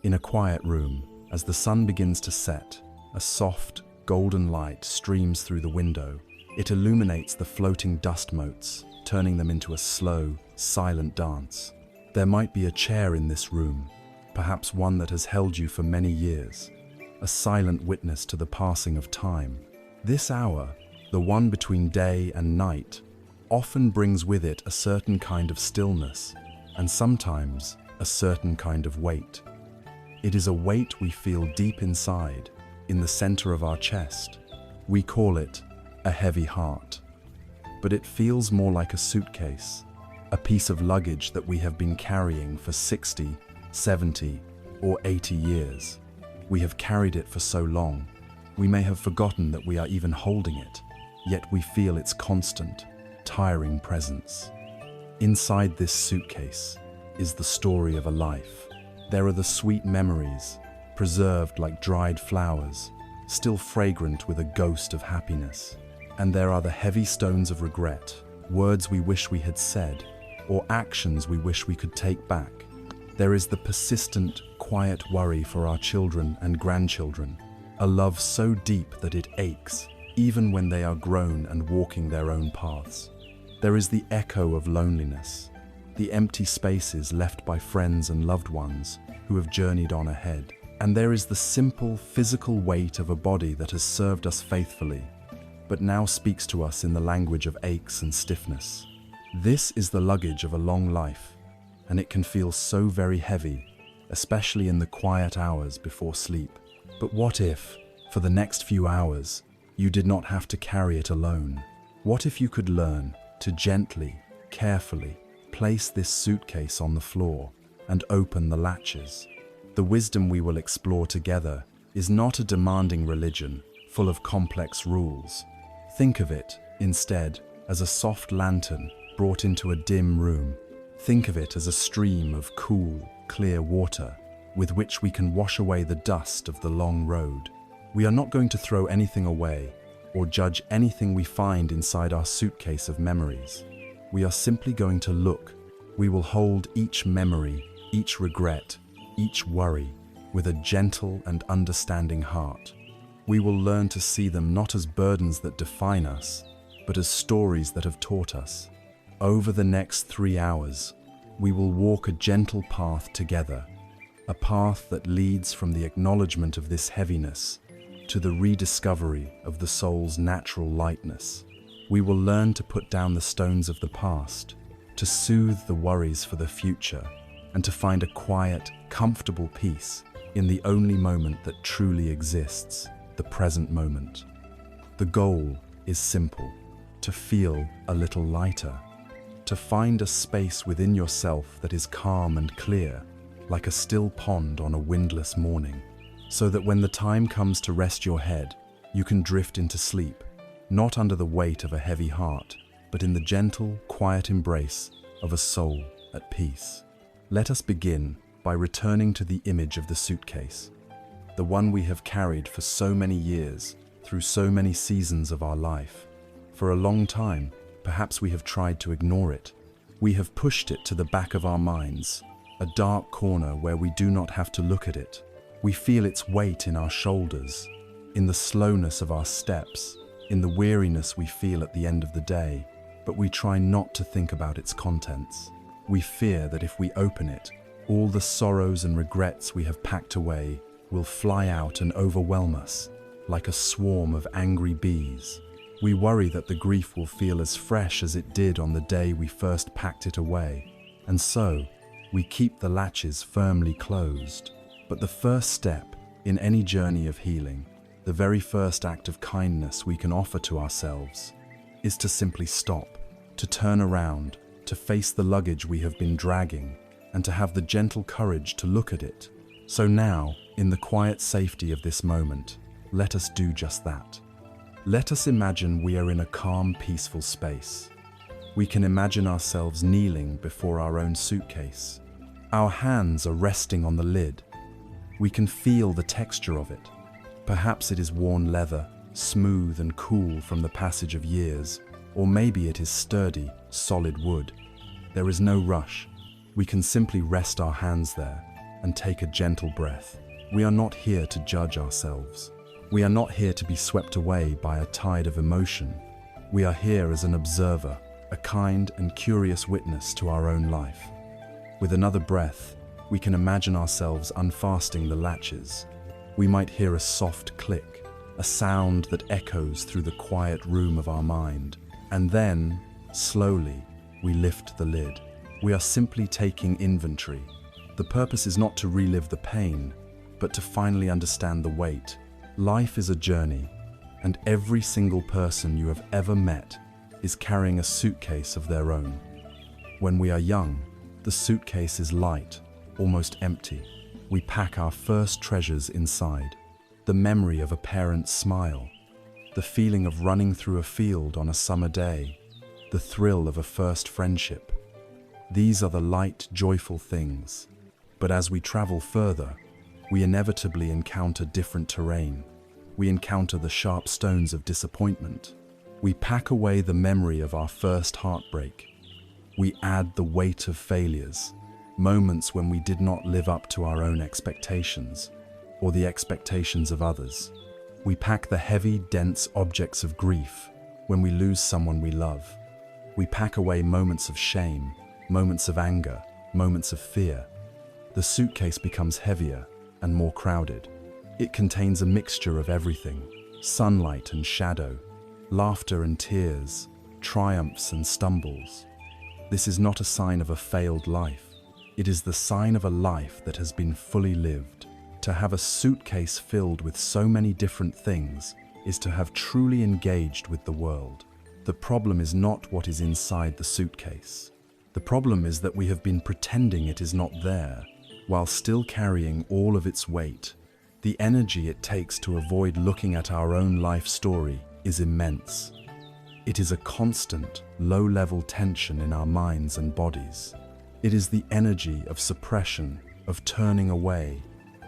In a quiet room, as the sun begins to set, a soft, golden light streams through the window. It illuminates the floating dust motes, turning them into a slow, silent dance. There might be a chair in this room, perhaps one that has held you for many years, a silent witness to the passing of time. This hour, the one between day and night, often brings with it a certain kind of stillness, and sometimes a certain kind of weight. It is a weight we feel deep inside, in the center of our chest. We call it a heavy heart. But it feels more like a suitcase, a piece of luggage that we have been carrying for 60, 70, or 80 years. We have carried it for so long, we may have forgotten that we are even holding it, yet we feel its constant, tiring presence. Inside this suitcase is the story of a life. There are the sweet memories, preserved like dried flowers, still fragrant with a ghost of happiness. And there are the heavy stones of regret, words we wish we had said, or actions we wish we could take back. There is the persistent, quiet worry for our children and grandchildren, a love so deep that it aches, even when they are grown and walking their own paths. There is the echo of loneliness, the empty spaces left by friends and loved ones who have journeyed on ahead. And there is the simple, physical weight of a body that has served us faithfully, but now speaks to us in the language of aches and stiffness. This is the luggage of a long life, and it can feel so very heavy, especially in the quiet hours before sleep. But what if, for the next few hours, you did not have to carry it alone? What if you could learn to gently, carefully place this suitcase on the floor and open the latches? The wisdom we will explore together is not a demanding religion full of complex rules. Think of it, instead, as a soft lantern brought into a dim room. Think of it as a stream of cool, clear water with which we can wash away the dust of the long road. We are not going to throw anything away or judge anything we find inside our suitcase of memories. We are simply going to look. We will hold each memory, each regret, each worry with a gentle and understanding heart. We will learn to see them not as burdens that define us, but as stories that have taught us. Over the next 3 hours, we will walk a gentle path together, a path that leads from the acknowledgement of this heaviness to the rediscovery of the soul's natural lightness. We will learn to put down the stones of the past, to soothe the worries for the future, and to find a quiet, comfortable peace in the only moment that truly exists, the present moment. The goal is simple: to feel a little lighter, to find a space within yourself that is calm and clear, like a still pond on a windless morning, so that when the time comes to rest your head, you can drift into sleep, not under the weight of a heavy heart, but in the gentle, quiet embrace of a soul at peace. Let us begin by returning to the image of the suitcase, the one we have carried for so many years, through so many seasons of our life. For a long time, perhaps we have tried to ignore it. We have pushed it to the back of our minds, a dark corner where we do not have to look at it. We feel its weight in our shoulders, in the slowness of our steps, in the weariness we feel at the end of the day, but we try not to think about its contents. We fear that if we open it, all the sorrows and regrets we have packed away will fly out and overwhelm us, like a swarm of angry bees. We worry that the grief will feel as fresh as it did on the day we first packed it away, and so we keep the latches firmly closed. But the first step in any journey of healing, the very first act of kindness we can offer to ourselves, is to simply stop, to turn around, to face the luggage we have been dragging, and to have the gentle courage to look at it. So now, in the quiet safety of this moment, let us do just that. Let us imagine we are in a calm, peaceful space. We can imagine ourselves kneeling before our own suitcase. Our hands are resting on the lid. We can feel the texture of it. Perhaps it is worn leather, smooth and cool from the passage of years, or maybe it is sturdy, solid wood. There is no rush. We can simply rest our hands there, and take a gentle breath. We are not here to judge ourselves. We are not here to be swept away by a tide of emotion. We are here as an observer, a kind and curious witness to our own life. With another breath, we can imagine ourselves unfastening the latches. We might hear a soft click, a sound that echoes through the quiet room of our mind. And then, slowly, we lift the lid. We are simply taking inventory. The purpose is not to relive the pain, but to finally understand the weight. Life is a journey, and every single person you have ever met is carrying a suitcase of their own. When we are young, the suitcase is light, almost empty. We pack our first treasures inside. The memory of a parent's smile, the feeling of running through a field on a summer day, the thrill of a first friendship. These are the light, joyful things. But as we travel further, we inevitably encounter different terrain. We encounter the sharp stones of disappointment. We pack away the memory of our first heartbreak. We add the weight of failures, moments when we did not live up to our own expectations or the expectations of others. We pack the heavy, dense objects of grief when we lose someone we love. We pack away moments of shame, moments of anger, moments of fear. The suitcase becomes heavier and more crowded. It contains a mixture of everything: sunlight and shadow, laughter and tears, triumphs and stumbles. This is not a sign of a failed life. It is the sign of a life that has been fully lived. To have a suitcase filled with so many different things is to have truly engaged with the world. The problem is not what is inside the suitcase. The problem is that we have been pretending it is not there, while still carrying all of its weight. The energy it takes to avoid looking at our own life story is immense. It is a constant, low-level tension in our minds and bodies. It is the energy of suppression, of turning away,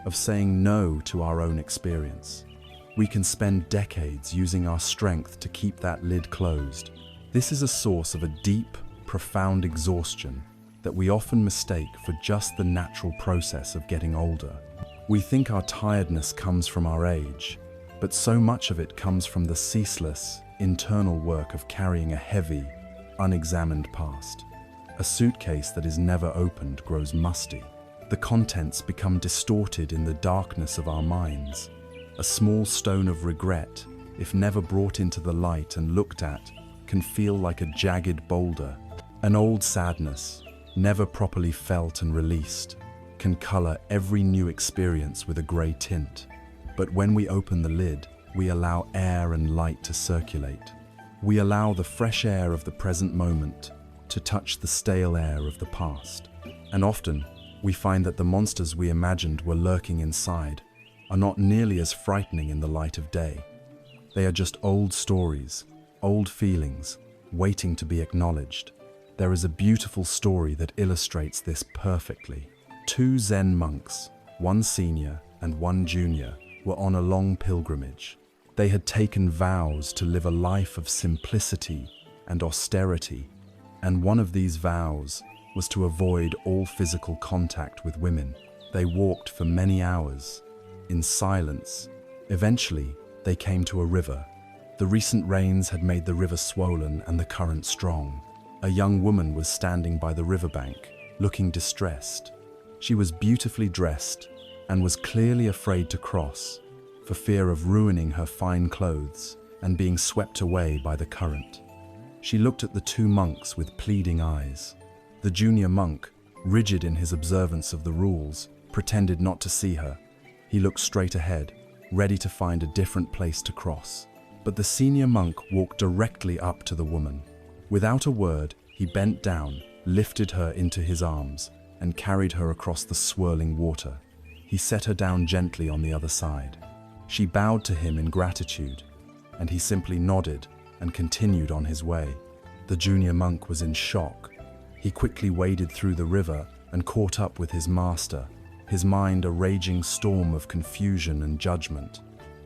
of saying no to our own experience. We can spend decades using our strength to keep that lid closed. This is a source of a deep, profound exhaustion that we often mistake for just the natural process of getting older. We think our tiredness comes from our age, but so much of it comes from the ceaseless, internal work of carrying a heavy, unexamined past. A suitcase that is never opened grows musty. The contents become distorted in the darkness of our minds. A small stone of regret, if never brought into the light and looked at, can feel like a jagged boulder. An old sadness, never properly felt and released, can color every new experience with a gray tint. But when we open the lid, we allow air and light to circulate. We allow the fresh air of the present moment to touch the stale air of the past. And often, we find that the monsters we imagined were lurking inside are not nearly as frightening in the light of day. They are just old stories, old feelings, waiting to be acknowledged. There is a beautiful story that illustrates this perfectly. Two Zen monks, one senior and one junior, were on a long pilgrimage. They had taken vows to live a life of simplicity and austerity, and one of these vows was to avoid all physical contact with women. They walked for many hours, in silence. Eventually, they came to a river. The recent rains had made the river swollen and the current strong. A young woman was standing by the riverbank, looking distressed. She was beautifully dressed and was clearly afraid to cross, for fear of ruining her fine clothes and being swept away by the current. She looked at the two monks with pleading eyes. The junior monk, rigid in his observance of the rules, pretended not to see her. He looked straight ahead, ready to find a different place to cross. But the senior monk walked directly up to the woman. Without a word, he bent down, lifted her into his arms, and carried her across the swirling water. He set her down gently on the other side. She bowed to him in gratitude, and he simply nodded and continued on his way. The junior monk was in shock. He quickly waded through the river and caught up with his master, his mind a raging storm of confusion and judgment.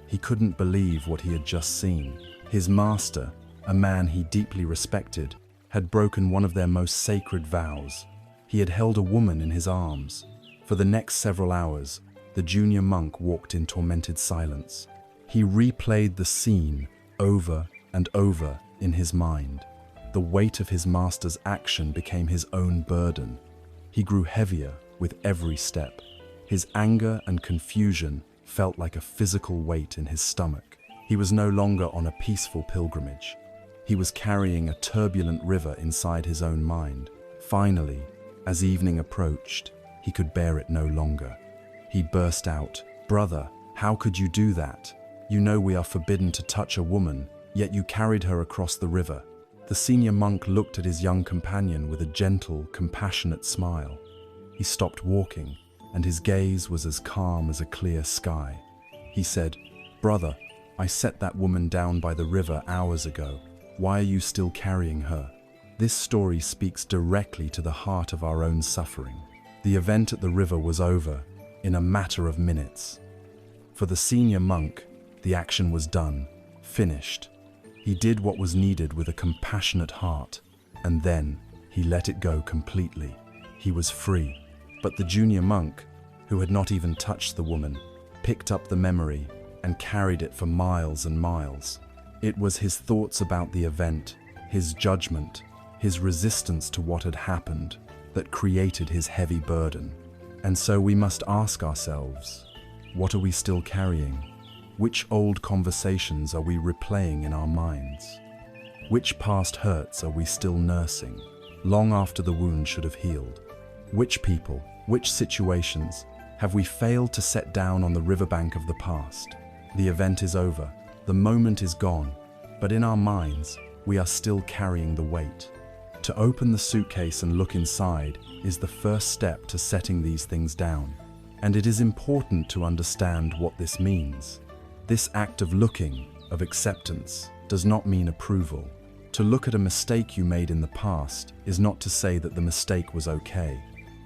He couldn't believe what he had just seen. His master, a man he deeply respected, had broken one of their most sacred vows. He had held a woman in his arms, For the next several hours, the junior monk walked in tormented silence. He replayed the scene over and over in his mind. The weight of his master's action became his own burden. He grew heavier with every step. His anger and confusion felt like a physical weight in his stomach. He was no longer on a peaceful pilgrimage. He was carrying a turbulent river inside his own mind. Finally, as evening approached, he could bear it no longer. He burst out, "Brother, how could you do that? You know we are forbidden to touch a woman, yet you carried her across the river." The senior monk looked at his young companion with a gentle, compassionate smile. He stopped walking, and his gaze was as calm as a clear sky. He said, "Brother, I set that woman down by the river hours ago. Why are you still carrying her?" This story speaks directly to the heart of our own suffering. The event at the river was over in a matter of minutes. For the senior monk, the action was done, finished. He did what was needed with a compassionate heart, and then he let it go completely. He was free. But the junior monk, who had not even touched the woman, picked up the memory and carried it for miles and miles. It was his thoughts about the event, his judgment, his resistance to what had happened that created his heavy burden. And so we must ask ourselves, what are we still carrying? Which old conversations are we replaying in our minds? Which past hurts are we still nursing, long after the wound should have healed? Which people, which situations have we failed to set down on the riverbank of the past? The event is over, the moment is gone, but in our minds, we are still carrying the weight. To open the suitcase and look inside is the first step to setting these things down. And it is important to understand what this means. This act of looking, of acceptance, does not mean approval. To look at a mistake you made in the past is not to say that the mistake was okay.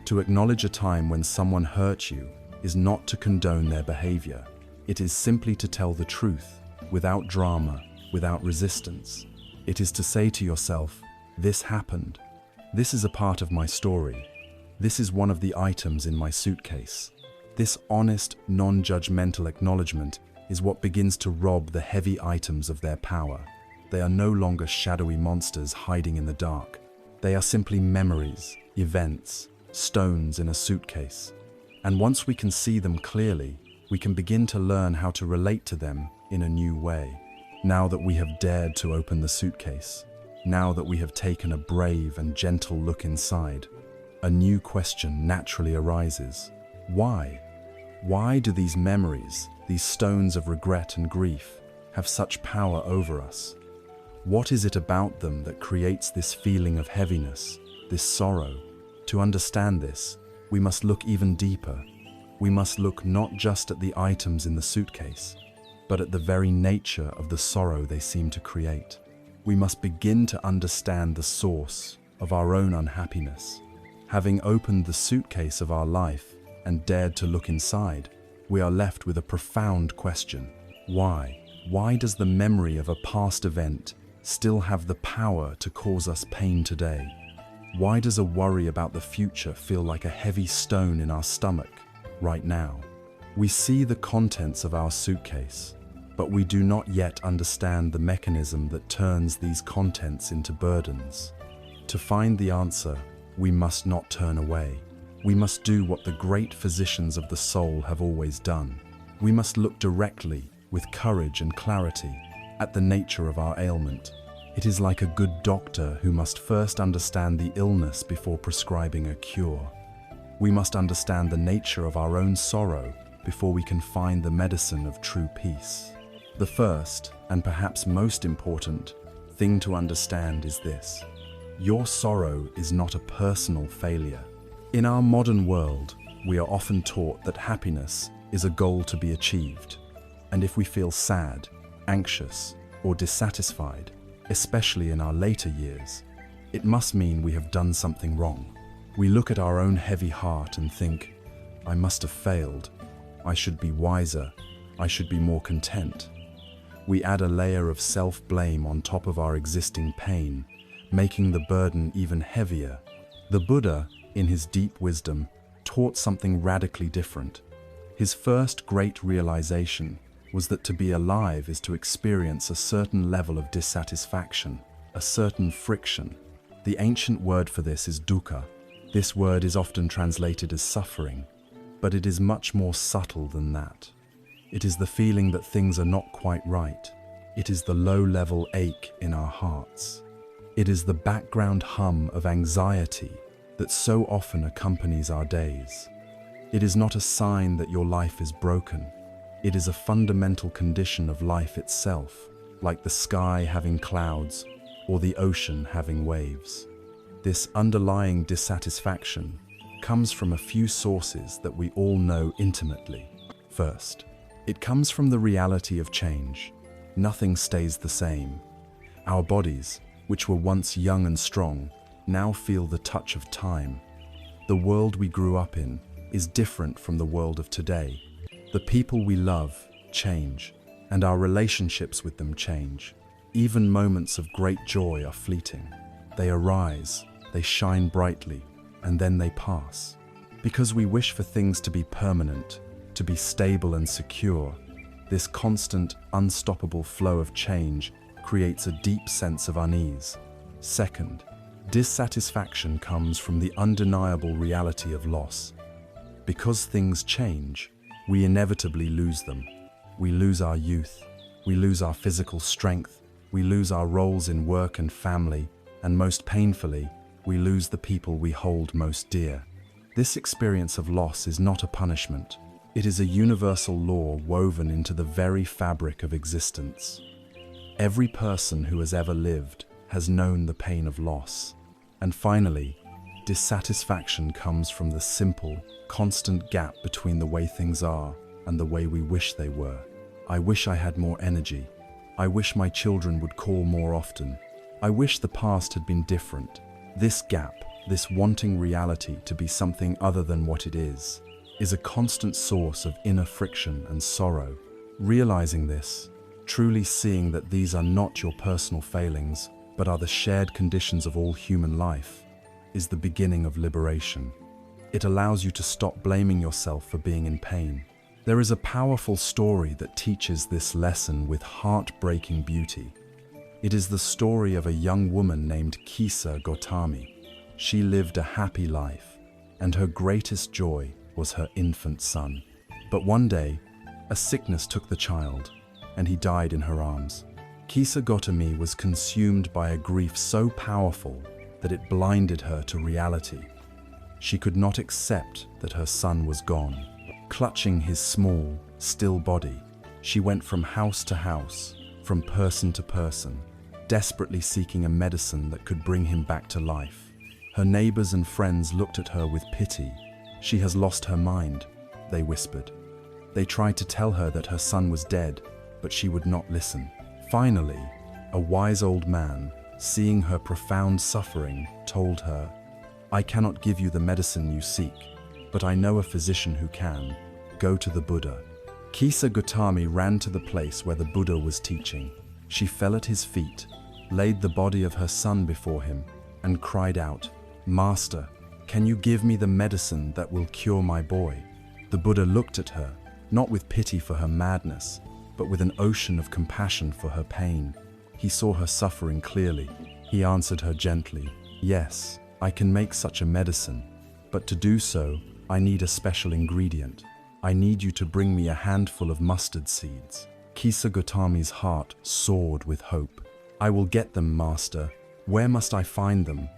To acknowledge a time when someone hurt you is not to condone their behavior. It is simply to tell the truth, without drama, without resistance. It is to say to yourself, "This happened. This is a part of my story. This is one of the items in my suitcase." This honest, non-judgmental acknowledgement is what begins to rob the heavy items of their power. They are no longer shadowy monsters hiding in the dark. They are simply memories, events, stones in a suitcase. And once we can see them clearly, we can begin to learn how to relate to them in a new way. Now that we have dared to open the suitcase, now that we have taken a brave and gentle look inside, a new question naturally arises. Why? Why do these memories, these stones of regret and grief, have such power over us? What is it about them that creates this feeling of heaviness, this sorrow? To understand this, we must look even deeper. We must look not just at the items in the suitcase, but at the very nature of the sorrow they seem to create. We must begin to understand the source of our own unhappiness. Having opened the suitcase of our life and dared to look inside, we are left with a profound question. Why? Why does the memory of a past event still have the power to cause us pain today? Why does a worry about the future feel like a heavy stone in our stomach right now? We see the contents of our suitcase, but we do not yet understand the mechanism that turns these contents into burdens. To find the answer, we must not turn away. We must do what the great physicians of the soul have always done. We must look directly, with courage and clarity, at the nature of our ailment. It is like a good doctor who must first understand the illness before prescribing a cure. We must understand the nature of our own sorrow before we can find the medicine of true peace. The first, and perhaps most important, thing to understand is this: your sorrow is not a personal failure. In our modern world, we are often taught that happiness is a goal to be achieved. And if we feel sad, anxious, or dissatisfied, especially in our later years, it must mean we have done something wrong. We look at our own heavy heart and think, "I must have failed. I should be wiser. I should be more content." We add a layer of self-blame on top of our existing pain, making the burden even heavier. The Buddha, in his deep wisdom, taught something radically different. His first great realization was that to be alive is to experience a certain level of dissatisfaction, a certain friction. The ancient word for this is dukkha. This word is often translated as suffering, but it is much more subtle than that. It is the feeling that things are not quite right. It is the low-level ache in our hearts. It is the background hum of anxiety that so often accompanies our days. It is not a sign that your life is broken. It is a fundamental condition of life itself, like the sky having clouds or the ocean having waves. This underlying dissatisfaction comes from a few sources that we all know intimately. First, it comes from the reality of change. Nothing stays the same. Our bodies, which were once young and strong, now feel the touch of time. The world we grew up in is different from the world of today. The people we love change, and our relationships with them change. Even moments of great joy are fleeting. They arise, they shine brightly, and then they pass. Because we wish for things to be permanent, to be stable and secure, this constant, unstoppable flow of change creates a deep sense of unease. Second, dissatisfaction comes from the undeniable reality of loss. Because things change, we inevitably lose them. We lose our youth, we lose our physical strength, we lose our roles in work and family, and most painfully, we lose the people we hold most dear. This experience of loss is not a punishment. It is a universal law woven into the very fabric of existence. Every person who has ever lived has known the pain of loss. And finally, dissatisfaction comes from the simple, constant gap between the way things are and the way we wish they were. I wish I had more energy. I wish my children would call more often. I wish the past had been different. This gap, this wanting reality to be something other than what it is a constant source of inner friction and sorrow. Realizing this, truly seeing that these are not your personal failings, but are the shared conditions of all human life, is the beginning of liberation. It allows you to stop blaming yourself for being in pain. There is a powerful story that teaches this lesson with heartbreaking beauty. It is the story of a young woman named Kisa Gotami. She lived a happy life, and her greatest joy was her infant son. But one day, a sickness took the child, and he died in her arms. Kisa Gotami was consumed by a grief so powerful that it blinded her to reality. She could not accept that her son was gone. Clutching his small, still body, she went from house to house, from person to person, desperately seeking a medicine that could bring him back to life. Her neighbors and friends looked at her with pity. "She has lost her mind," they whispered. They tried to tell her that her son was dead, but she would not listen. Finally, a wise old man, seeing her profound suffering, told her, "I cannot give you the medicine you seek, but I know a physician who can. Go to the Buddha." Kisa Gotami ran to the place where the Buddha was teaching. She fell at his feet, laid the body of her son before him, and cried out, "Master, can you give me the medicine that will cure my boy?" The Buddha looked at her, not with pity for her madness, but with an ocean of compassion for her pain. He saw her suffering clearly. He answered her gently, "Yes, I can make such a medicine, but to do so, I need a special ingredient. I need you to bring me a handful of mustard seeds." Kisa Gotami's heart soared with hope. "I will get them, Master. Where must I find them?"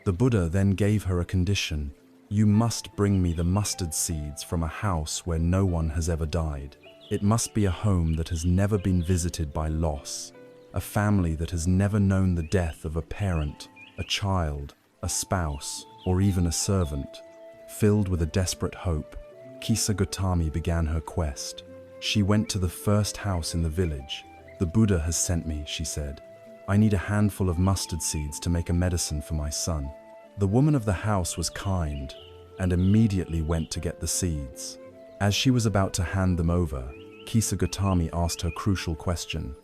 The Buddha then gave her a condition. "You must bring me the mustard seeds from a house where no one has ever died. It must be a home that has never been visited by loss, a family that has never known the death of a parent, a child, a spouse, or even a servant." Filled with a desperate hope, Kisa Gotami began her quest. She went to the first house in the village. "The Buddha has sent me," she said. "I need a handful of mustard seeds to make a medicine for my son." The woman of the house was kind and immediately went to get the seeds. As she was about to hand them over, Kisa Gotami asked her crucial question,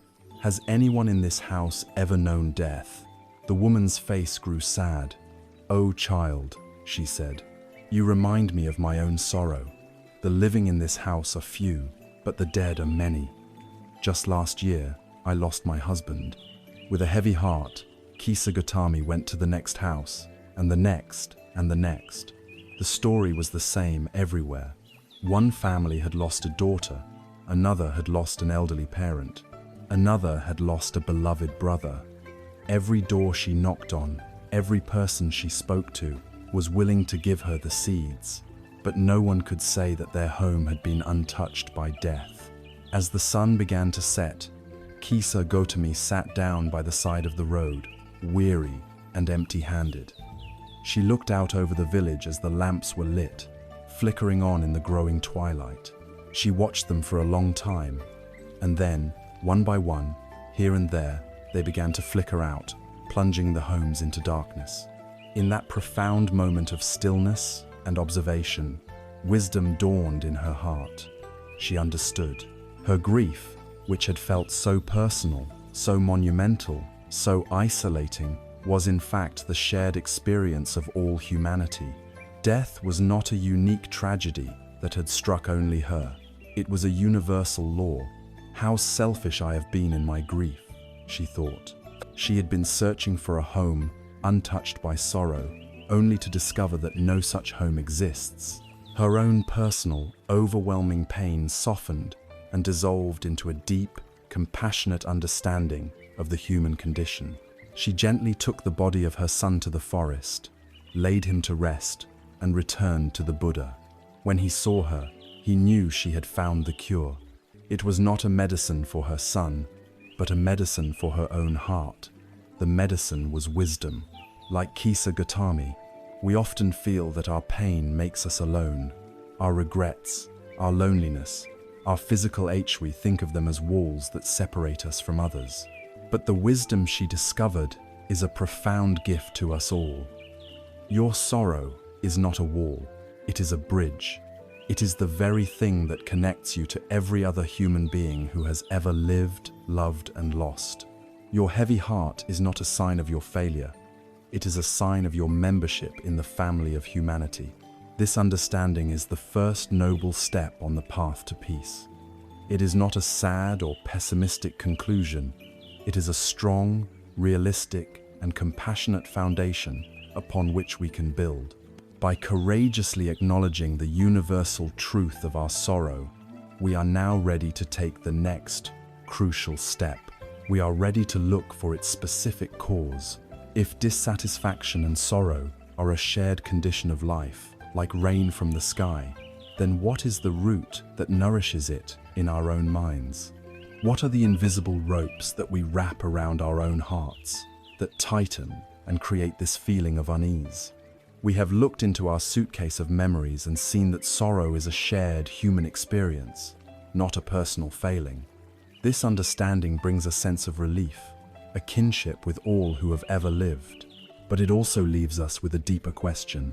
"Has anyone in this house ever known death?" The woman's face grew sad. "Oh child," she said, You remind me of my own sorrow. The living in this house are few, but the dead are many. Just last year, I lost my husband. With a heavy heart, Kisa Gautami went to the next house, and the next, and the next. The story was the same everywhere. One family had lost a daughter, another had lost an elderly parent, another had lost a beloved brother. Every door she knocked on, every person she spoke to, was willing to give her the seeds, but no one could say that their home had been untouched by death. As the sun began to set, Kisa Gautami sat down by the side of the road, weary and empty-handed. She looked out over the village as the lamps were lit, flickering on in the growing twilight. She watched them for a long time, and then, one by one, here and there, they began to flicker out, plunging the homes into darkness. In that profound moment of stillness and observation, wisdom dawned in her heart. She understood. Her grief, which had felt so personal, so monumental, so isolating, was in fact the shared experience of all humanity. Death was not a unique tragedy that had struck only her. It was a universal law. How selfish I have been in my grief, she thought. She had been searching for a home untouched by sorrow, only to discover that no such home exists. Her own personal, overwhelming pain softened and dissolved into a deep, compassionate understanding of the human condition. She gently took the body of her son to the forest, laid him to rest, and returned to the Buddha. When he saw her, he knew she had found the cure. It was not a medicine for her son, but a medicine for her own heart. The medicine was wisdom. Like Kisa Gautami, we often feel that our pain makes us alone. Our regrets, our loneliness, our physical ache, we think of them as walls that separate us from others. But the wisdom she discovered is a profound gift to us all. Your sorrow is not a wall, it is a bridge. It is the very thing that connects you to every other human being who has ever lived, loved, and lost. Your heavy heart is not a sign of your failure. It is a sign of your membership in the family of humanity. This understanding is the first noble step on the path to peace. It is not a sad or pessimistic conclusion. It is a strong, realistic, and compassionate foundation upon which we can build. By courageously acknowledging the universal truth of our sorrow, we are now ready to take the next crucial step. We are ready to look for its specific cause. If dissatisfaction and sorrow are a shared condition of life, like rain from the sky, then what is the root that nourishes it in our own minds? What are the invisible ropes that we wrap around our own hearts, that tighten and create this feeling of unease? We have looked into our suitcase of memories and seen that sorrow is a shared human experience, not a personal failing. This understanding brings a sense of relief, a kinship with all who have ever lived. But it also leaves us with a deeper question.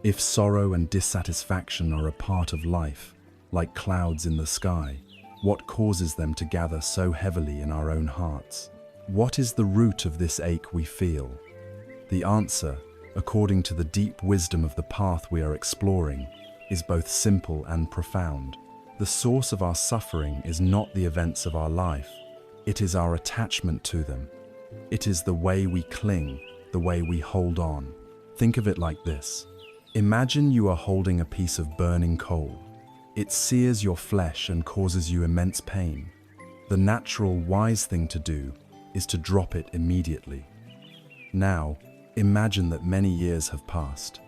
If sorrow and dissatisfaction are a part of life, like clouds in the sky, what causes them to gather so heavily in our own hearts? What is the root of this ache we feel? The answer, according to the deep wisdom of the path we are exploring, is both simple and profound. The source of our suffering is not the events of our life, it is our attachment to them. It is the way we cling, the way we hold on. Think of it like this. Imagine you are holding a piece of burning coal. It sears your flesh and causes you immense pain. The natural, wise thing to do is to drop it immediately. Now, imagine that many years have passed.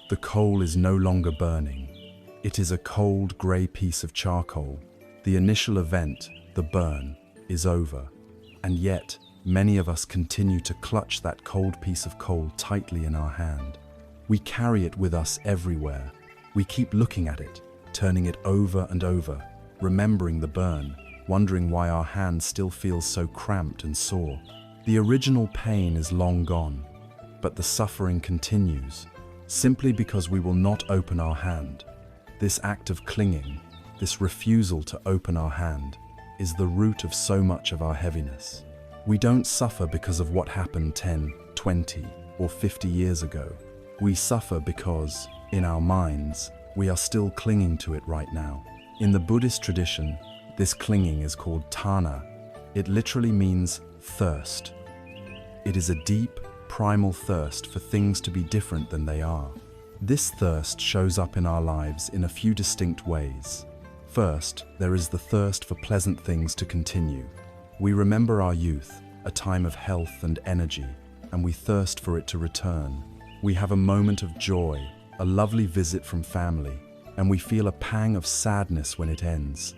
The coal is no longer burning. It is a cold, grey piece of charcoal. The initial event, the burn, is over. And yet, many of us continue to clutch that cold piece of coal tightly in our hand. We carry it with us everywhere. We keep looking at it, turning it over and over, remembering the burn, wondering why our hand still feels so cramped and sore. The original pain is long gone, but the suffering continues, simply because we will not open our hand. This act of clinging, this refusal to open our hand, is the root of so much of our heaviness. We don't suffer because of what happened 10, 20, or 50 years ago. We suffer because, In our minds, we are still clinging to it right now. In the Buddhist tradition, this clinging is called tanha. It literally means thirst. It is a deep, primal thirst for things to be different than they are. This thirst shows up in our lives in a few distinct ways. First, there is the thirst for pleasant things to continue. We remember our youth, a time of health and energy, and we thirst for it to return. We have a moment of joy, a lovely visit from family, and we feel a pang of sadness when it ends,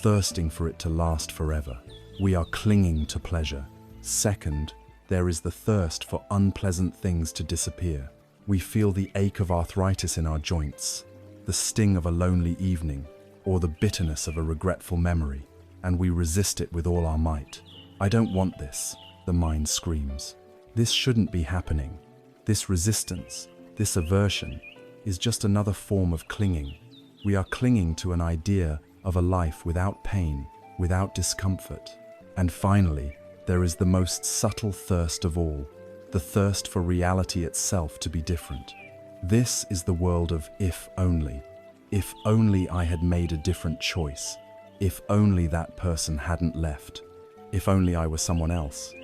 thirsting for it to last forever. We are clinging to pleasure. Second, there is the thirst for unpleasant things to disappear. We feel the ache of arthritis in our joints, the sting of a lonely evening, or the bitterness of a regretful memory, and we resist it with all our might. I don't want this, the mind screams. This shouldn't be happening. This resistance, this aversion, is just another form of clinging. We are clinging to an idea of a life without pain, without discomfort. And finally, there is the most subtle thirst of all, the thirst for reality itself to be different. This is the world of if only. If only I had made a different choice. If only that person hadn't left. If only I were someone else.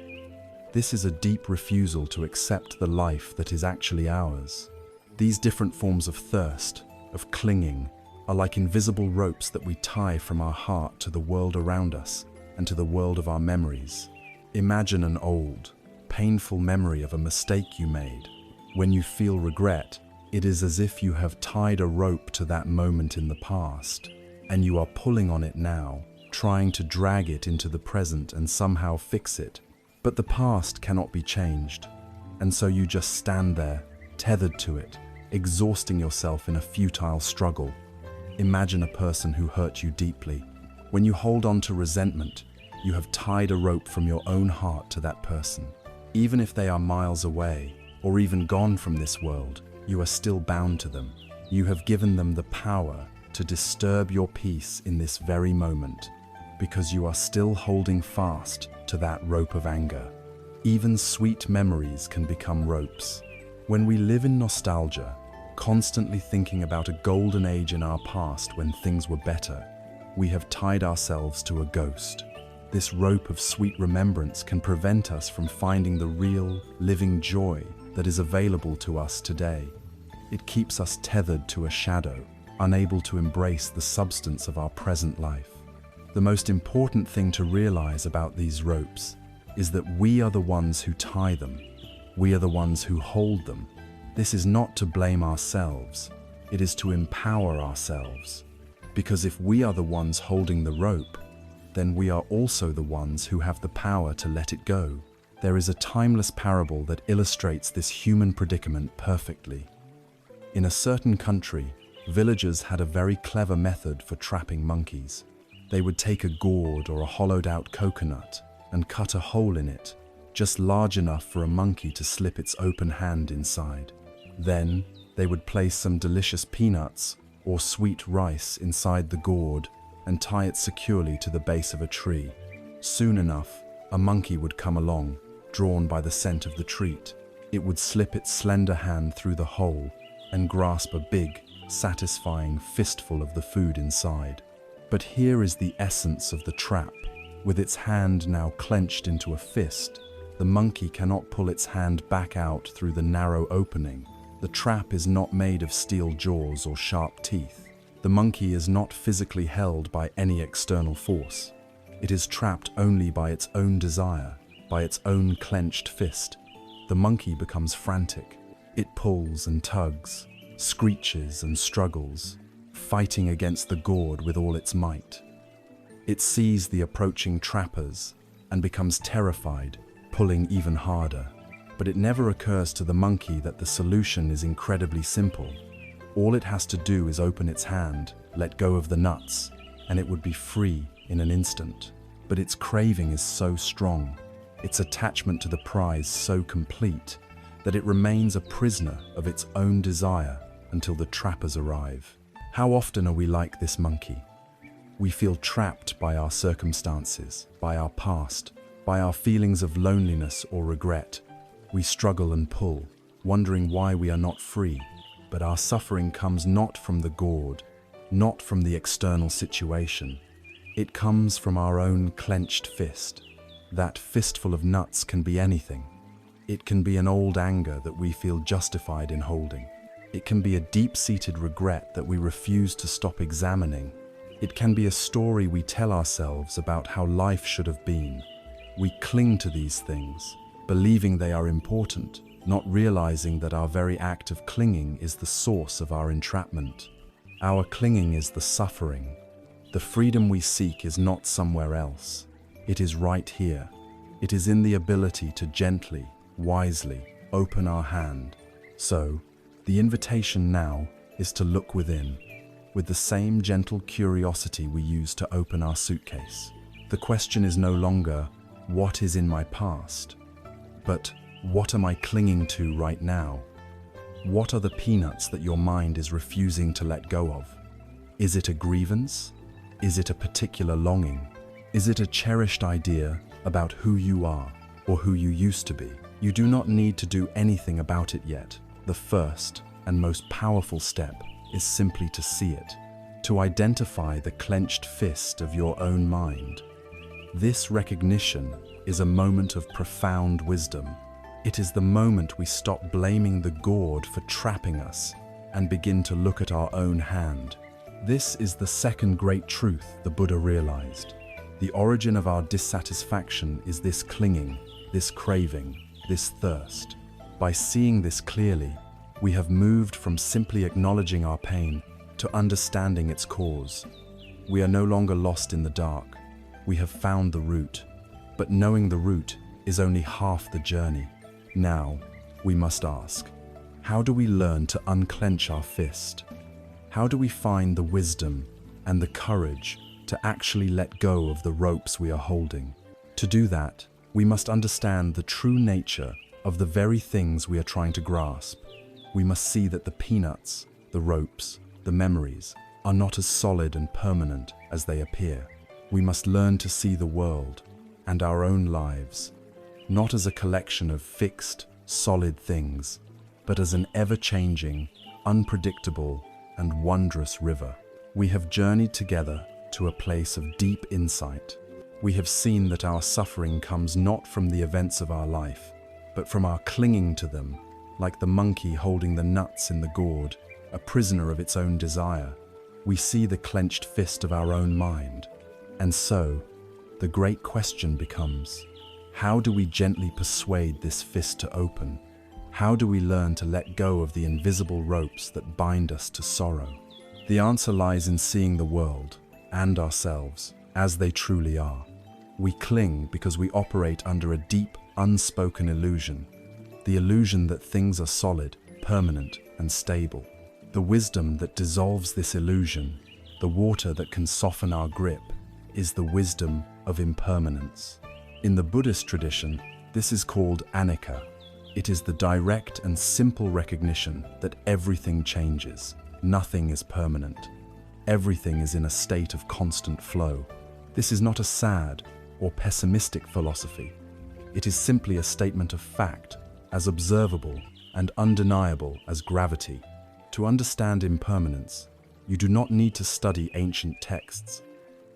This is a deep refusal to accept the life that is actually ours. These different forms of thirst, of clinging, are like invisible ropes that we tie from our heart to the world around us and to the world of our memories. Imagine an old, painful memory of a mistake you made. When you feel regret, it is as if you have tied a rope to that moment in the past, and you are pulling on it now, trying to drag it into the present and somehow fix it. But the past cannot be changed, and so you just stand there, tethered to it, exhausting yourself in a futile struggle. Imagine a person who hurt you deeply. When you hold on to resentment, you have tied a rope from your own heart to that person. Even if they are miles away, or even gone from this world, you are still bound to them. You have given them the power to disturb your peace in this very moment, because you are still holding fast to that rope of anger. Even sweet memories can become ropes. When we live in nostalgia, constantly thinking about a golden age in our past when things were better, we have tied ourselves to a ghost. This rope of sweet remembrance can prevent us from finding the real, living joy that is available to us today. It keeps us tethered to a shadow, unable to embrace the substance of our present life. The most important thing to realize about these ropes is that we are the ones who tie them. We are the ones who hold them. This is not to blame ourselves. It is to empower ourselves. Because if we are the ones holding the rope, then we are also the ones who have the power to let it go. There is a timeless parable that illustrates this human predicament perfectly. In a certain country, villagers had a very clever method for trapping monkeys. They would take a gourd or a hollowed-out coconut and cut a hole in it, just large enough for a monkey to slip its open hand inside. Then, they would place some delicious peanuts or sweet rice inside the gourd and tie it securely to the base of a tree. Soon enough, a monkey would come along, drawn by the scent of the treat. It would slip its slender hand through the hole and grasp a big, satisfying fistful of the food inside. But here is the essence of the trap. With its hand now clenched into a fist, the monkey cannot pull its hand back out through the narrow opening. The trap is not made of steel jaws or sharp teeth. The monkey is not physically held by any external force. It is trapped only by its own desire, by its own clenched fist. The monkey becomes frantic. It pulls and tugs, screeches and struggles, fighting against the gourd with all its might. It sees the approaching trappers and becomes terrified, pulling even harder. But it never occurs to the monkey that the solution is incredibly simple. All it has to do is open its hand, let go of the nuts, and it would be free in an instant. But its craving is so strong, its attachment to the prize so complete, that it remains a prisoner of its own desire until the trappers arrive. How often are we like this monkey? We feel trapped by our circumstances, by our past, by our feelings of loneliness or regret. We struggle and pull, wondering why we are not free. But our suffering comes not from the gourd, not from the external situation. It comes from our own clenched fist. That fistful of nuts can be anything. It can be an old anger that we feel justified in holding. It can be a deep-seated regret that we refuse to stop examining. It can be a story we tell ourselves about how life should have been. We cling to these things, believing they are important, not realizing that our very act of clinging is the source of our entrapment. Our clinging is the suffering. The freedom we seek is not somewhere else. It is right here. It is in the ability to gently, wisely open our hand. So, the invitation now is to look within, with the same gentle curiosity we use to open our suitcase. The question is no longer, what is in my past? But, what am I clinging to right now? What are the peanuts that your mind is refusing to let go of? Is it a grievance? Is it a particular longing? Is it a cherished idea about who you are or who you used to be? You do not need to do anything about it yet. The first and most powerful step is simply to see it, to identify the clenched fist of your own mind. This recognition is a moment of profound wisdom. It is the moment we stop blaming the gourd for trapping us and begin to look at our own hand. This is the second great truth the Buddha realized. The origin of our dissatisfaction is this clinging, this craving, this thirst. By seeing this clearly, we have moved from simply acknowledging our pain to understanding its cause. We are no longer lost in the dark. We have found the root. But knowing the root is only half the journey. Now, we must ask, how do we learn to unclench our fist? How do we find the wisdom and the courage to actually let go of the ropes we are holding? To do that, we must understand the true nature of the very things we are trying to grasp. We must see that the peanuts, the ropes, the memories are not as solid and permanent as they appear. We must learn to see the world and our own lives not as a collection of fixed, solid things, but as an ever-changing, unpredictable, and wondrous river. We have journeyed together to a place of deep insight. We have seen that our suffering comes not from the events of our life, but from our clinging to them, like the monkey holding the nuts in the gourd, a prisoner of its own desire. We see the clenched fist of our own mind. And so, the great question becomes, how do we gently persuade this fist to open? How do we learn to let go of the invisible ropes that bind us to sorrow? The answer lies in seeing the world and ourselves as they truly are. We cling because we operate under a deep, unspoken illusion, the illusion that things are solid, permanent, and stable. The wisdom that dissolves this illusion, the water that can soften our grip, is the wisdom of impermanence. In the Buddhist tradition, this is called anicca. It is the direct and simple recognition that everything changes. Nothing is permanent. Everything is in a state of constant flow. This is not a sad or pessimistic philosophy. It is simply a statement of fact, as observable and undeniable as gravity. To understand impermanence, you do not need to study ancient texts.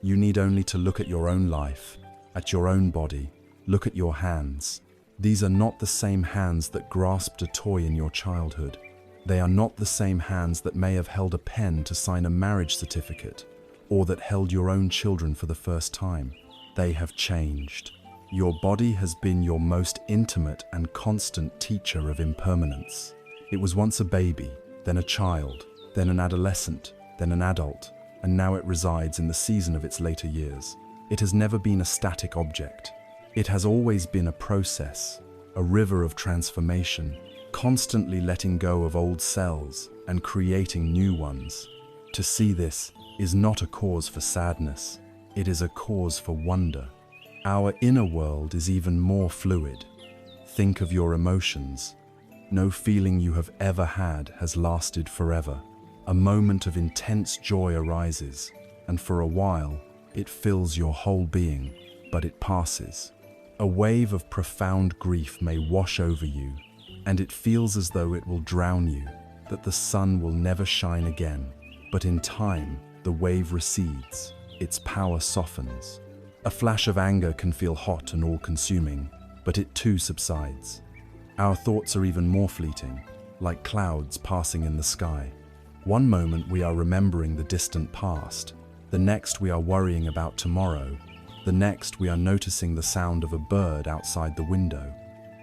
You need only to look at your own life, at your own body. Look at your hands. These are not the same hands that grasped a toy in your childhood. They are not the same hands that may have held a pen to sign a marriage certificate, or that held your own children for the first time. They have changed. Your body has been your most intimate and constant teacher of impermanence. It was once a baby, then a child, then an adolescent, then an adult, and now it resides in the season of its later years. It has never been a static object. It has always been a process, a river of transformation, constantly letting go of old cells and creating new ones. To see this is not a cause for sadness. It is a cause for wonder. Our inner world is even more fluid. Think of your emotions. No feeling you have ever had has lasted forever. A moment of intense joy arises, and for a while, it fills your whole being, but it passes. A wave of profound grief may wash over you, and it feels as though it will drown you. that the sun will never shine again. But in time, the wave recedes, its power softens. A flash of anger can feel hot and all-consuming, but it too subsides. Our thoughts are even more fleeting, like clouds passing in the sky. One moment we are remembering the distant past, the next we are worrying about tomorrow, the next we are noticing the sound of a bird outside the window.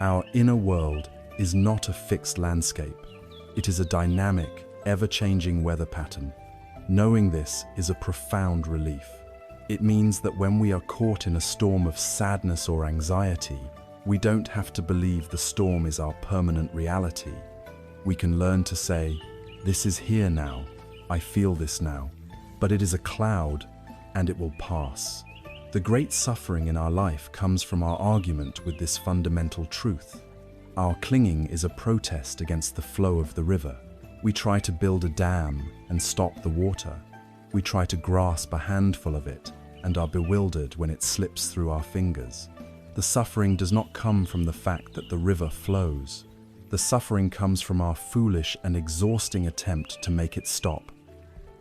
Our inner world is not a fixed landscape. It is a dynamic, ever-changing weather pattern. Knowing this is a profound relief. It means that when we are caught in a storm of sadness or anxiety, we don't have to believe the storm is our permanent reality. We can learn to say, "This is here now, I feel this now, but it is a cloud and it will pass." The great suffering in our life comes from our argument with this fundamental truth. Our clinging is a protest against the flow of the river. We try to build a dam and stop the water. We try to grasp a handful of it and are bewildered when it slips through our fingers. The suffering does not come from the fact that the river flows. The suffering comes from our foolish and exhausting attempt to make it stop.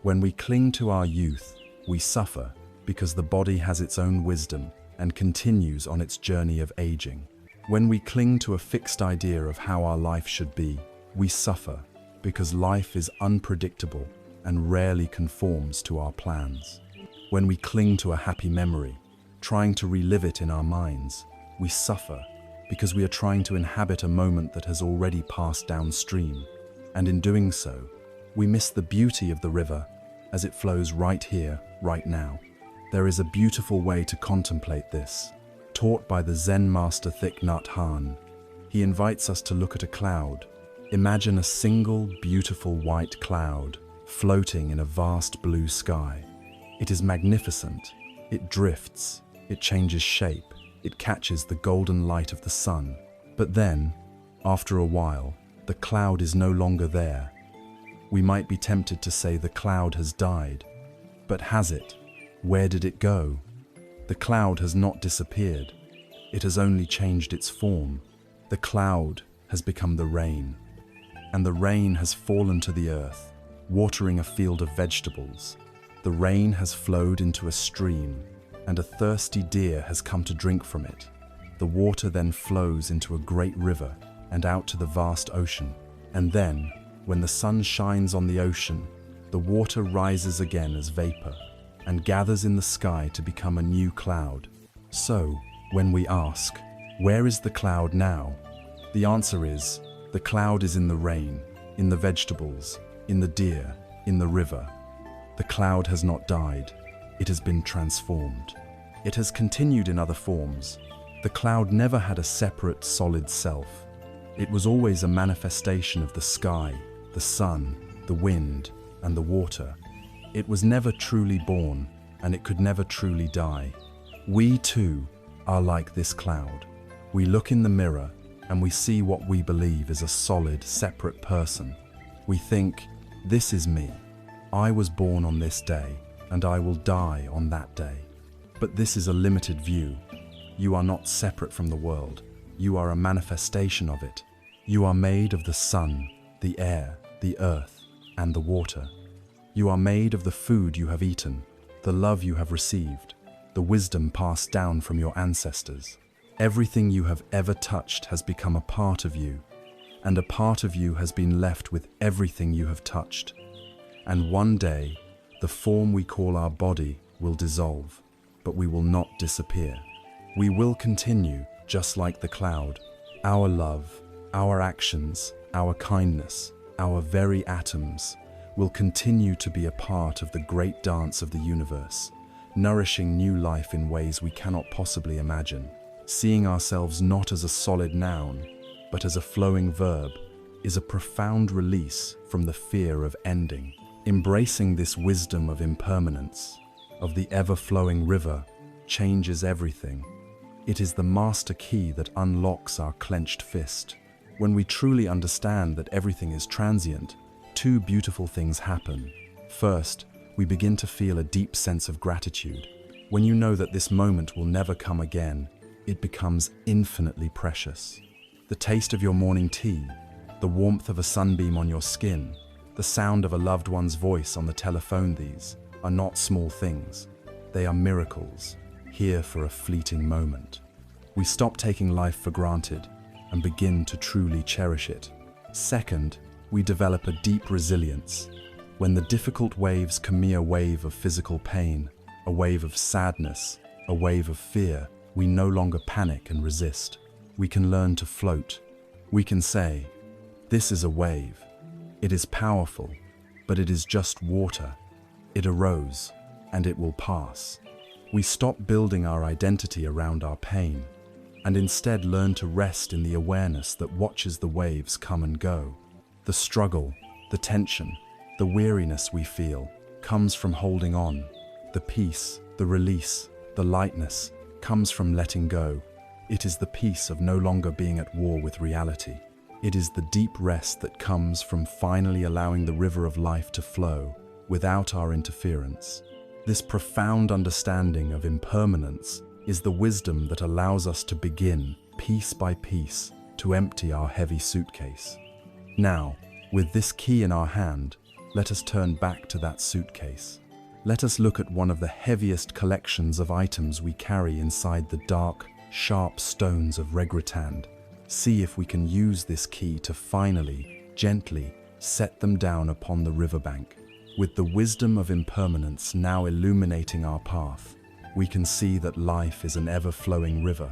When we cling to our youth, we suffer because the body has its own wisdom and continues on its journey of aging. When we cling to a fixed idea of how our life should be, we suffer because life is unpredictable and rarely conforms to our plans. When we cling to a happy memory, trying to relive it in our minds, we suffer because we are trying to inhabit a moment that has already passed downstream, and in doing so, we miss the beauty of the river as it flows right here, right now. There is a beautiful way to contemplate this, taught by the Zen master Thich Nhat Hanh. He invites us to look at a cloud. Imagine a single, beautiful white cloud floating in a vast blue sky. It is magnificent. It drifts. It changes shape. It catches the golden light of the sun. But then, after a while, the cloud is no longer there. We might be tempted to say the cloud has died. But has it? Where did it go? The cloud has not disappeared. It has only changed its form. The cloud has become the rain. And the rain has fallen to the earth, watering a field of vegetables. The rain has flowed into a stream, and a thirsty deer has come to drink from it. The water then flows into a great river and out to the vast ocean. And then, when the sun shines on the ocean, the water rises again as vapor and gathers in the sky to become a new cloud. So, when we ask, where is the cloud now? The answer is, the cloud is in the rain, in the vegetables, in the deer, in the river. The cloud has not died. It has been transformed. It has continued in other forms. The cloud never had a separate, solid self. It was always a manifestation of the sky, the sun, the wind, and the water. It was never truly born, and it could never truly die. We, too, are like this cloud. We look in the mirror, and we see what we believe is a solid, separate person. We think, this is me. I was born on this day, and I will die on that day. But this is a limited view. You are not separate from the world. You are a manifestation of it. You are made of the sun, the air, the earth, and the water. You are made of the food you have eaten, the love you have received, the wisdom passed down from your ancestors. Everything you have ever touched has become a part of you, and a part of you has been left with everything you have touched. And one day, the form we call our body will dissolve, but we will not disappear. We will continue, just like the cloud. Our love, our actions, our kindness, our very atoms will continue to be a part of the great dance of the universe, nourishing new life in ways we cannot possibly imagine. Seeing ourselves not as a solid noun, but as a flowing verb, is a profound release from the fear of ending. Embracing this wisdom of impermanence, of the ever-flowing river, changes everything. It is the master key that unlocks our clenched fist. When we truly understand that everything is transient, two beautiful things happen. First, we begin to feel a deep sense of gratitude. When you know that this moment will never come again, it becomes infinitely precious. The taste of your morning tea, the warmth of a sunbeam on your skin, the sound of a loved one's voice on the telephone. These are not small things. They are miracles, here for a fleeting moment. We stop taking life for granted and begin to truly cherish it. Second, we develop a deep resilience. When the difficult waves come, a wave of physical pain, a wave of sadness, a wave of fear, we no longer panic and resist. We can learn to float. We can say, "This is a wave. It is powerful, but it is just water. It arose, and it will pass." We stop building our identity around our pain, and instead learn to rest in the awareness that watches the waves come and go. The struggle, the tension, the weariness we feel comes from holding on. The peace, the release, the lightness comes from letting go. It is the peace of no longer being at war with reality. It is the deep rest that comes from finally allowing the river of life to flow without our interference. This profound understanding of impermanence is the wisdom that allows us to begin, piece by piece, to empty our heavy suitcase. Now, with this key in our hand, let us turn back to that suitcase. Let us look at one of the heaviest collections of items we carry inside the dark, sharp stones of Regretand. See if we can use this key to finally, gently, set them down upon the riverbank. With the wisdom of impermanence now illuminating our path, we can see that life is an ever-flowing river.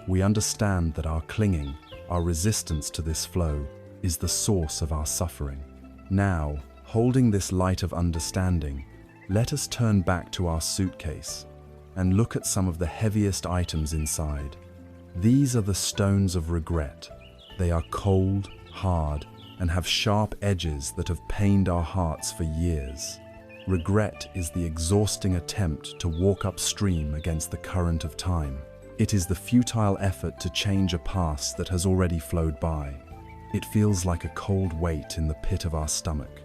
We understand that our clinging, our resistance to this flow, is the source of our suffering. Now, holding this light of understanding, let us turn back to our suitcase and look at some of the heaviest items inside. These are the stones of regret. They are cold, hard, and have sharp edges that have pained our hearts for years. Regret is the exhausting attempt to walk upstream against the current of time. It is the futile effort to change a past that has already flowed by. It feels like a cold weight in the pit of our stomach.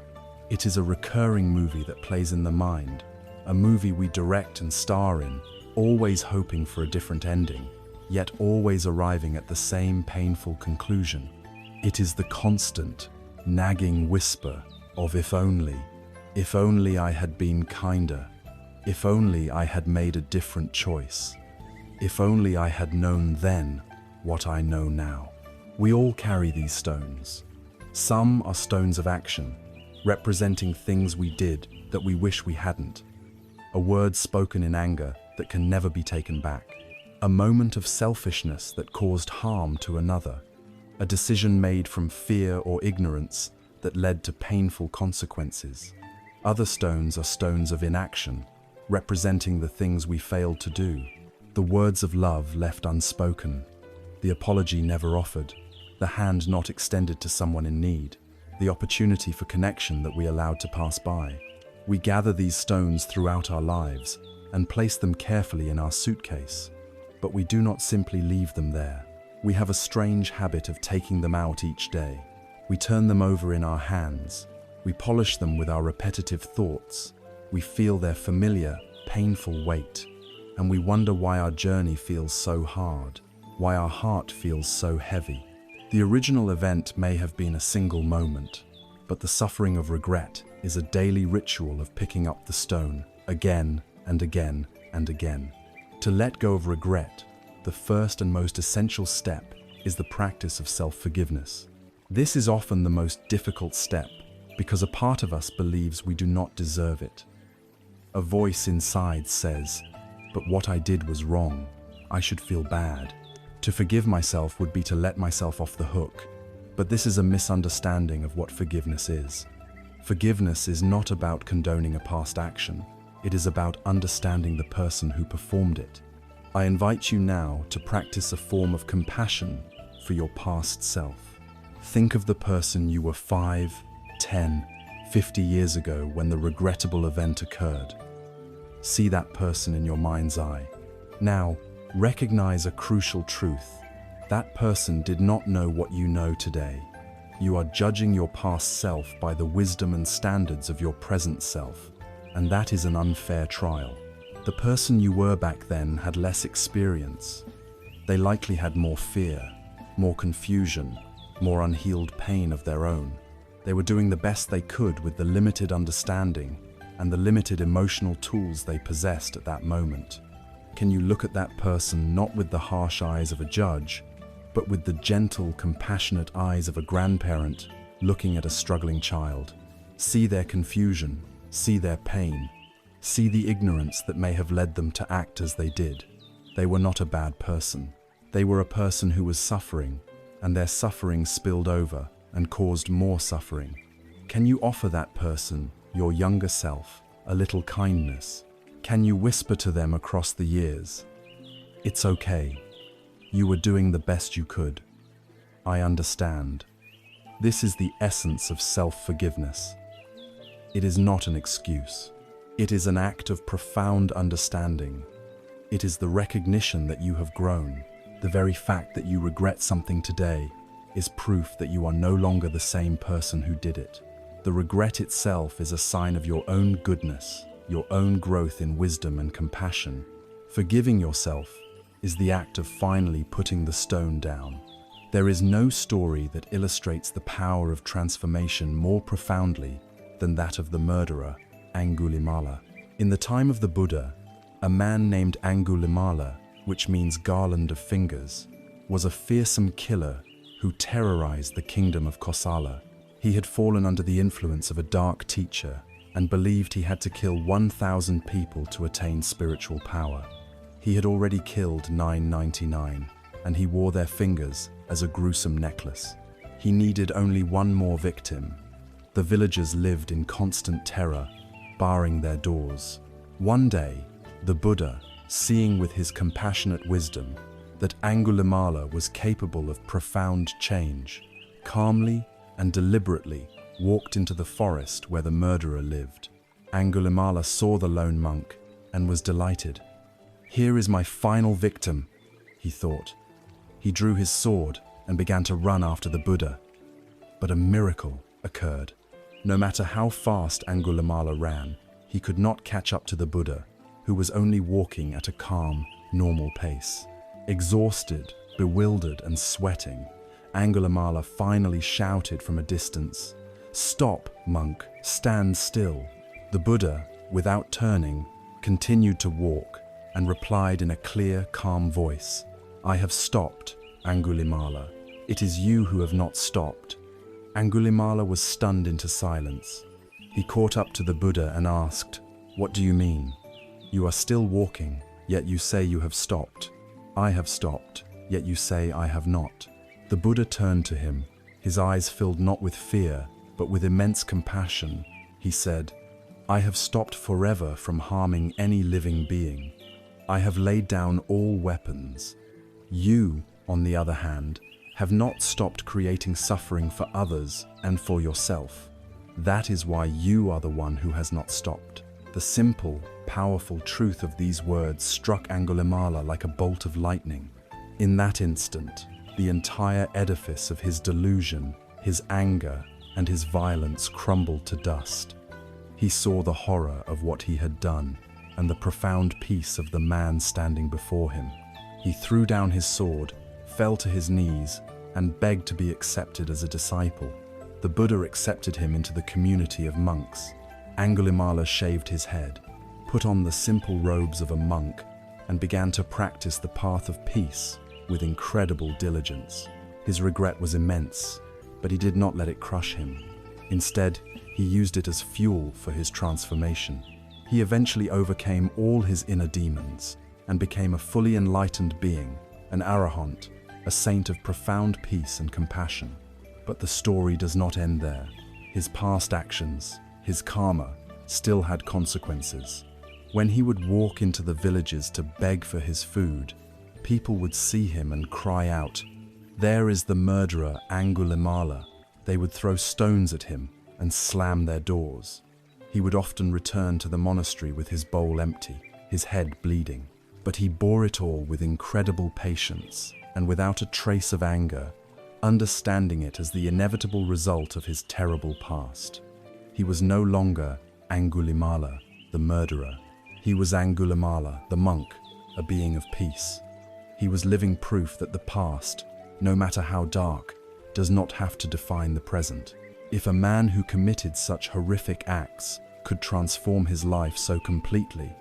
It is a recurring movie that plays in the mind, a movie we direct and star in, always hoping for a different ending, yet always arriving at the same painful conclusion. It is the constant, nagging whisper of if only I had been kinder, if only I had made a different choice, if only I had known then what I know now. We all carry these stones. Some are stones of action, representing things we did that we wish we hadn't. A word spoken in anger that can never be taken back. A moment of selfishness that caused harm to another. A decision made from fear or ignorance that led to painful consequences. Other stones are stones of inaction, representing the things we failed to do. The words of love left unspoken. The apology never offered. The hand not extended to someone in need. The opportunity for connection that we allowed to pass by. We gather these stones throughout our lives and place them carefully in our suitcase. But we do not simply leave them there. We have a strange habit of taking them out each day. We turn them over in our hands. We polish them with our repetitive thoughts. We feel their familiar, painful weight. And we wonder why our journey feels so hard, why our heart feels so heavy. The original event may have been a single moment, but the suffering of regret is a daily ritual of picking up the stone again and again and again. To let go of regret, the first and most essential step is the practice of self-forgiveness. This is often the most difficult step because a part of us believes we do not deserve it. A voice inside says, "But what I did was wrong. I should feel bad." To forgive myself would be to let myself off the hook, but this is a misunderstanding of what forgiveness is. Forgiveness is not about condoning a past action. It is about understanding the person who performed it. I invite you now to practice a form of compassion for your past self. Think of the person you were 5, 10, 50 years ago when the regrettable event occurred. See that person in your mind's eye. Now, recognize a crucial truth. That person did not know what you know today. You are judging your past self by the wisdom and standards of your present self, and that is an unfair trial. The person you were back then had less experience. They likely had more fear, more confusion, more unhealed pain of their own. They were doing the best they could with the limited understanding and the limited emotional tools they possessed at that moment. Can you look at that person not with the harsh eyes of a judge, but with the gentle, compassionate eyes of a grandparent looking at a struggling child? See their confusion, see their pain, see the ignorance that may have led them to act as they did. They were not a bad person. They were a person who was suffering, and their suffering spilled over and caused more suffering. Can you offer that person, your younger self, a little kindness? Can you whisper to them across the years, "It's okay. You were doing the best you could. I understand." This is the essence of self-forgiveness. It is not an excuse. It is an act of profound understanding. It is the recognition that you have grown. The very fact that you regret something today is proof that you are no longer the same person who did it. The regret itself is a sign of your own goodness, your own growth in wisdom and compassion. Forgiving yourself is the act of finally putting the stone down. There is no story that illustrates the power of transformation more profoundly than that of the murderer, Angulimala. In the time of the Buddha, a man named Angulimala, which means garland of fingers, was a fearsome killer who terrorized the kingdom of Kosala. He had fallen under the influence of a dark teacher and believed he had to kill 1,000 people to attain spiritual power. He had already killed 999, and he wore their fingers as a gruesome necklace. He needed only one more victim. The villagers lived in constant terror, barring their doors. One day, the Buddha, seeing with his compassionate wisdom that Angulimala was capable of profound change, calmly and deliberately walked into the forest where the murderer lived. Angulimala saw the lone monk and was delighted. "Here is my final victim," he thought. He drew his sword and began to run after the Buddha. But a miracle occurred. No matter how fast Angulimala ran, he could not catch up to the Buddha, who was only walking at a calm, normal pace. Exhausted, bewildered, and sweating, Angulimala finally shouted from a distance, "Stop, monk, stand still." The Buddha, without turning, continued to walk and replied in a clear, calm voice, "I have stopped, Angulimala. It is you who have not stopped." Angulimala was stunned into silence. He caught up to the Buddha and asked, "What do you mean? You are still walking, yet you say you have stopped. I have stopped, yet you say I have not." The Buddha turned to him, his eyes filled not with fear, but with immense compassion. He said, "I have stopped forever from harming any living being. I have laid down all weapons. You, on the other hand, have not stopped creating suffering for others and for yourself. That is why you are the one who has not stopped." The simple, powerful truth of these words struck Angulimala like a bolt of lightning. In that instant, the entire edifice of his delusion, his anger, and his violence crumbled to dust. He saw the horror of what he had done and the profound peace of the man standing before him. He threw down his sword, fell to his knees, and begged to be accepted as a disciple. The Buddha accepted him into the community of monks. Angulimala shaved his head, put on the simple robes of a monk, and began to practice the path of peace with incredible diligence. His regret was immense, but he did not let it crush him. Instead, he used it as fuel for his transformation. He eventually overcame all his inner demons and became a fully enlightened being, an arahant, a saint of profound peace and compassion. But the story does not end there. His past actions, his karma, still had consequences. When he would walk into the villages to beg for his food, people would see him and cry out, "There is the murderer Angulimala." They would throw stones at him and slam their doors. He would often return to the monastery with his bowl empty, his head bleeding. But he bore it all with incredible patience and without a trace of anger, understanding it as the inevitable result of his terrible past. He was no longer Angulimala, the murderer. He was Angulimala, the monk, a being of peace. He was living proof that the past, no matter how dark, does not have to define the present. If a man who committed such horrific acts could transform his life so completely,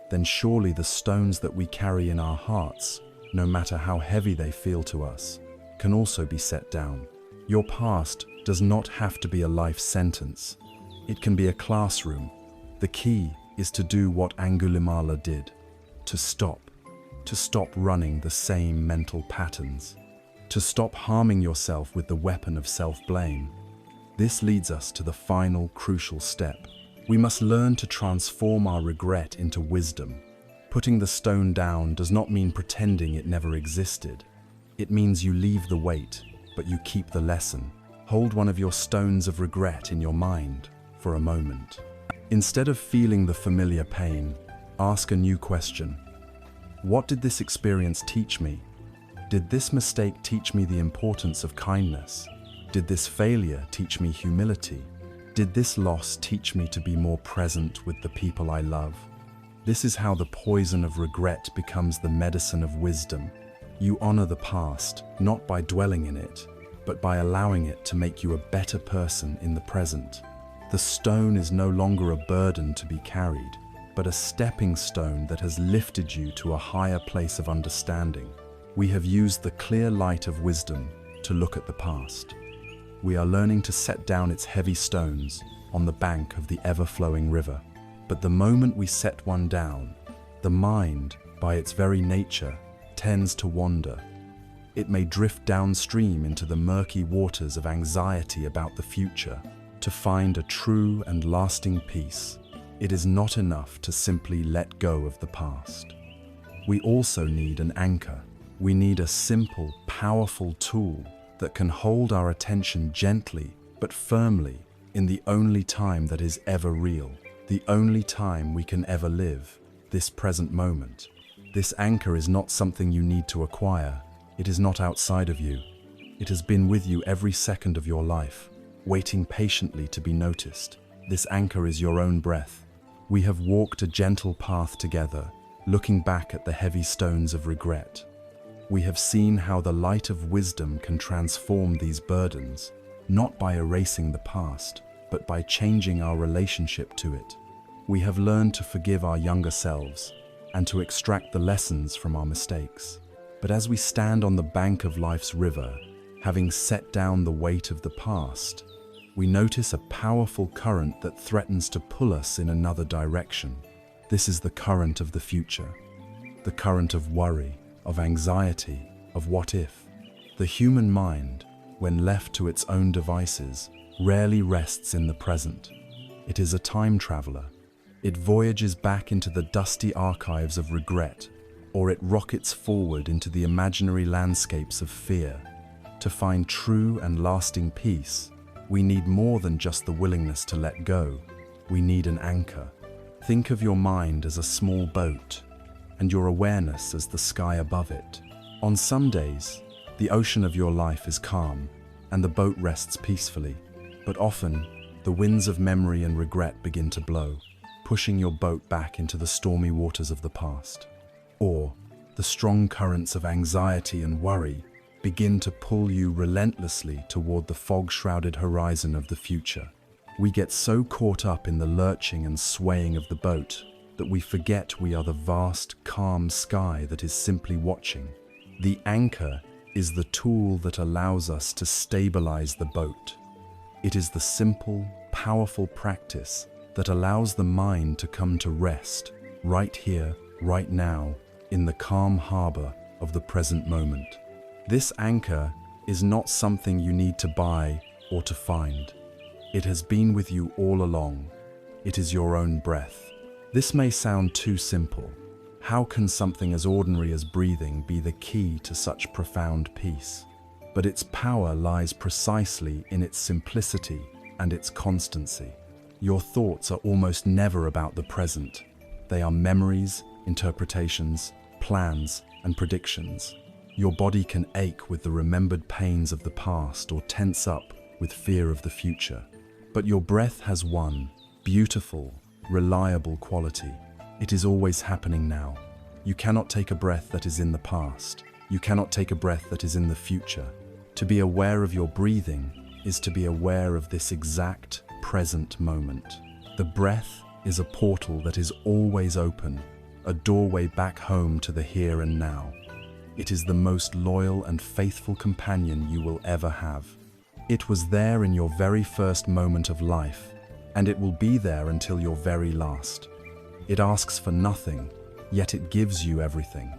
then surely the stones that we carry in our hearts, no matter how heavy they feel to us, can also be set down. Your past does not have to be a life sentence. It can be a classroom. The key is to do what Angulimala did, to stop running the same mental patterns, to stop harming yourself with the weapon of self-blame. This leads us to the final crucial step. We must learn to transform our regret into wisdom. Putting the stone down does not mean pretending it never existed. It means you leave the weight, but you keep the lesson. Hold one of your stones of regret in your mind for a moment. Instead of feeling the familiar pain, ask a new question. What did this experience teach me? Did this mistake teach me the importance of kindness? Did this failure teach me humility? Did this loss teach me to be more present with the people I love? This is how the poison of regret becomes the medicine of wisdom. You honor the past, not by dwelling in it, but by allowing it to make you a better person in the present. The stone is no longer a burden to be carried, but a stepping stone that has lifted you to a higher place of understanding. We have used the clear light of wisdom to look at the past. We are learning to set down its heavy stones on the bank of the ever-flowing river. But the moment we set one down, the mind, by its very nature, tends to wander. It may drift downstream into the murky waters of anxiety about the future. To find a true and lasting peace, it is not enough to simply let go of the past. We also need an anchor. We need a simple, powerful tool that can hold our attention gently but firmly in the only time that is ever real, the only time we can ever live, this present moment. This anchor is not something you need to acquire. It is not outside of you. It has been with you every second of your life, waiting patiently to be noticed. This anchor is your own breath. We have walked a gentle path together, looking back at the heavy stones of regret. We have seen how the light of wisdom can transform these burdens, not by erasing the past, but by changing our relationship to it. We have learned to forgive our younger selves and to extract the lessons from our mistakes. But as we stand on the bank of life's river, having set down the weight of the past, we notice a powerful current that threatens to pull us in another direction. This is the current of the future, the current of worry, of anxiety, of what if. The human mind, when left to its own devices, rarely rests in the present. It is a time traveler. It voyages back into the dusty archives of regret, or it rockets forward into the imaginary landscapes of fear. To find true and lasting peace, we need more than just the willingness to let go. We need an anchor. Think of your mind as a small boat, and your awareness as the sky above it. On some days, the ocean of your life is calm, and the boat rests peacefully. But often, the winds of memory and regret begin to blow, pushing your boat back into the stormy waters of the past. Or, the strong currents of anxiety and worry begin to pull you relentlessly toward the fog-shrouded horizon of the future. We get so caught up in the lurching and swaying of the boat that we forget we are the vast, calm sky that is simply watching. The anchor is the tool that allows us to stabilize the boat. It is the simple, powerful practice that allows the mind to come to rest, right here, right now, in the calm harbor of the present moment. This anchor is not something you need to buy or to find. It has been with you all along. It is your own breath. This may sound too simple. How can something as ordinary as breathing be the key to such profound peace? But its power lies precisely in its simplicity and its constancy. Your thoughts are almost never about the present. They are memories, interpretations, plans, and predictions. Your body can ache with the remembered pains of the past or tense up with fear of the future. But your breath has one beautiful, reliable quality. It is always happening now. You cannot take a breath that is in the past. You cannot take a breath that is in the future. To be aware of your breathing is to be aware of this exact present moment. The breath is a portal that is always open, a doorway back home to the here and now. It is the most loyal and faithful companion you will ever have. It was there in your very first moment of life, and it will be there until your very last. It asks for nothing, yet it gives you everything.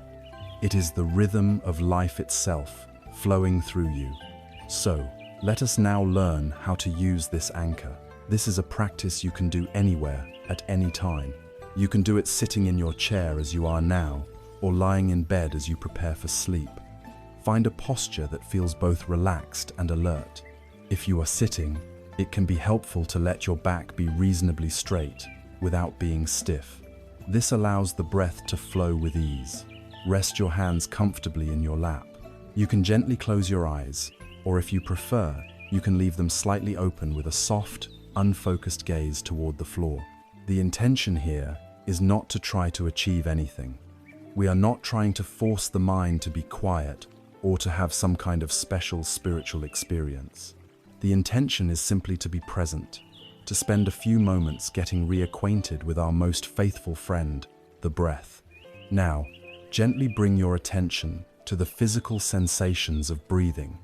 It is the rhythm of life itself, flowing through you. So, let us now learn how to use this anchor. This is a practice you can do anywhere, at any time. You can do it sitting in your chair as you are now, or lying in bed as you prepare for sleep. Find a posture that feels both relaxed and alert. If you are sitting, it can be helpful to let your back be reasonably straight, without being stiff. This allows the breath to flow with ease. Rest your hands comfortably in your lap. You can gently close your eyes, or if you prefer, you can leave them slightly open with a soft, unfocused gaze toward the floor. The intention here is not to try to achieve anything. We are not trying to force the mind to be quiet or to have some kind of special spiritual experience. The intention is simply to be present, to spend a few moments getting reacquainted with our most faithful friend, the breath. Now, gently bring your attention to the physical sensations of breathing.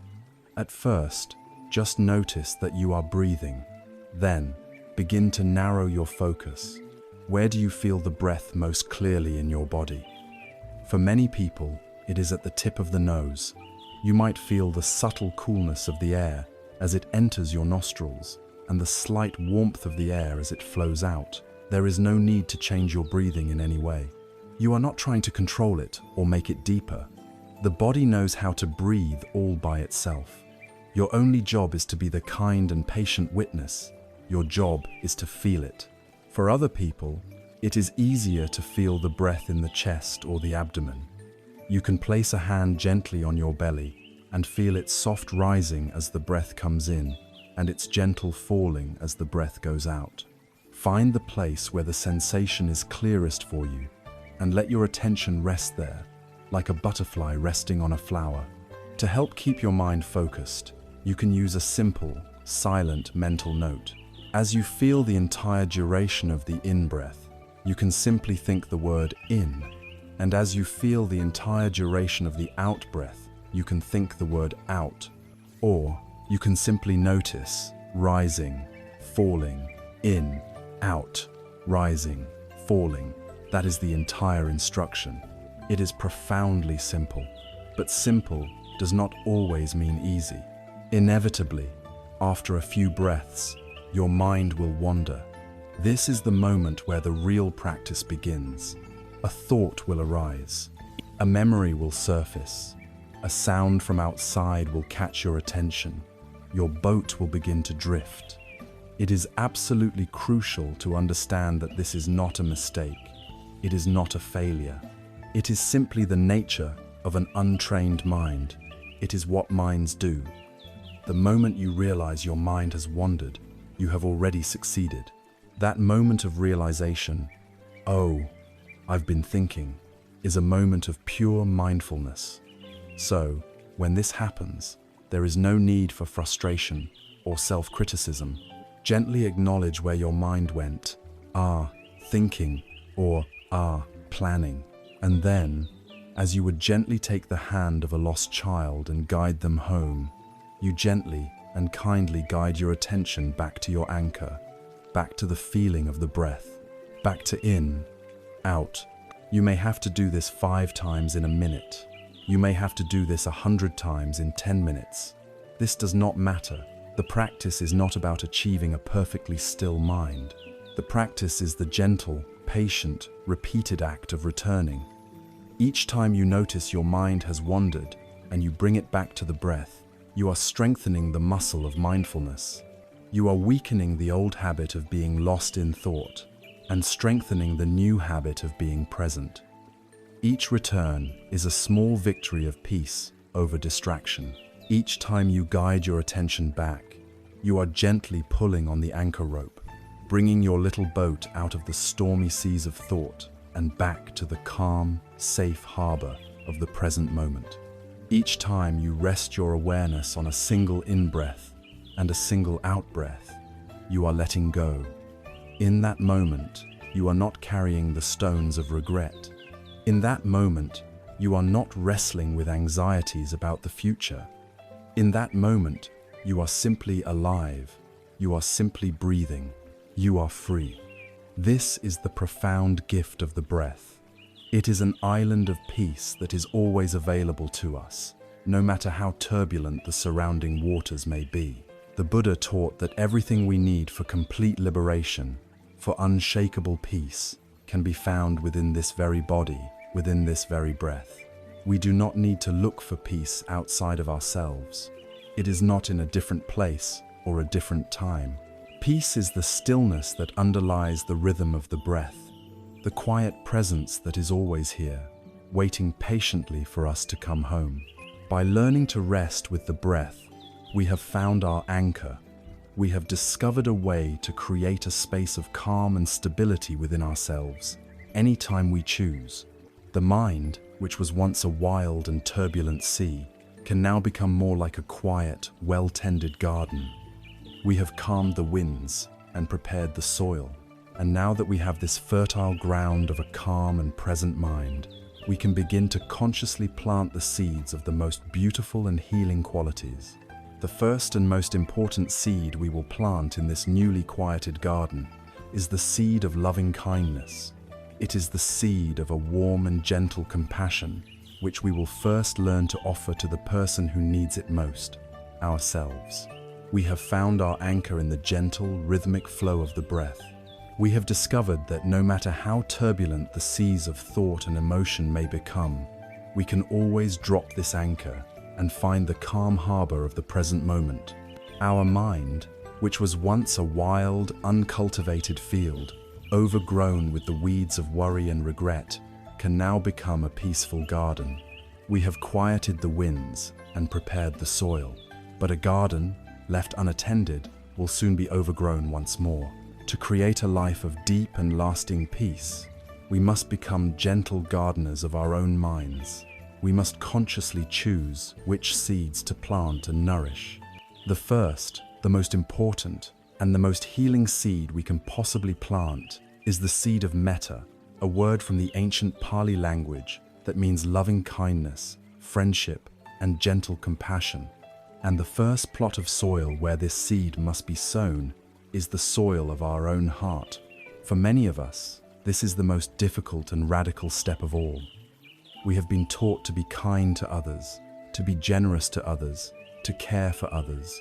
At first, just notice that you are breathing. Then, begin to narrow your focus. Where do you feel the breath most clearly in your body? For many people, it is at the tip of the nose. You might feel the subtle coolness of the air as it enters your nostrils, and the slight warmth of the air as it flows out. There is no need to change your breathing in any way. You are not trying to control it or make it deeper. The body knows how to breathe all by itself. Your only job is to be the kind and patient witness. Your job is to feel it. For other people, it is easier to feel the breath in the chest or the abdomen. You can place a hand gently on your belly and feel its soft rising as the breath comes in and its gentle falling as the breath goes out. Find the place where the sensation is clearest for you and let your attention rest there, like a butterfly resting on a flower. To help keep your mind focused, you can use a simple, silent mental note. As you feel the entire duration of the in-breath, you can simply think the word in, and as you feel the entire duration of the out-breath, you can think the word out, or you can simply notice rising, falling, in, out, rising, falling. That is the entire instruction. It is profoundly simple, but simple does not always mean easy. Inevitably, after a few breaths, your mind will wander. This is the moment where the real practice begins. A thought will arise. A memory will surface. A sound from outside will catch your attention. Your boat will begin to drift. It is absolutely crucial to understand that this is not a mistake. It is not a failure. It is simply the nature of an untrained mind. It is what minds do. The moment you realize your mind has wandered, you have already succeeded. That moment of realization, oh, I've been thinking, is a moment of pure mindfulness. So, when this happens, there is no need for frustration or self-criticism. Gently acknowledge where your mind went, thinking, or planning. And then, as you would gently take the hand of a lost child and guide them home, you gently and kindly guide your attention back to your anchor, back to the feeling of the breath, back to in, out. You may have to do this 5 times in a minute. You may have to do this 100 times in 10 minutes. This does not matter. The practice is not about achieving a perfectly still mind. The practice is the gentle, patient, repeated act of returning. Each time you notice your mind has wandered and you bring it back to the breath, you are strengthening the muscle of mindfulness. You are weakening the old habit of being lost in thought and strengthening the new habit of being present. Each return is a small victory of peace over distraction. Each time you guide your attention back, you are gently pulling on the anchor rope, bringing your little boat out of the stormy seas of thought and back to the calm, safe harbor of the present moment. Each time you rest your awareness on a single in-breath and a single out-breath, you are letting go. In that moment, you are not carrying the stones of regret. In that moment, you are not wrestling with anxieties about the future. In that moment, you are simply alive. You are simply breathing. You are free. This is the profound gift of the breath. It is an island of peace that is always available to us, no matter how turbulent the surrounding waters may be. The Buddha taught that everything we need for complete liberation, for unshakable peace, can be found within this very body, within this very breath. We do not need to look for peace outside of ourselves. It is not in a different place or a different time. Peace is the stillness that underlies the rhythm of the breath, the quiet presence that is always here, waiting patiently for us to come home. By learning to rest with the breath, we have found our anchor. We have discovered a way to create a space of calm and stability within ourselves, anytime we choose. The mind, which was once a wild and turbulent sea, can now become more like a quiet, well-tended garden. We have calmed the winds and prepared the soil, and now that we have this fertile ground of a calm and present mind, we can begin to consciously plant the seeds of the most beautiful and healing qualities. The first and most important seed we will plant in this newly quieted garden is the seed of loving kindness. It is the seed of a warm and gentle compassion, which we will first learn to offer to the person who needs it most, ourselves. We have found our anchor in the gentle, rhythmic flow of the breath. We have discovered that no matter how turbulent the seas of thought and emotion may become, we can always drop this anchor and find the calm harbor of the present moment. Our mind, which was once a wild, uncultivated field, overgrown with the weeds of worry and regret, can now become a peaceful garden. We have quieted the winds and prepared the soil, but a garden, left unattended, will soon be overgrown once more. To create a life of deep and lasting peace, we must become gentle gardeners of our own minds. We must consciously choose which seeds to plant and nourish. The first, the most important, and the most healing seed we can possibly plant is the seed of Metta, a word from the ancient Pali language that means loving kindness, friendship, and gentle compassion. And the first plot of soil where this seed must be sown is the soil of our own heart. For many of us, this is the most difficult and radical step of all. We have been taught to be kind to others, to be generous to others, to care for others.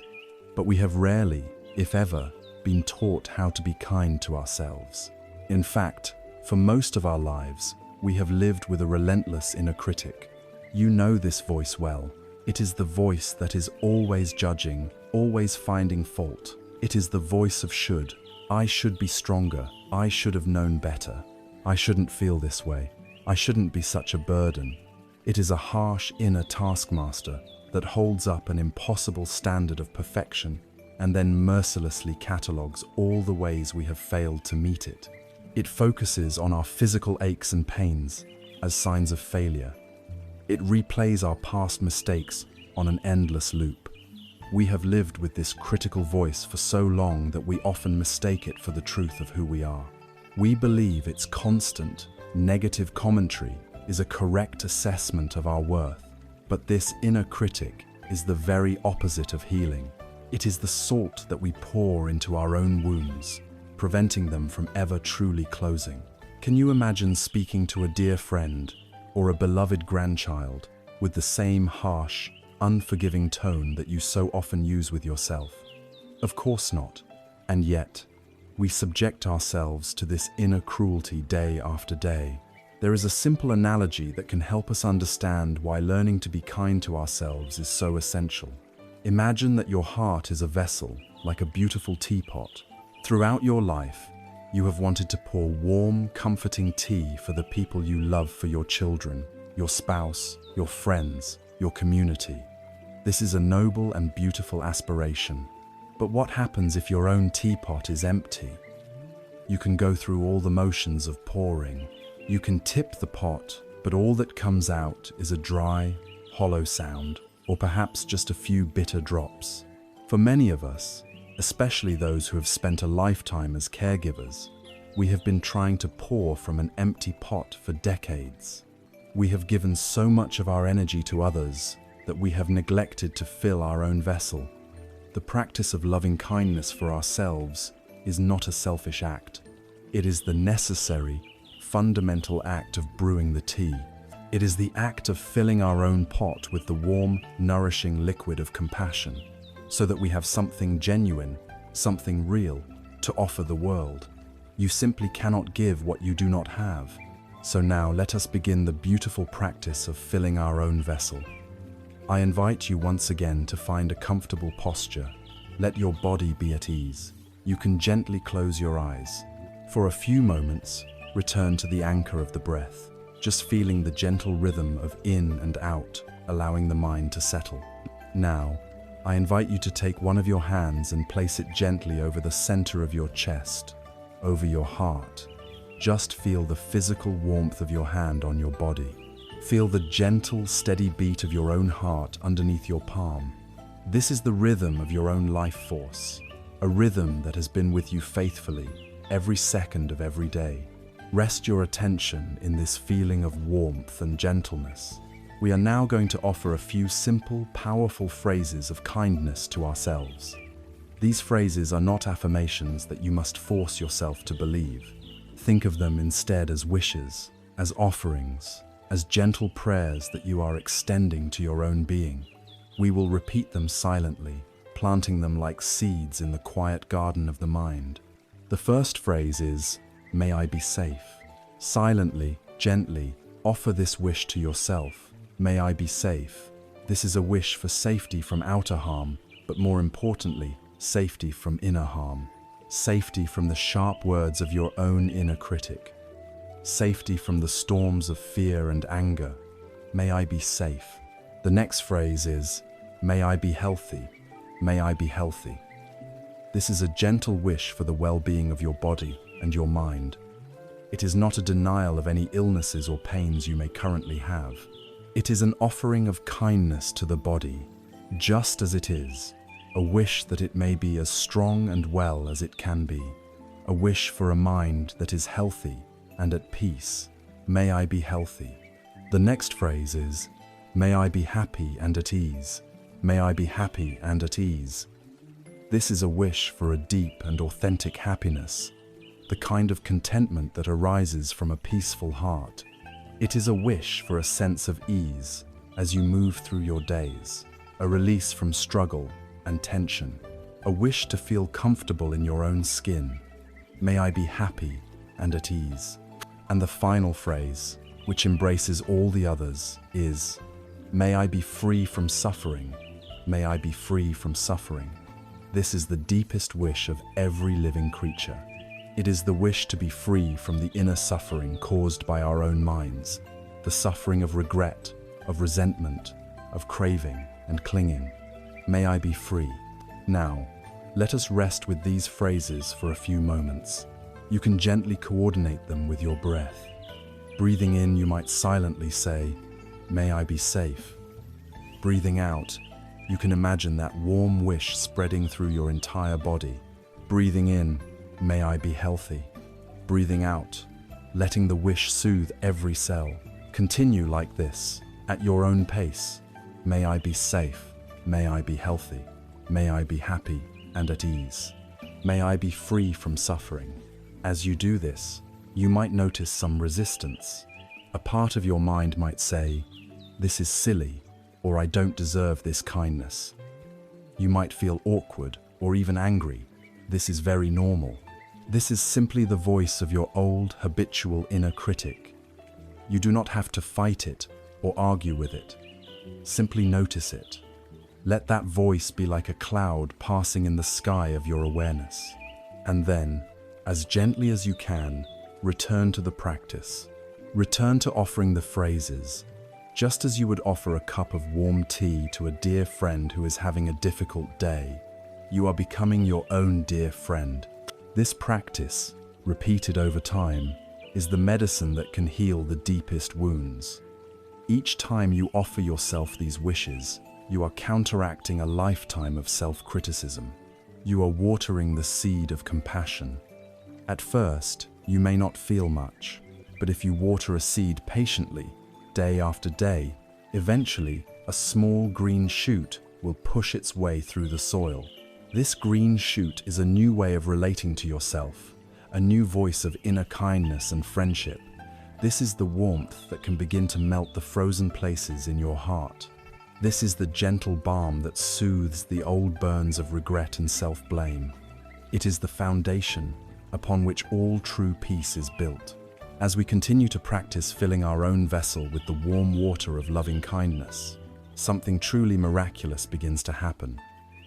But we have rarely, if ever, been taught how to be kind to ourselves. In fact, for most of our lives, we have lived with a relentless inner critic. You know this voice well. It is the voice that is always judging, always finding fault. It is the voice of should. I should be stronger. I should have known better. I shouldn't feel this way. I shouldn't be such a burden. It is a harsh inner taskmaster that holds up an impossible standard of perfection and then mercilessly catalogues all the ways we have failed to meet it. It focuses on our physical aches and pains as signs of failure. It replays our past mistakes on an endless loop. We have lived with this critical voice for so long that we often mistake it for the truth of who we are. We believe its constant, negative commentary is a correct assessment of our worth, but this inner critic is the very opposite of healing. It is the salt that we pour into our own wounds, preventing them from ever truly closing. Can you imagine speaking to a dear friend or a beloved grandchild with the same harsh, unforgiving tone that you so often use with yourself? Of course not. And yet, we subject ourselves to this inner cruelty day after day. There is a simple analogy that can help us understand why learning to be kind to ourselves is so essential. Imagine that your heart is a vessel, like a beautiful teapot. Throughout your life, you have wanted to pour warm, comforting tea for the people you love, for your children, your spouse, your friends, your community. This is a noble and beautiful aspiration. But what happens if your own teapot is empty? You can go through all the motions of pouring. You can tip the pot, but all that comes out is a dry, hollow sound, or perhaps just a few bitter drops. For many of us, especially those who have spent a lifetime as caregivers, we have been trying to pour from an empty pot for decades. We have given so much of our energy to others that we have neglected to fill our own vessel. The practice of loving kindness for ourselves is not a selfish act. It is the necessary, fundamental act of brewing the tea. It is the act of filling our own pot with the warm, nourishing liquid of compassion, so that we have something genuine, something real, to offer the world. You simply cannot give what you do not have. So now let us begin the beautiful practice of filling our own vessel. I invite you once again to find a comfortable posture. Let your body be at ease. You can gently close your eyes. For a few moments, return to the anchor of the breath, just feeling the gentle rhythm of in and out, allowing the mind to settle. Now, I invite you to take one of your hands and place it gently over the center of your chest, over your heart. Just feel the physical warmth of your hand on your body. Feel the gentle, steady beat of your own heart underneath your palm. This is the rhythm of your own life force, a rhythm that has been with you faithfully every second of every day. Rest your attention in this feeling of warmth and gentleness. We are now going to offer a few simple, powerful phrases of kindness to ourselves. These phrases are not affirmations that you must force yourself to believe. Think of them instead as wishes, as offerings, as gentle prayers that you are extending to your own being. We will repeat them silently, planting them like seeds in the quiet garden of the mind. The first phrase is, "May I be safe." Silently, gently, offer this wish to yourself. May I be safe. This is a wish for safety from outer harm, but more importantly, safety from inner harm. Safety from the sharp words of your own inner critic. Safety from the storms of fear and anger. May I be safe. The next phrase is, "May I be healthy." May I be healthy. This is a gentle wish for the well-being of your body and your mind. It is not a denial of any illnesses or pains you may currently have. It is an offering of kindness to the body, just as it is, a wish that it may be as strong and well as it can be, a wish for a mind that is healthy and at peace. May I be healthy. The next phrase is, "May I be happy and at ease." May I be happy and at ease. This is a wish for a deep and authentic happiness, the kind of contentment that arises from a peaceful heart. It is a wish for a sense of ease as you move through your days, a release from struggle and tension, a wish to feel comfortable in your own skin. May I be happy and at ease. And the final phrase, which embraces all the others, is, "May I be free from suffering." May I be free from suffering. This is the deepest wish of every living creature. It is the wish to be free from the inner suffering caused by our own minds, the suffering of regret, of resentment, of craving and clinging. May I be free. Now, let us rest with these phrases for a few moments. You can gently coordinate them with your breath. Breathing in, you might silently say, "May I be safe." Breathing out, you can imagine that warm wish spreading through your entire body. Breathing in, "May I be healthy." Breathing out, letting the wish soothe every cell. Continue like this, at your own pace. May I be safe. May I be healthy. May I be happy and at ease. May I be free from suffering. As you do this, you might notice some resistance. A part of your mind might say, "This is silly," or "I don't deserve this kindness." You might feel awkward or even angry. This is very normal. This is simply the voice of your old, habitual inner critic. You do not have to fight it or argue with it. Simply notice it. Let that voice be like a cloud passing in the sky of your awareness. And then, as gently as you can, return to the practice. Return to offering the phrases, just as you would offer a cup of warm tea to a dear friend who is having a difficult day. You are becoming your own dear friend. This practice, repeated over time, is the medicine that can heal the deepest wounds. Each time you offer yourself these wishes, you are counteracting a lifetime of self-criticism. You are watering the seed of compassion. At first, you may not feel much, but if you water a seed patiently, day after day, eventually a small green shoot will push its way through the soil. This green shoot is a new way of relating to yourself, a new voice of inner kindness and friendship. This is the warmth that can begin to melt the frozen places in your heart. This is the gentle balm that soothes the old burns of regret and self-blame. It is the foundation upon which all true peace is built. As we continue to practice filling our own vessel with the warm water of loving kindness, something truly miraculous begins to happen.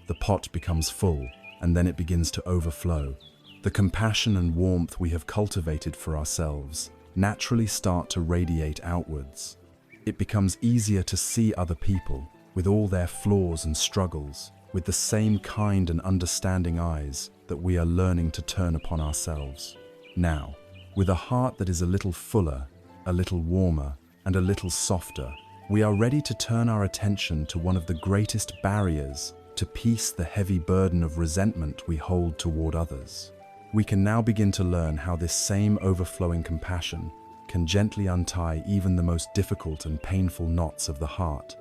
The pot becomes full, and then it begins to overflow. The compassion and warmth we have cultivated for ourselves naturally start to radiate outwards. It becomes easier to see other people, with all their flaws and struggles, with the same kind and understanding eyes that we are learning to turn upon ourselves. Now, with a heart that is a little fuller, a little warmer, and a little softer, we are ready to turn our attention to one of the greatest barriers to peace, the heavy burden of resentment we hold toward others. We can now begin to learn how this same overflowing compassion can gently untie even the most difficult and painful knots of the heart.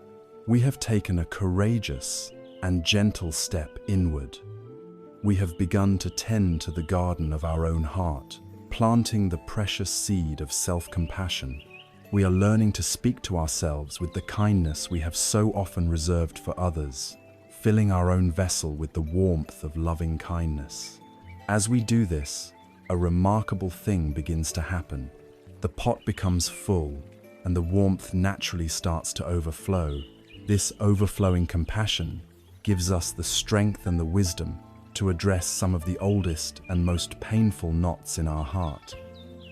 We have taken a courageous and gentle step inward. We have begun to tend to the garden of our own heart, planting the precious seed of self-compassion. We are learning to speak to ourselves with the kindness we have so often reserved for others, filling our own vessel with the warmth of loving kindness. As we do this, a remarkable thing begins to happen. The pot becomes full, and the warmth naturally starts to overflow. This overflowing compassion gives us the strength and the wisdom to address some of the oldest and most painful knots in our heart,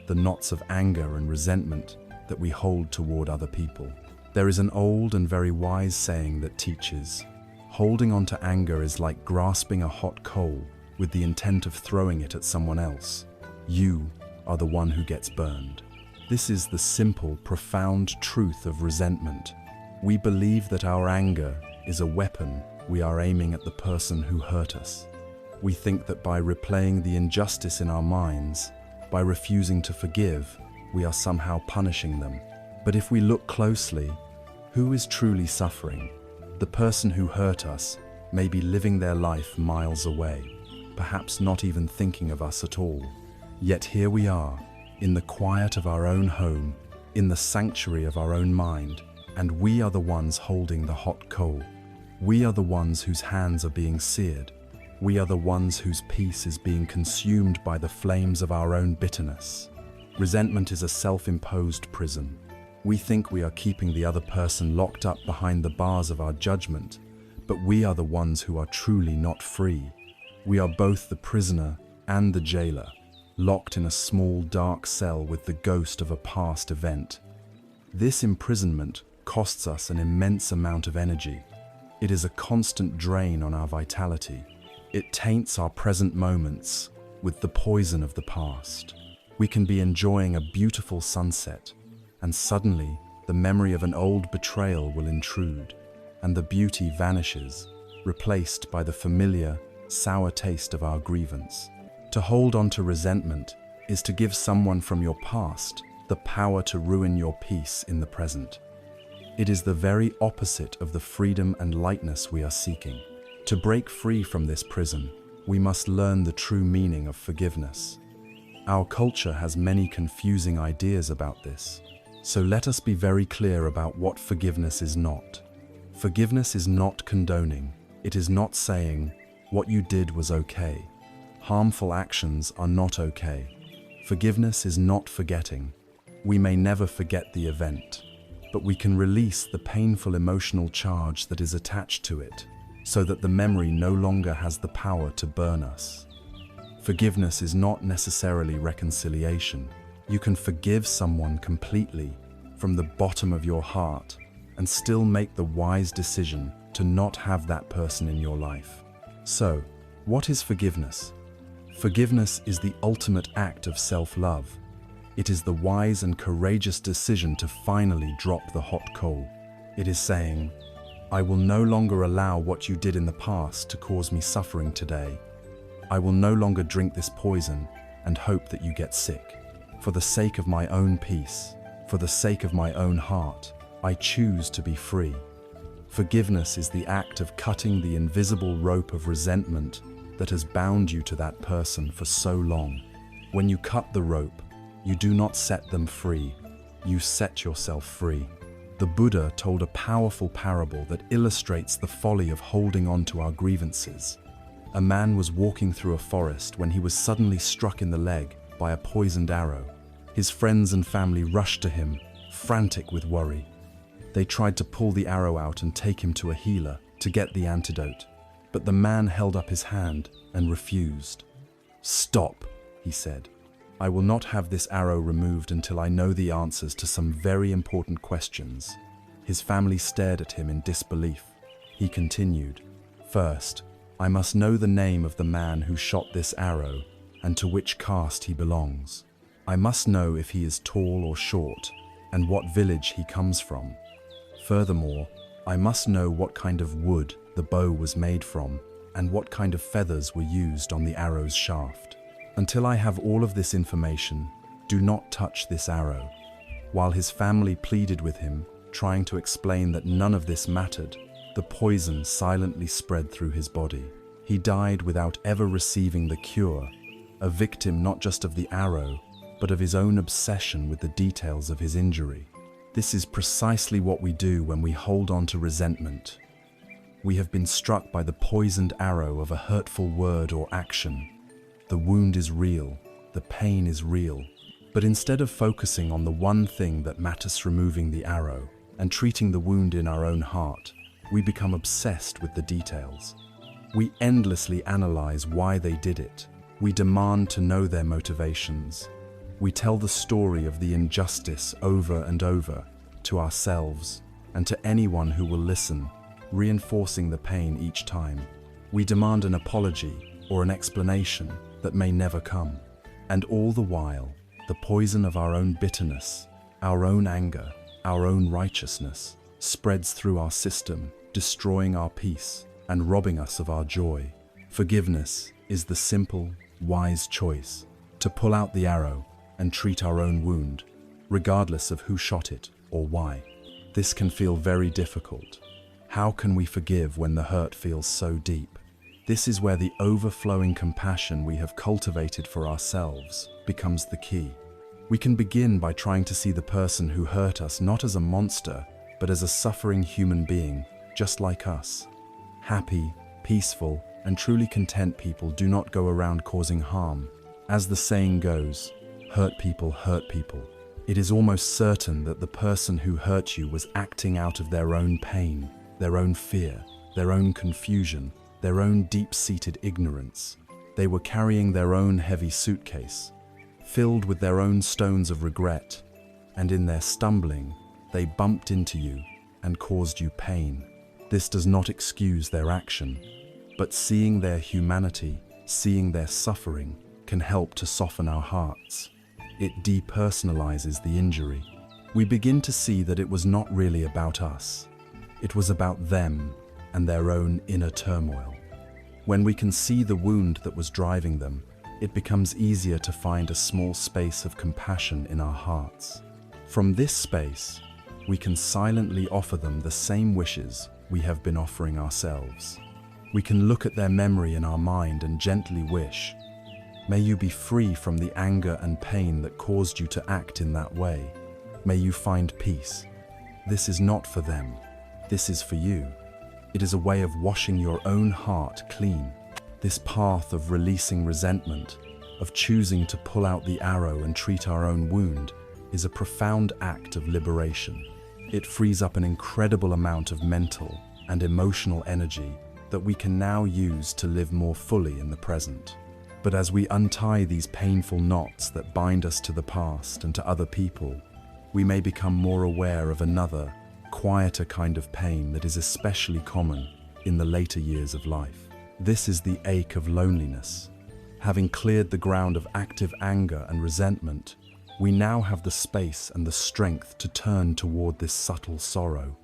the knots of anger and resentment that we hold toward other people. There is an old and very wise saying that teaches, holding on to anger is like grasping a hot coal with the intent of throwing it at someone else. You are the one who gets burned. This is the simple, profound truth of resentment. We believe that our anger is a weapon we are aiming at the person who hurt us. We think that by replaying the injustice in our minds, by refusing to forgive, we are somehow punishing them. But if we look closely, who is truly suffering? The person who hurt us may be living their life miles away, perhaps not even thinking of us at all. Yet here we are, in the quiet of our own home, in the sanctuary of our own mind, and we are the ones holding the hot coal. We are the ones whose hands are being seared. We are the ones whose peace is being consumed by the flames of our own bitterness. Resentment is a self-imposed prison. We think we are keeping the other person locked up behind the bars of our judgment, but we are the ones who are truly not free. We are both the prisoner and the jailer, locked in a small dark cell with the ghost of a past event. This imprisonment costs us an immense amount of energy. It is a constant drain on our vitality. It taints our present moments with the poison of the past. We can be enjoying a beautiful sunset, and suddenly the memory of an old betrayal will intrude, and the beauty vanishes, replaced by the familiar, sour taste of our grievance. To hold on to resentment is to give someone from your past the power to ruin your peace in the present. It is the very opposite of the freedom and lightness we are seeking. To break free from this prison, we must learn the true meaning of forgiveness. Our culture has many confusing ideas about this, so let us be very clear about what forgiveness is not. Forgiveness is not condoning. It is not saying, what you did was okay. Harmful actions are not okay. Forgiveness is not forgetting. We may never forget the event, but we can release the painful emotional charge that is attached to it, so that the memory no longer has the power to burn us. Forgiveness is not necessarily reconciliation. You can forgive someone completely, from the bottom of your heart, and still make the wise decision to not have that person in your life. So, what is forgiveness? Forgiveness is the ultimate act of self-love. It is the wise and courageous decision to finally drop the hot coal. It is saying, I will no longer allow what you did in the past to cause me suffering today. I will no longer drink this poison and hope that you get sick. For the sake of my own peace, for the sake of my own heart, I choose to be free. Forgiveness is the act of cutting the invisible rope of resentment that has bound you to that person for so long. When you cut the rope, you do not set them free, you set yourself free. The Buddha told a powerful parable that illustrates the folly of holding on to our grievances. A man was walking through a forest when he was suddenly struck in the leg by a poisoned arrow. His friends and family rushed to him, frantic with worry. They tried to pull the arrow out and take him to a healer to get the antidote, but the man held up his hand and refused. "Stop," he said. "I will not have this arrow removed until I know the answers to some very important questions." His family stared at him in disbelief. He continued, "First, I must know the name of the man who shot this arrow and to which caste he belongs. I must know if he is tall or short and what village he comes from. Furthermore, I must know what kind of wood the bow was made from and what kind of feathers were used on the arrow's shaft. Until I have all of this information, do not touch this arrow." While his family pleaded with him, trying to explain that none of this mattered, the poison silently spread through his body. He died without ever receiving the cure, a victim not just of the arrow, but of his own obsession with the details of his injury. This is precisely what we do when we hold on to resentment. We have been struck by the poisoned arrow of a hurtful word or action. The wound is real, the pain is real, but instead of focusing on the one thing that matters, removing the arrow and treating the wound in our own heart, we become obsessed with the details. We endlessly analyze why they did it. We demand to know their motivations. We tell the story of the injustice over and over to ourselves and to anyone who will listen, reinforcing the pain each time. We demand an apology or an explanation that may never come. And all the while, the poison of our own bitterness, our own anger, our own righteousness spreads through our system, destroying our peace and robbing us of our joy. Forgiveness is the simple, wise choice to pull out the arrow and treat our own wound, regardless of who shot it or why. This can feel very difficult. How can we forgive when the hurt feels so deep? This is where the overflowing compassion we have cultivated for ourselves becomes the key. We can begin by trying to see the person who hurt us not as a monster, but as a suffering human being, just like us. Happy, peaceful, and truly content people do not go around causing harm. As the saying goes, hurt people hurt people. It is almost certain that the person who hurt you was acting out of their own pain, their own fear, their own confusion, their own deep-seated ignorance. They were carrying their own heavy suitcase, filled with their own stones of regret, and in their stumbling, they bumped into you and caused you pain. This does not excuse their action, but seeing their humanity, seeing their suffering, can help to soften our hearts. It depersonalizes the injury. We begin to see that it was not really about us. It was about them and their own inner turmoil. When we can see the wound that was driving them, it becomes easier to find a small space of compassion in our hearts. From this space, we can silently offer them the same wishes we have been offering ourselves. We can look at their memory in our mind and gently wish, "May you be free from the anger and pain that caused you to act in that way. May you find peace. This is not for them. This is for you." It is a way of washing your own heart clean. This path of releasing resentment, of choosing to pull out the arrow and treat our own wound, is a profound act of liberation. It frees up an incredible amount of mental and emotional energy that we can now use to live more fully in the present. But as we untie these painful knots that bind us to the past and to other people, we may become more aware of another, quieter kind of pain that is especially common in the later years of life. This is the ache of loneliness. Having cleared the ground of active anger and resentment, We now have the space and the strength to turn toward this subtle sorrow.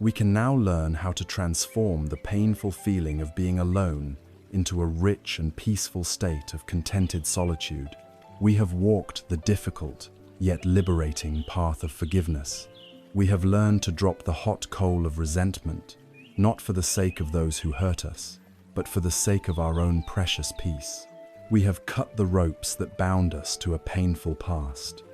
We can now learn how to transform the painful feeling of being alone into a rich and peaceful state of contented solitude. We have walked the difficult, yet liberating path of forgiveness. We have learned to drop the hot coal of resentment, not for the sake of those who hurt us, but for the sake of our own precious peace. We have cut the ropes that bound us to a painful past.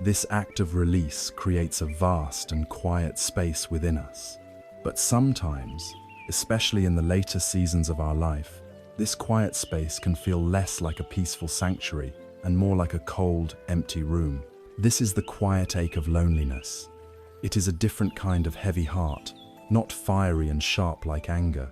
This act of release creates a vast and quiet space within us. But sometimes, especially in the later seasons of our life, this quiet space can feel less like a peaceful sanctuary and more like a cold, empty room. This is the quiet ache of loneliness. It is a different kind of heavy heart, not fiery and sharp like anger,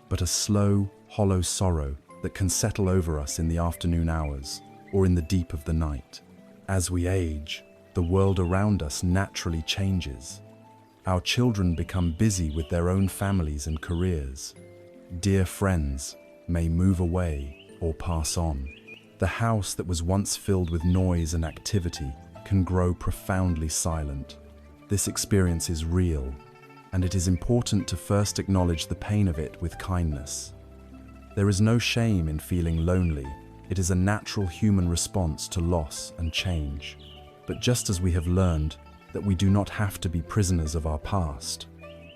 but a slow, hollow sorrow that can settle over us in the afternoon hours or in the deep of the night. As we age, the world around us naturally changes. Our children become busy with their own families and careers. Dear friends may move away or pass on. The house that was once filled with noise and activity can grow profoundly silent. This experience is real, and it is important to first acknowledge the pain of it with kindness. There is no shame in feeling lonely. It is a natural human response to loss and change. But just as we have learned that we do not have to be prisoners of our past,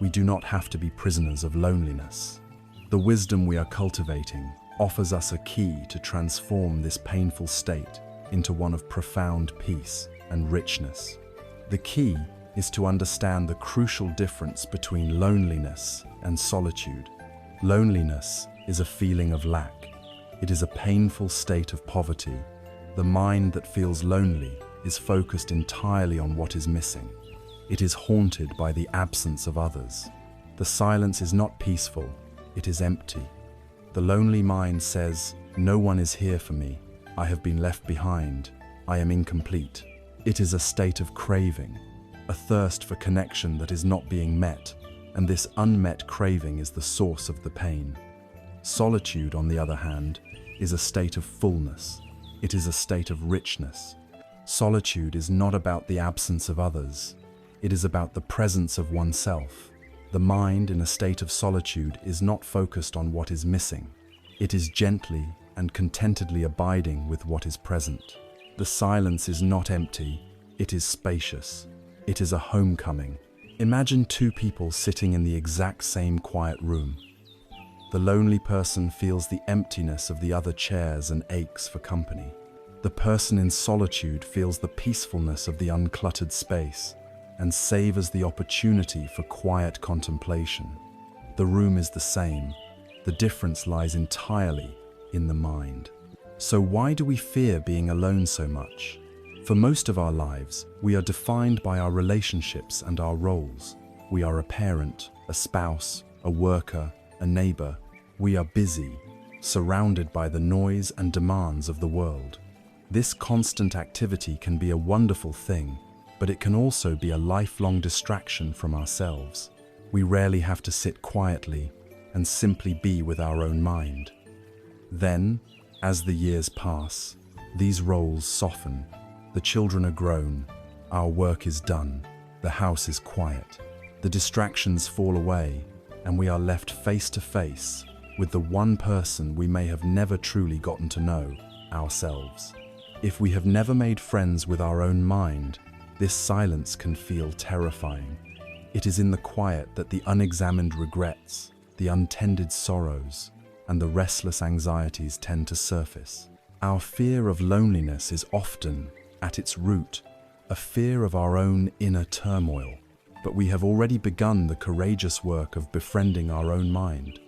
we do not have to be prisoners of loneliness. The wisdom we are cultivating offers us a key to transform this painful state into one of profound peace and richness. The key is to understand the crucial difference between loneliness and solitude. Loneliness is a feeling of lack. It is a painful state of poverty. The mind that feels lonely is focused entirely on what is missing. It is haunted by the absence of others. The silence is not peaceful, it is empty. The lonely mind says, "No one is here for me. I have been left behind. I am incomplete." It is a state of craving, a thirst for connection that is not being met, and this unmet craving is the source of the pain. Solitude, on the other hand, is a state of fullness. It is a state of richness. Solitude is not about the absence of others. It is about the presence of oneself. The mind in a state of solitude is not focused on what is missing. It is gently and contentedly abiding with what is present. The silence is not empty, it is spacious. It is a homecoming. Imagine two people sitting in the exact same quiet room. The lonely person feels the emptiness of the other chairs and aches for company. The person in solitude feels the peacefulness of the uncluttered space and savors the opportunity for quiet contemplation. The room is the same. The difference lies entirely in the mind. So why do we fear being alone so much? For most of our lives, we are defined by our relationships and our roles. We are a parent, a spouse, a worker, a neighbor. We are busy, surrounded by the noise and demands of the world. This constant activity can be a wonderful thing, but it can also be a lifelong distraction from ourselves. We rarely have to sit quietly and simply be with our own mind. Then, as the years pass, these roles soften. The children are grown, our work is done, the house is quiet. The distractions fall away, and we are left face to face with the one person we may have never truly gotten to know, ourselves. If we have never made friends with our own mind, this silence can feel terrifying. It is in the quiet that the unexamined regrets, the untended sorrows, and the restless anxieties tend to surface. Our fear of loneliness is often, at its root, a fear of our own inner turmoil. But we have already begun the courageous work of befriending our own mind.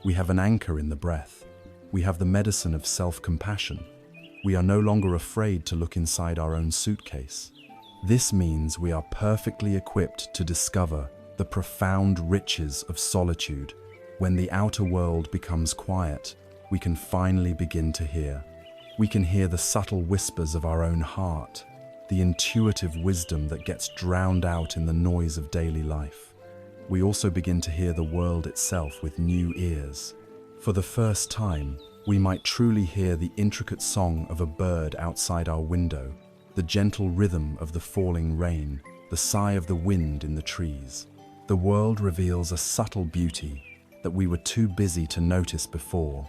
We have an anchor in the breath. We have the medicine of self-compassion. We are no longer afraid to look inside our own suitcase. This means we are perfectly equipped to discover the profound riches of solitude. When the outer world becomes quiet, we can finally begin to hear. We can hear the subtle whispers of our own heart, the intuitive wisdom that gets drowned out in the noise of daily life. We also begin to hear the world itself with new ears. For the first time, we might truly hear the intricate song of a bird outside our window, the gentle rhythm of the falling rain, the sigh of the wind in the trees. The world reveals a subtle beauty that we were too busy to notice before.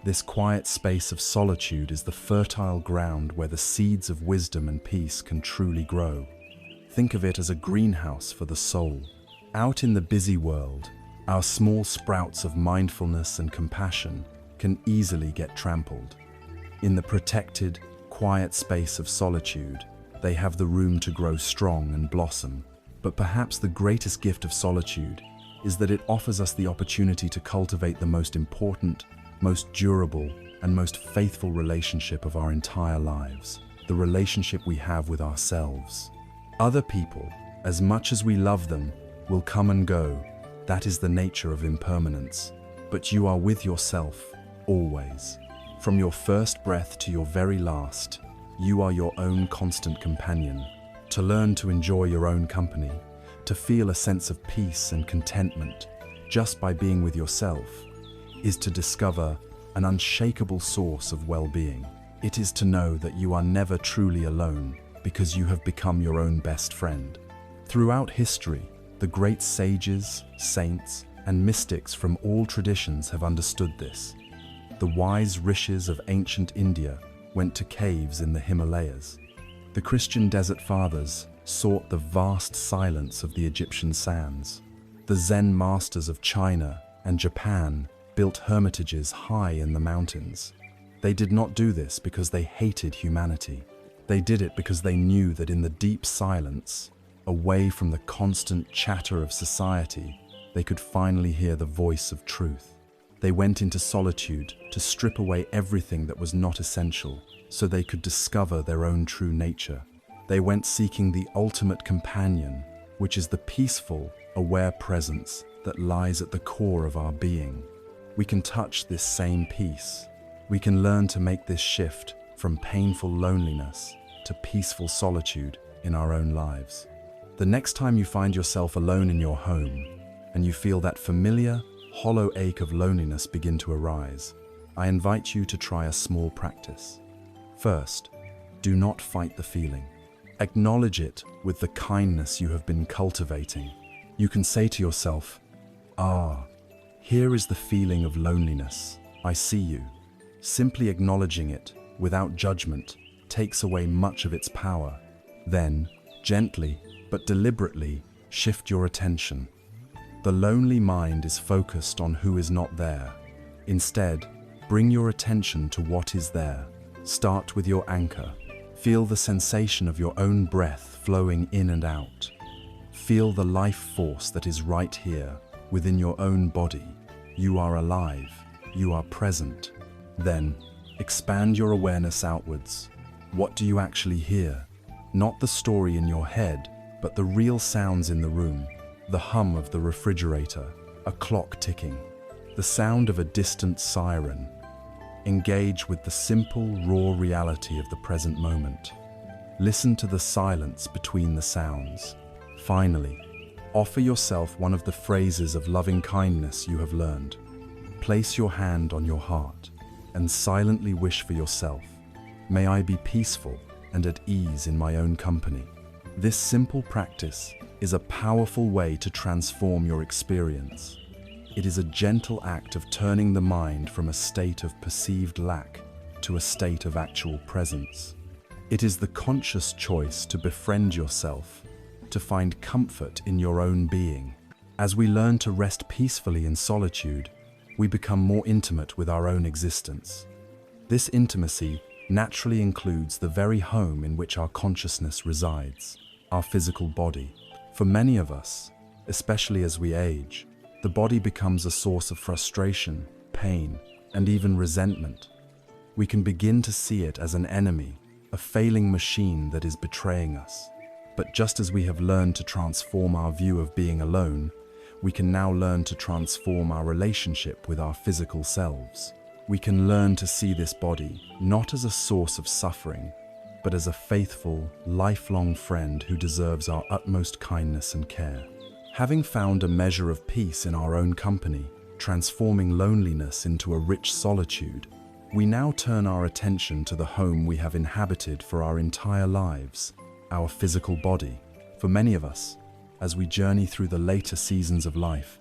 This quiet space of solitude is the fertile ground where the seeds of wisdom and peace can truly grow. Think of it as a greenhouse for the soul. Out in the busy world, our small sprouts of mindfulness and compassion can easily get trampled. In the protected, quiet space of solitude, they have the room to grow strong and blossom. But perhaps the greatest gift of solitude is that it offers us the opportunity to cultivate the most important, most durable, and most faithful relationship of our entire lives, the relationship we have with ourselves. Other people, as much as we love them, will come and go. That is the nature of impermanence. But you are with yourself, always. From your first breath to your very last, you are your own constant companion. To learn to enjoy your own company, to feel a sense of peace and contentment just by being with yourself, is to discover an unshakable source of well-being. It is to know that you are never truly alone because you have become your own best friend. Throughout history, the great sages, saints, and mystics from all traditions have understood this. The wise rishis of ancient India went to caves in the Himalayas. The Christian desert fathers sought the vast silence of the Egyptian sands. The Zen masters of China and Japan built hermitages high in the mountains. They did not do this because they hated humanity. They did it because they knew that in the deep silence, away from the constant chatter of society, they could finally hear the voice of truth. They went into solitude to strip away everything that was not essential, so they could discover their own true nature. They went seeking the ultimate companion, which is the peaceful, aware presence that lies at the core of our being. We can touch this same peace. We can learn to make this shift from painful loneliness to peaceful solitude in our own lives. The next time you find yourself alone in your home and you feel that familiar, hollow ache of loneliness begin to arise, I invite you to try a small practice. First, do not fight the feeling. Acknowledge it with the kindness you have been cultivating. You can say to yourself, here is the feeling of loneliness. I see you. Simply acknowledging it, without judgment, takes away much of its power. Then, gently but deliberately, shift your attention. The lonely mind is focused on who is not there. Instead, bring your attention to what is there. Start with your anchor. Feel the sensation of your own breath flowing in and out. Feel the life force that is right here, within your own body. You are alive. You are present. Then, expand your awareness outwards. What do you actually hear? Not the story in your head, but the real sounds in the room. The hum of the refrigerator, a clock ticking, the sound of a distant siren. Engage with the simple, raw reality of the present moment. Listen to the silence between the sounds. Finally, offer yourself one of the phrases of loving kindness you have learned. Place your hand on your heart and silently wish for yourself, "May I be peaceful and at ease in my own company." This simple practice is a powerful way to transform your experience. It is a gentle act of turning the mind from a state of perceived lack to a state of actual presence. It is the conscious choice to befriend yourself, to find comfort in your own being. As we learn to rest peacefully in solitude, we become more intimate with our own existence. This intimacy naturally includes the very home in which our consciousness resides, our physical body. For many of us, especially as we age, the body becomes a source of frustration, pain, and even resentment. We can begin to see it as an enemy, a failing machine that is betraying us. But just as we have learned to transform our view of being alone, we can now learn to transform our relationship with our physical selves. We can learn to see this body not as a source of suffering, but as a faithful, lifelong friend who deserves our utmost kindness and care. Having found a measure of peace in our own company, transforming loneliness into a rich solitude, We now turn our attention to the home we have inhabited for our entire lives, our physical body. For many of us, as we journey through the later seasons of life,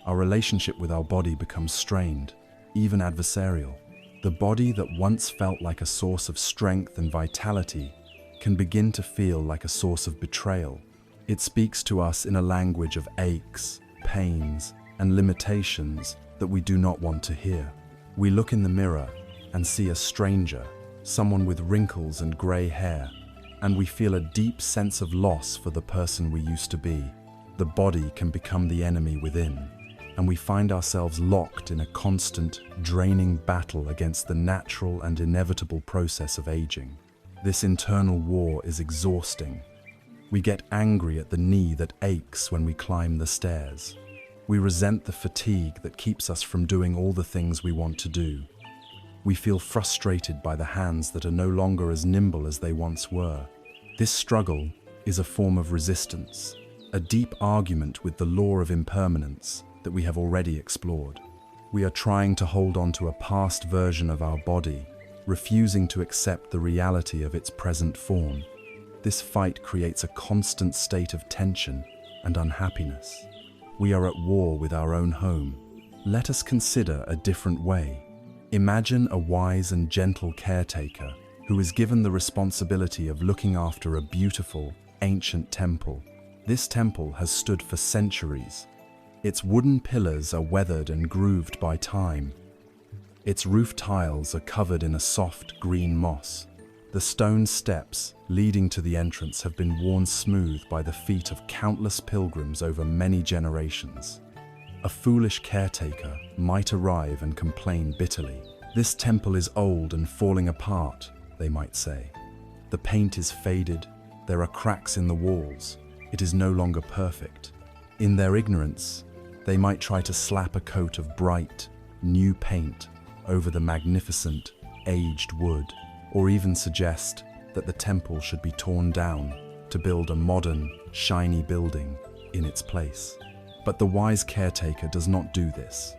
our relationship with our body becomes strained, even adversarial. The body that once felt like a source of strength and vitality can begin to feel like a source of betrayal. It speaks to us in a language of aches, pains, and limitations that we do not want to hear. We look in the mirror and see a stranger, someone with wrinkles and grey hair, and we feel a deep sense of loss for the person we used to be. The body can become the enemy within, and we find ourselves locked in a constant, draining battle against the natural and inevitable process of aging. This internal war is exhausting. We get angry at the knee that aches when we climb the stairs. We resent the fatigue that keeps us from doing all the things we want to do. We feel frustrated by the hands that are no longer as nimble as they once were. This struggle is a form of resistance, a deep argument with the law of impermanence that we have already explored. We are trying to hold on to a past version of our body, refusing to accept the reality of its present form. This fight creates a constant state of tension and unhappiness. We are at war with our own home. Let us consider a different way. Imagine a wise and gentle caretaker who is given the responsibility of looking after a beautiful, ancient temple. This temple has stood for centuries. Its wooden pillars are weathered and grooved by time. Its roof tiles are covered in a soft green moss. The stone steps leading to the entrance have been worn smooth by the feet of countless pilgrims over many generations. A foolish caretaker might arrive and complain bitterly. This temple is old and falling apart, they might say. The paint is faded, there are cracks in the walls, it is no longer perfect. In their ignorance, they might try to slap a coat of bright, new paint over the magnificent, aged wood, or even suggest that the temple should be torn down to build a modern, shiny building in its place. But the wise caretaker does not do this.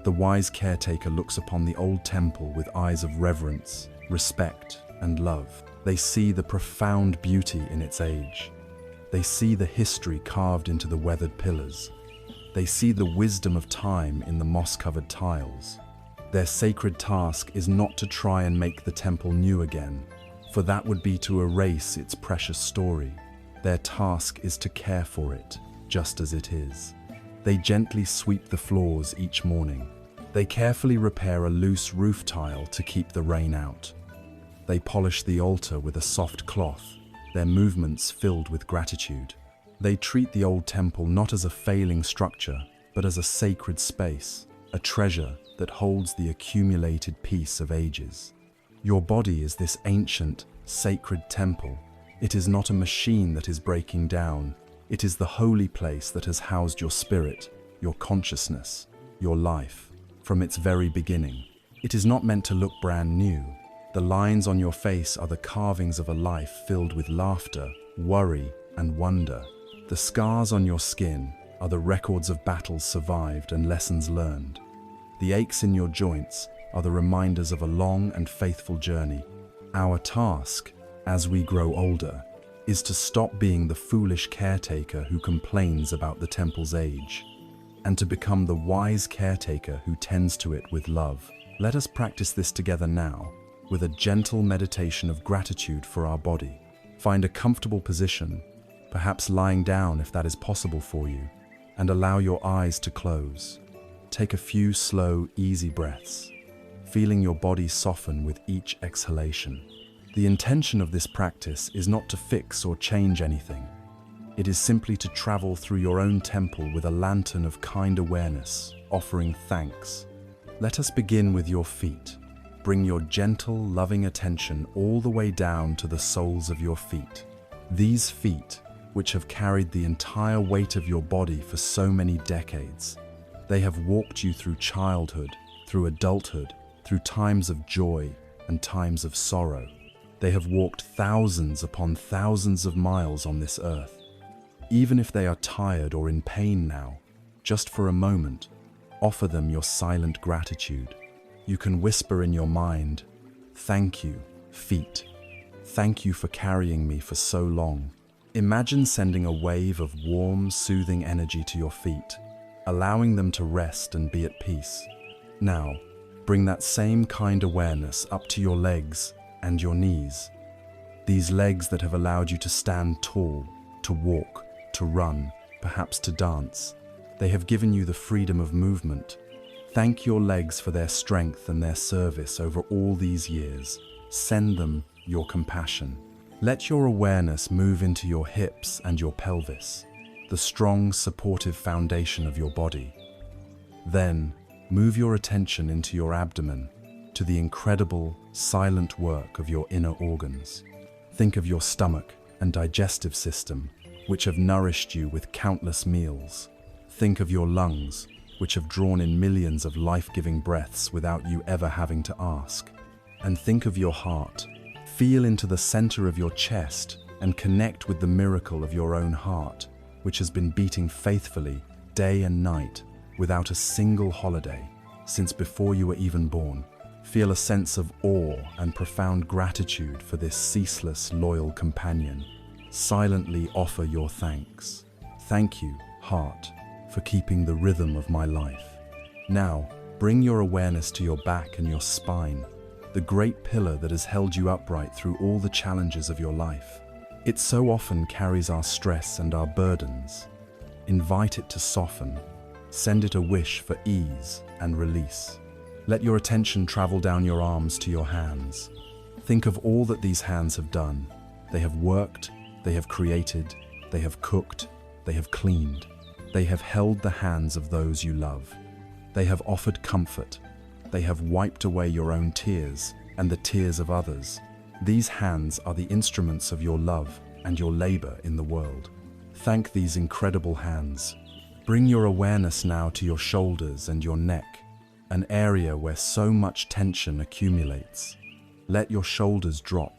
The wise caretaker looks upon the old temple with eyes of reverence, respect, and love. They see the profound beauty in its age. They see the history carved into the weathered pillars. They see the wisdom of time in the moss-covered tiles. Their sacred task is not to try and make the temple new again, for that would be to erase its precious story. Their task is to care for it, just as it is. They gently sweep the floors each morning. They carefully repair a loose roof tile to keep the rain out. They polish the altar with a soft cloth, their movements filled with gratitude. They treat the old temple not as a failing structure, but as a sacred space, a treasure that holds the accumulated peace of ages. Your body is this ancient, sacred temple. It is not a machine that is breaking down. It is the holy place that has housed your spirit, your consciousness, your life, from its very beginning. It is not meant to look brand new. The lines on your face are the carvings of a life filled with laughter, worry, and wonder. The scars on your skin are the records of battles survived and lessons learned. The aches in your joints are the reminders of a long and faithful journey. Our task, as we grow older, is to stop being the foolish caretaker who complains about the temple's age, and to become the wise caretaker who tends to it with love. Let us practice this together now, with a gentle meditation of gratitude for our body. Find a comfortable position, perhaps lying down if that is possible for you, and allow your eyes to close. Take a few slow, easy breaths, feeling your body soften with each exhalation. The intention of this practice is not to fix or change anything. It is simply to travel through your own temple with a lantern of kind awareness, offering thanks. Let us begin with your feet. Bring your gentle, loving attention all the way down to the soles of your feet. These feet, which have carried the entire weight of your body for so many decades, they have walked you through childhood, through adulthood, through times of joy and times of sorrow. They have walked thousands upon thousands of miles on this earth. Even if they are tired or in pain now, just for a moment, offer them your silent gratitude. You can whisper in your mind, "Thank you, feet. Thank you for carrying me for so long." Imagine sending a wave of warm, soothing energy to your feet, allowing them to rest and be at peace. Now, bring that same kind awareness up to your legs and your knees. These legs that have allowed you to stand tall, to walk, to run, perhaps to dance. They have given you the freedom of movement. Thank your legs for their strength and their service over all these years. Send them your compassion. Let your awareness move into your hips and your pelvis, the strong, supportive foundation of your body. Then, move your attention into your abdomen, to the incredible, silent work of your inner organs. Think of your stomach and digestive system, which have nourished you with countless meals. Think of your lungs, which have drawn in millions of life-giving breaths without you ever having to ask. And think of your heart. Feel into the center of your chest and connect with the miracle of your own heart, which has been beating faithfully day and night without a single holiday since before you were even born. Feel a sense of awe and profound gratitude for this ceaseless, loyal companion. Silently offer your thanks. Thank you, heart, for keeping the rhythm of my life. Now, bring your awareness to your back and your spine, the great pillar that has held you upright through all the challenges of your life. It so often carries our stress and our burdens. Invite it to soften. Send it a wish for ease and release. Let your attention travel down your arms to your hands. Think of all that these hands have done. They have worked, they have created, they have cooked, they have cleaned. They have held the hands of those you love. They have offered comfort. They have wiped away your own tears and the tears of others. These hands are the instruments of your love and your labor in the world. Thank these incredible hands. Bring your awareness now to your shoulders and your neck, an area where so much tension accumulates. Let your shoulders drop.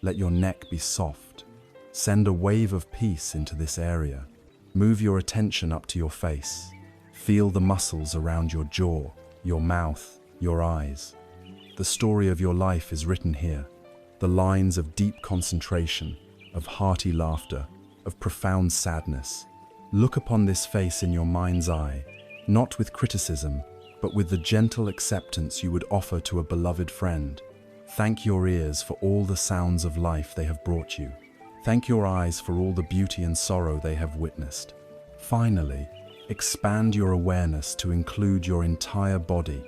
Let your neck be soft. Send a wave of peace into this area. Move your attention up to your face. Feel the muscles around your jaw, your mouth, your eyes. The story of your life is written here. The lines of deep concentration, of hearty laughter, of profound sadness. Look upon this face in your mind's eye, not with criticism, but with the gentle acceptance you would offer to a beloved friend. Thank your ears for all the sounds of life they have brought you. Thank your eyes for all the beauty and sorrow they have witnessed. Finally, expand your awareness to include your entire body,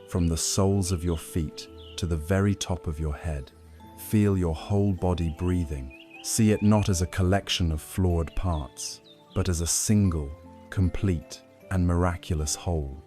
from the soles of your feet to the very top of your head. Feel your whole body breathing. See it not as a collection of flawed parts, but as a single, complete, and miraculous whole.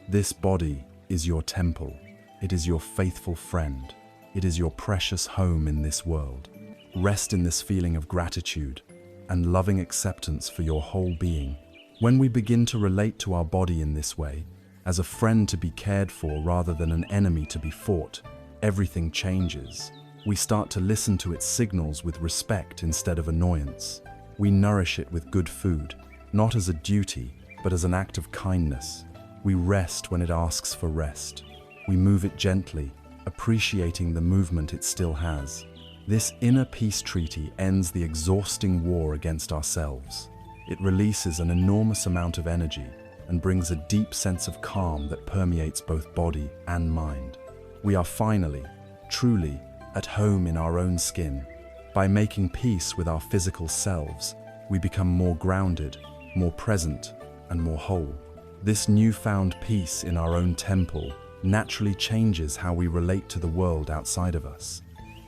This body is your temple. It is your faithful friend. It is your precious home in this world. Rest in this feeling of gratitude and loving acceptance for your whole being. When we begin to relate to our body in this way, as a friend to be cared for rather than an enemy to be fought, everything changes. We start to listen to its signals with respect instead of annoyance. We nourish it with good food, not as a duty, but as an act of kindness. We rest when it asks for rest. We move it gently, appreciating the movement it still has. This inner peace treaty ends the exhausting war against ourselves. It releases an enormous amount of energy and brings a deep sense of calm that permeates both body and mind. We are finally, truly, at home in our own skin. By making peace with our physical selves, we become more grounded, more present, and more whole. This newfound peace in our own temple naturally changes how we relate to the world outside of us,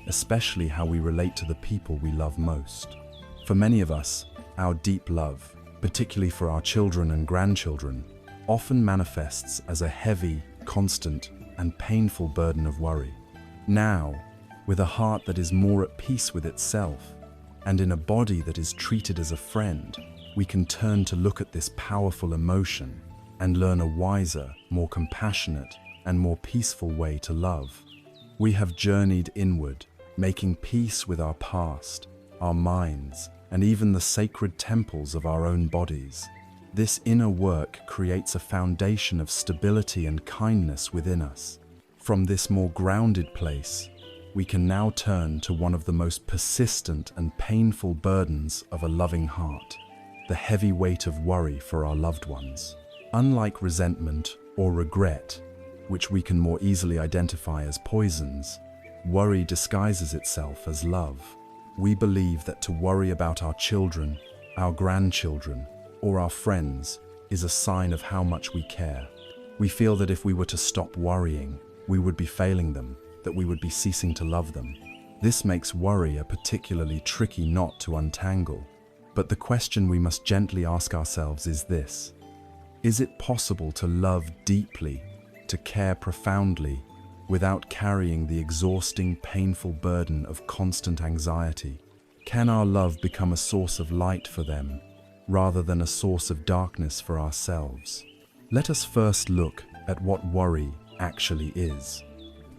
especially how we relate to the people we love most. For many of us, our deep love, particularly for our children and grandchildren, often manifests as a heavy, constant, and painful burden of worry. Now, with a heart that is more at peace with itself, and in a body that is treated as a friend, we can turn to look at this powerful emotion and learn a wiser, more compassionate, and more peaceful way to love. We have journeyed inward, making peace with our past, our minds, and even the sacred temples of our own bodies. This inner work creates a foundation of stability and kindness within us. From this more grounded place, we can now turn to one of the most persistent and painful burdens of a loving heart, the heavy weight of worry for our loved ones. Unlike resentment or regret, which we can more easily identify as poisons, worry disguises itself as love. We believe that to worry about our children, our grandchildren, or our friends is a sign of how much we care. We feel that if we were to stop worrying, we would be failing them, that we would be ceasing to love them. This makes worry a particularly tricky knot to untangle. But the question we must gently ask ourselves is this: is it possible to love deeply, to care profoundly, without carrying the exhausting, painful burden of constant anxiety? Can our love become a source of light for them, rather than a source of darkness for ourselves? Let us first look at what worry actually is.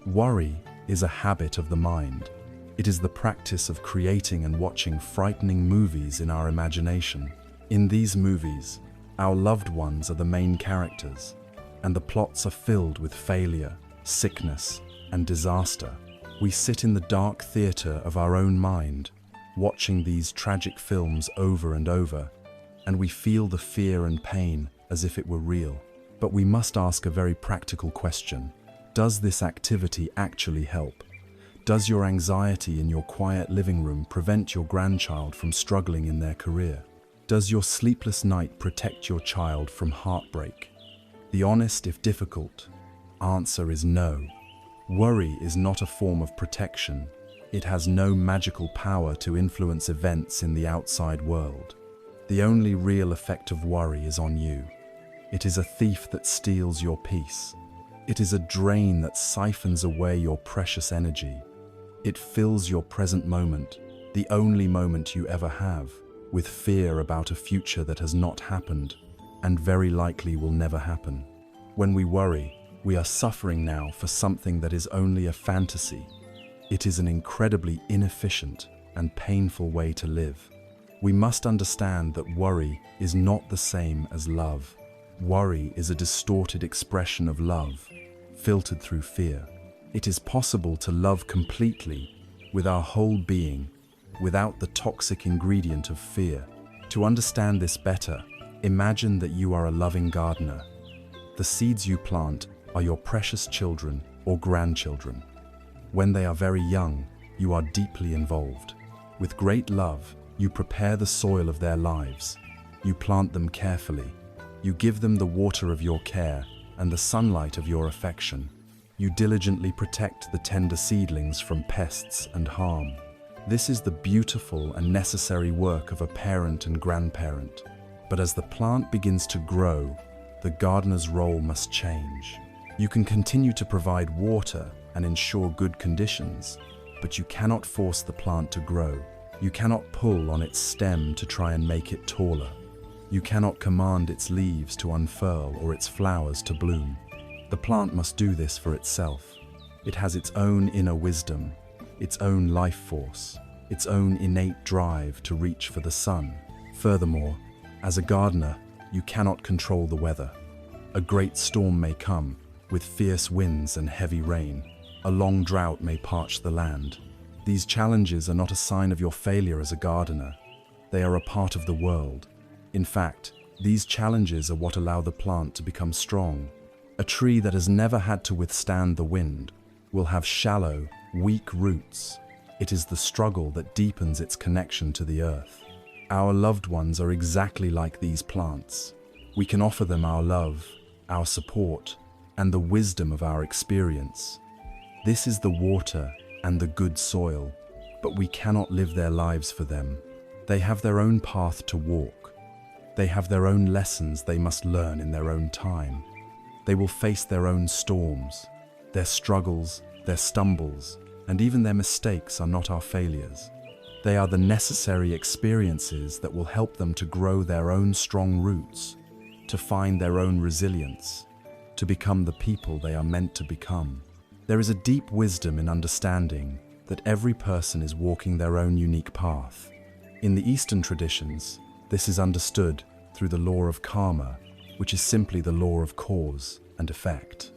Worry is a habit of the mind. It is the practice of creating and watching frightening movies in our imagination. In these movies, our loved ones are the main characters, and the plots are filled with failure, sickness, and disaster. We sit in the dark theater of our own mind, watching these tragic films over and over, and we feel the fear and pain as if it were real. But we must ask a very practical question. Does this activity actually help? Does your anxiety in your quiet living room prevent your grandchild from struggling in their career? Does your sleepless night protect your child from heartbreak? The honest, if difficult, answer is no. Worry is not a form of protection. It has no magical power to influence events in the outside world. The only real effect of worry is on you. It is a thief that steals your peace. It is a drain that siphons away your precious energy. It fills your present moment, the only moment you ever have, with fear about a future that has not happened and very likely will never happen. When we worry, we are suffering now for something that is only a fantasy. It is an incredibly inefficient and painful way to live. We must understand that worry is not the same as love. Worry is a distorted expression of love, filtered through fear. It is possible to love completely, with our whole being, without the toxic ingredient of fear. To understand this better, imagine that you are a loving gardener. The seeds you plant are your precious children or grandchildren. When they are very young, you are deeply involved. With great love, you prepare the soil of their lives. You plant them carefully. You give them the water of your care and the sunlight of your affection. You diligently protect the tender seedlings from pests and harm. This is the beautiful and necessary work of a parent and grandparent. But as the plant begins to grow, the gardener's role must change. You can continue to provide water and ensure good conditions, but you cannot force the plant to grow. You cannot pull on its stem to try and make it taller. You cannot command its leaves to unfurl or its flowers to bloom. The plant must do this for itself. It has its own inner wisdom, its own life force, its own innate drive to reach for the sun. Furthermore, as a gardener, you cannot control the weather. A great storm may come, with fierce winds and heavy rain. A long drought may parch the land. These challenges are not a sign of your failure as a gardener. They are a part of the world. In fact, these challenges are what allow the plant to become strong. A tree that has never had to withstand the wind will have shallow, weak roots. It is the struggle that deepens its connection to the earth. Our loved ones are exactly like these plants. We can offer them our love, our support, and the wisdom of our experience. This is the water and the good soil, but we cannot live their lives for them. They have their own path to walk. They have their own lessons they must learn in their own time. They will face their own storms. Their struggles, their stumbles, and even their mistakes are not our failures. They are the necessary experiences that will help them to grow their own strong roots, to find their own resilience, to become the people they are meant to become. There is a deep wisdom in understanding that every person is walking their own unique path. In the Eastern traditions, this is understood through the law of karma, which is simply the law of cause and effect.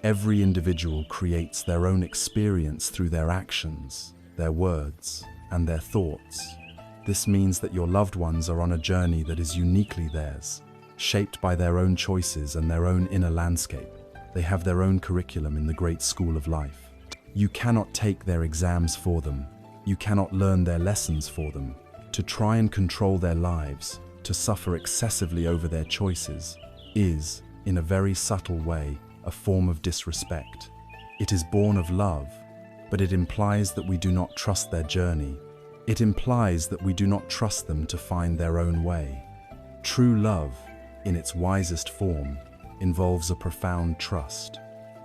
Every individual creates their own experience through their actions, their words, and their thoughts. This means that your loved ones are on a journey that is uniquely theirs, shaped by their own choices and their own inner landscape. They have their own curriculum in the great school of life. You cannot take their exams for them. You cannot learn their lessons for them. To try and control their lives, to suffer excessively over their choices, is, in a very subtle way, a form of disrespect. It is born of love, but it implies that we do not trust their journey. It implies that we do not trust them to find their own way. True love, in its wisest form, involves a profound trust.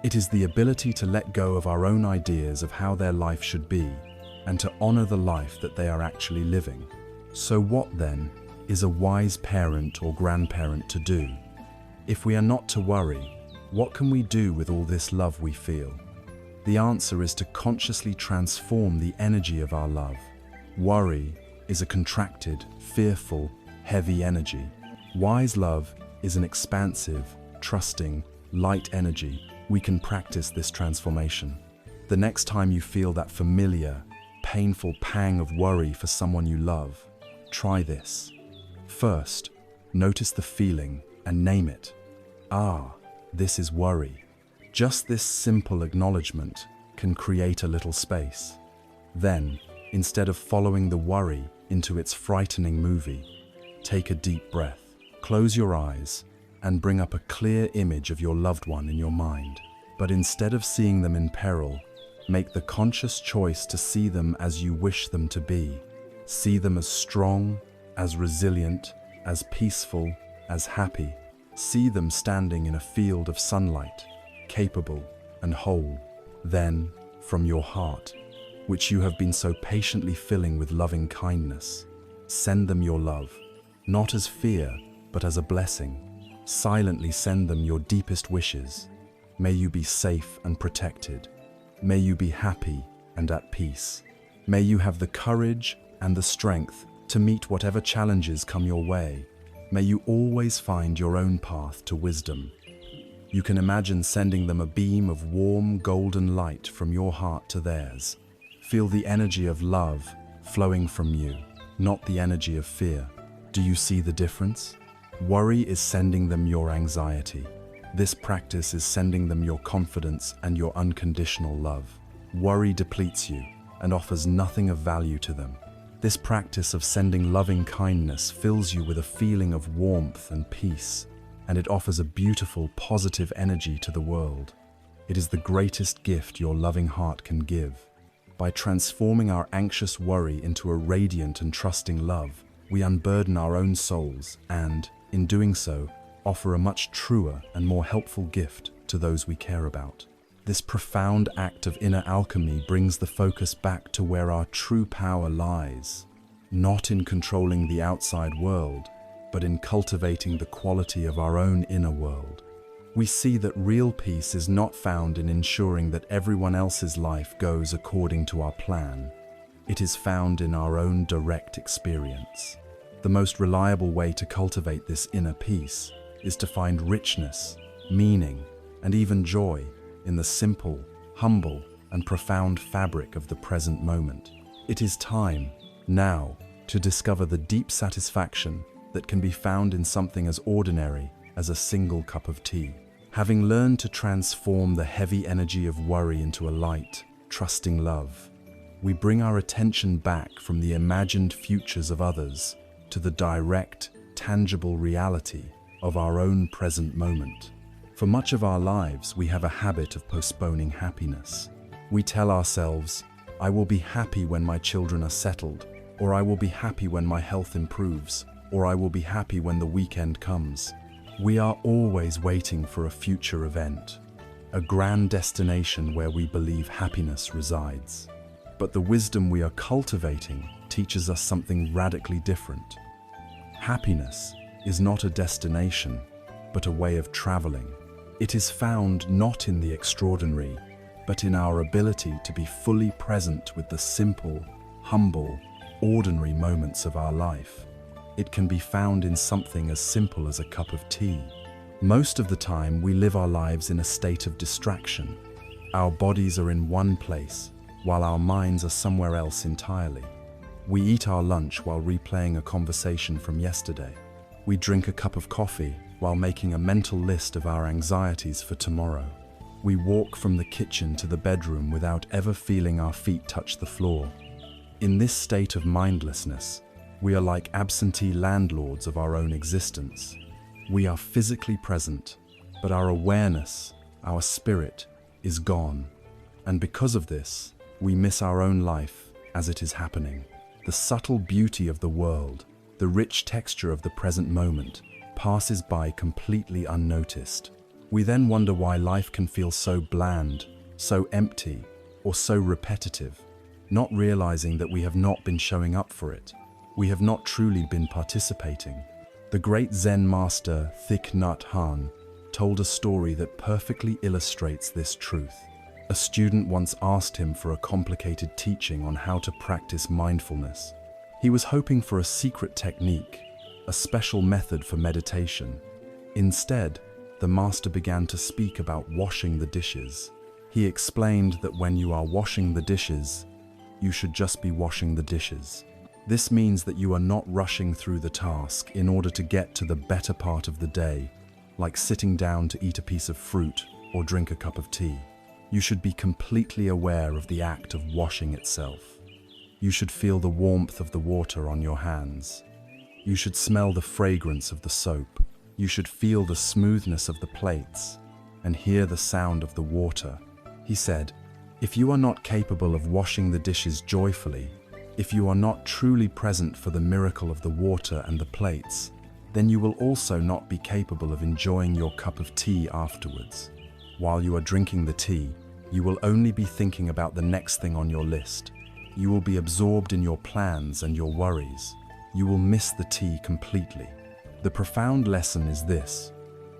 It is the ability to let go of our own ideas of how their life should be, and to honor the life that they are actually living. So what, then, is a wise parent or grandparent to do? If we are not to worry, what can we do with all this love we feel? The answer is to consciously transform the energy of our love. Worry is a contracted, fearful, heavy energy. Wise love is an expansive, trusting, light energy. We can practice this transformation. The next time you feel that familiar, painful pang of worry for someone you love, try this. First, notice the feeling and name it. Ah, this is worry. Just this simple acknowledgement can create a little space. Then, instead of following the worry into its frightening movie, take a deep breath, close your eyes, and bring up a clear image of your loved one in your mind. But instead of seeing them in peril, make the conscious choice to see them as you wish them to be. See them as strong, as resilient, as peaceful, as happy. See them standing in a field of sunlight, capable and whole. Then, from your heart, which you have been so patiently filling with loving kindness, send them your love, not as fear, but as a blessing. Silently send them your deepest wishes. May you be safe and protected. May you be happy and at peace. May you have the courage and the strength to meet whatever challenges come your way. May you always find your own path to wisdom. You can imagine sending them a beam of warm, golden light from your heart to theirs. Feel the energy of love flowing from you, not the energy of fear. Do you see the difference? Worry is sending them your anxiety. This practice is sending them your confidence and your unconditional love. Worry depletes you and offers nothing of value to them. This practice of sending loving kindness fills you with a feeling of warmth and peace, and it offers a beautiful, positive energy to the world. It is the greatest gift your loving heart can give. By transforming our anxious worry into a radiant and trusting love, we unburden our own souls and, in doing so, offer a much truer and more helpful gift to those we care about. This profound act of inner alchemy brings the focus back to where our true power lies, not in controlling the outside world, but in cultivating the quality of our own inner world. We see that real peace is not found in ensuring that everyone else's life goes according to our plan. It is found in our own direct experience. The most reliable way to cultivate this inner peace is to find richness, meaning, and even joy in the simple, humble, and profound fabric of the present moment. It is time, now, to discover the deep satisfaction that can be found in something as ordinary as a single cup of tea. Having learned to transform the heavy energy of worry into a light, trusting love, we bring our attention back from the imagined futures of others to the direct, tangible reality of our own present moment. For much of our lives, we have a habit of postponing happiness. We tell ourselves, I will be happy when my children are settled, or I will be happy when my health improves, or I will be happy when the weekend comes. We are always waiting for a future event, a grand destination where we believe happiness resides. But the wisdom we are cultivating teaches us something radically different. Happiness is not a destination, but a way of traveling. It is found not in the extraordinary, but in our ability to be fully present with the simple, humble, ordinary moments of our life. It can be found in something as simple as a cup of tea, Most of the time, we live our lives in a state of distraction. Our bodies are in one place, while our minds are somewhere else entirely. We eat our lunch while replaying a conversation from yesterday. We drink a cup of coffee while making a mental list of our anxieties for tomorrow. We walk from the kitchen to the bedroom without ever feeling our feet touch the floor. In this state of mindlessness, we are like absentee landlords of our own existence. We are physically present, but our awareness, our spirit, is gone. And because of this, we miss our own life as it is happening. The subtle beauty of the world, the rich texture of the present moment, passes by completely unnoticed. We then wonder why life can feel so bland, so empty, or so repetitive, not realizing that we have not been showing up for it. We have not truly been participating. The great Zen master Thich Nhat Hanh told a story that perfectly illustrates this truth. A student once asked him for a complicated teaching on how to practice mindfulness. He was hoping for a secret technique, a special method for meditation. Instead, the master began to speak about washing the dishes. He explained that when you are washing the dishes, you should just be washing the dishes. This means that you are not rushing through the task in order to get to the better part of the day, like sitting down to eat a piece of fruit or drink a cup of tea. You should be completely aware of the act of washing itself. You should feel the warmth of the water on your hands. You should smell the fragrance of the soap. You should feel the smoothness of the plates and hear the sound of the water. He said, if you are not capable of washing the dishes joyfully, if you are not truly present for the miracle of the water and the plates, then you will also not be capable of enjoying your cup of tea afterwards. While you are drinking the tea, you will only be thinking about the next thing on your list. You will be absorbed in your plans and your worries. You will miss the tea completely. The profound lesson is this: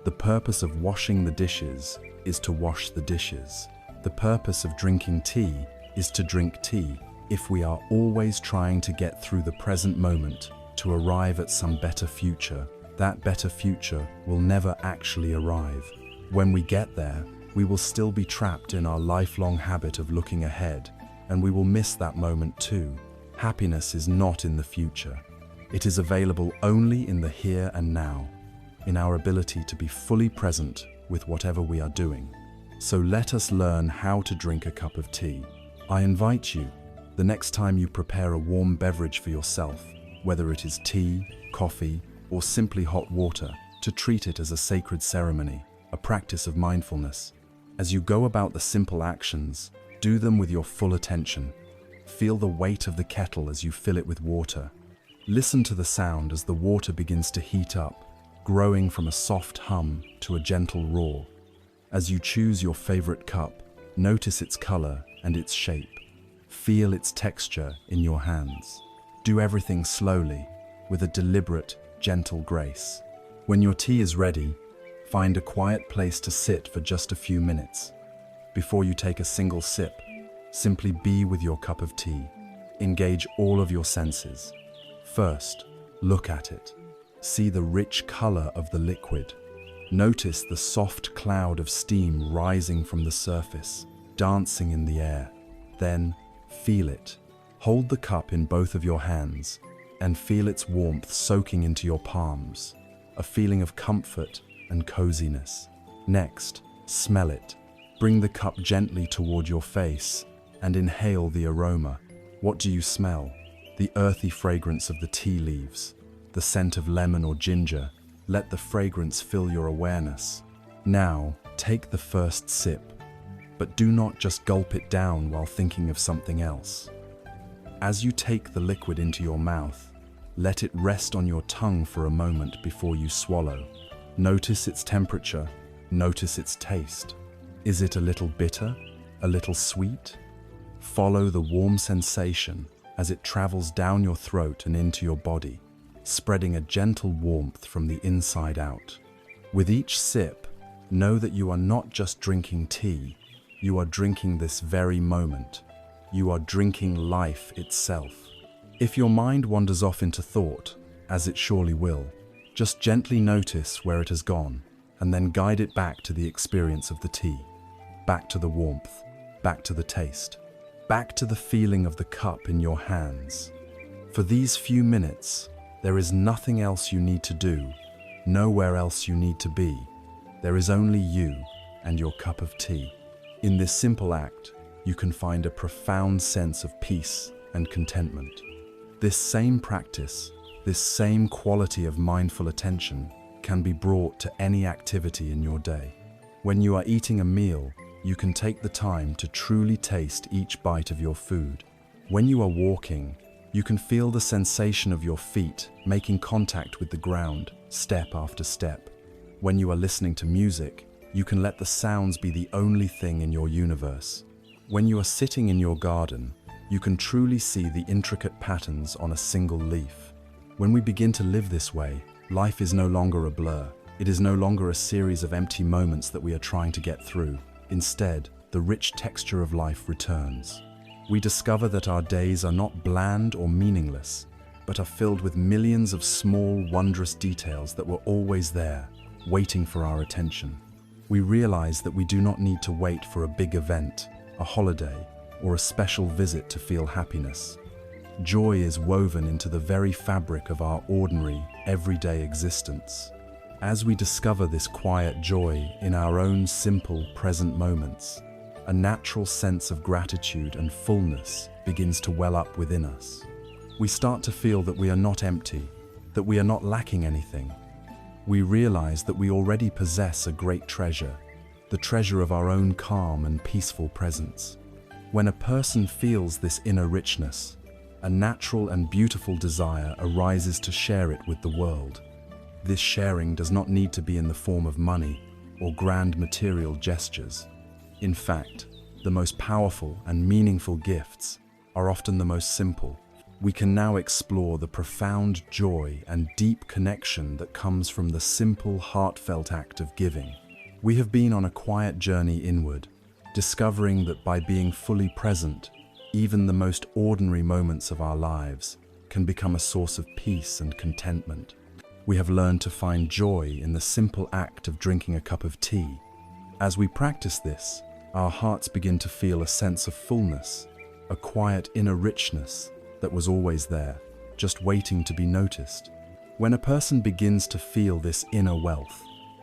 the purpose of washing the dishes is to wash the dishes. The purpose of drinking tea is to drink tea. If we are always trying to get through the present moment to arrive at some better future, that better future will never actually arrive. When we get there, we will still be trapped in our lifelong habit of looking ahead, and we will miss that moment too. Happiness is not in the future. It is available only in the here and now, in our ability to be fully present with whatever we are doing. So let us learn how to drink a cup of tea. I invite you, the next time you prepare a warm beverage for yourself, whether it is tea, coffee, or simply hot water, to treat it as a sacred ceremony, a practice of mindfulness. As you go about the simple actions, do them with your full attention. Feel the weight of the kettle as you fill it with water. Listen to the sound as the water begins to heat up, growing from a soft hum to a gentle roar. As you choose your favorite cup, notice its color and its shape. Feel its texture in your hands. Do everything slowly, with a deliberate, gentle grace. When your tea is ready, find a quiet place to sit for just a few minutes. Before you take a single sip, simply be with your cup of tea. Engage all of your senses. First, look at it. See the rich color of the liquid. Notice the soft cloud of steam rising from the surface, dancing in the air. Then, feel it. Hold the cup in both of your hands and feel its warmth soaking into your palms, a feeling of comfort and coziness. Next, smell it. Bring the cup gently toward your face and inhale the aroma. What do you smell? The earthy fragrance of the tea leaves, the scent of lemon or ginger. Let the fragrance fill your awareness. Now, take the first sip, but do not just gulp it down while thinking of something else. As you take the liquid into your mouth, let it rest on your tongue for a moment before you swallow. Notice its temperature, notice its taste. Is it a little bitter, a little sweet? Follow the warm sensation as it travels down your throat and into your body, spreading a gentle warmth from the inside out. With each sip, know that you are not just drinking tea, you are drinking this very moment. You are drinking life itself. If your mind wanders off into thought, as it surely will, just gently notice where it has gone. and then guide it back to the experience of the tea, back to the warmth, back to the taste, back to the feeling of the cup in your hands. For these few minutes, there is nothing else you need to do, nowhere else you need to be. There is only you and your cup of tea. In this simple act, you can find a profound sense of peace and contentment. This same practice, this same quality of mindful attention can be brought to any activity in your day. When you are eating a meal, you can take the time to truly taste each bite of your food. When you are walking, you can feel the sensation of your feet making contact with the ground, step after step. When you are listening to music, you can let the sounds be the only thing in your universe. When you are sitting in your garden, you can truly see the intricate patterns on a single leaf. When we begin to live this way, life is no longer a blur. It is no longer a series of empty moments that we are trying to get through. Instead, the rich texture of life returns. We discover that our days are not bland or meaningless, but are filled with millions of small, wondrous details that were always there, waiting for our attention. We realize that we do not need to wait for a big event, a holiday, or a special visit to feel happiness. Joy is woven into the very fabric of our ordinary, everyday existence. As we discover this quiet joy in our own simple, present moments, a natural sense of gratitude and fullness begins to well up within us. We start to feel that we are not empty, that we are not lacking anything. We realize that we already possess a great treasure, the treasure of our own calm and peaceful presence. When a person feels this inner richness, a natural and beautiful desire arises to share it with the world. This sharing does not need to be in the form of money or grand material gestures. In fact, the most powerful and meaningful gifts are often the most simple. We can now explore the profound joy and deep connection that comes from the simple, heartfelt act of giving. We have been on a quiet journey inward, discovering that by being fully present, even the most ordinary moments of our lives can become a source of peace and contentment. We have learned to find joy in the simple act of drinking a cup of tea. As we practice this, our hearts begin to feel a sense of fullness, a quiet inner richness that was always there, just waiting to be noticed. When a person begins to feel this inner wealth,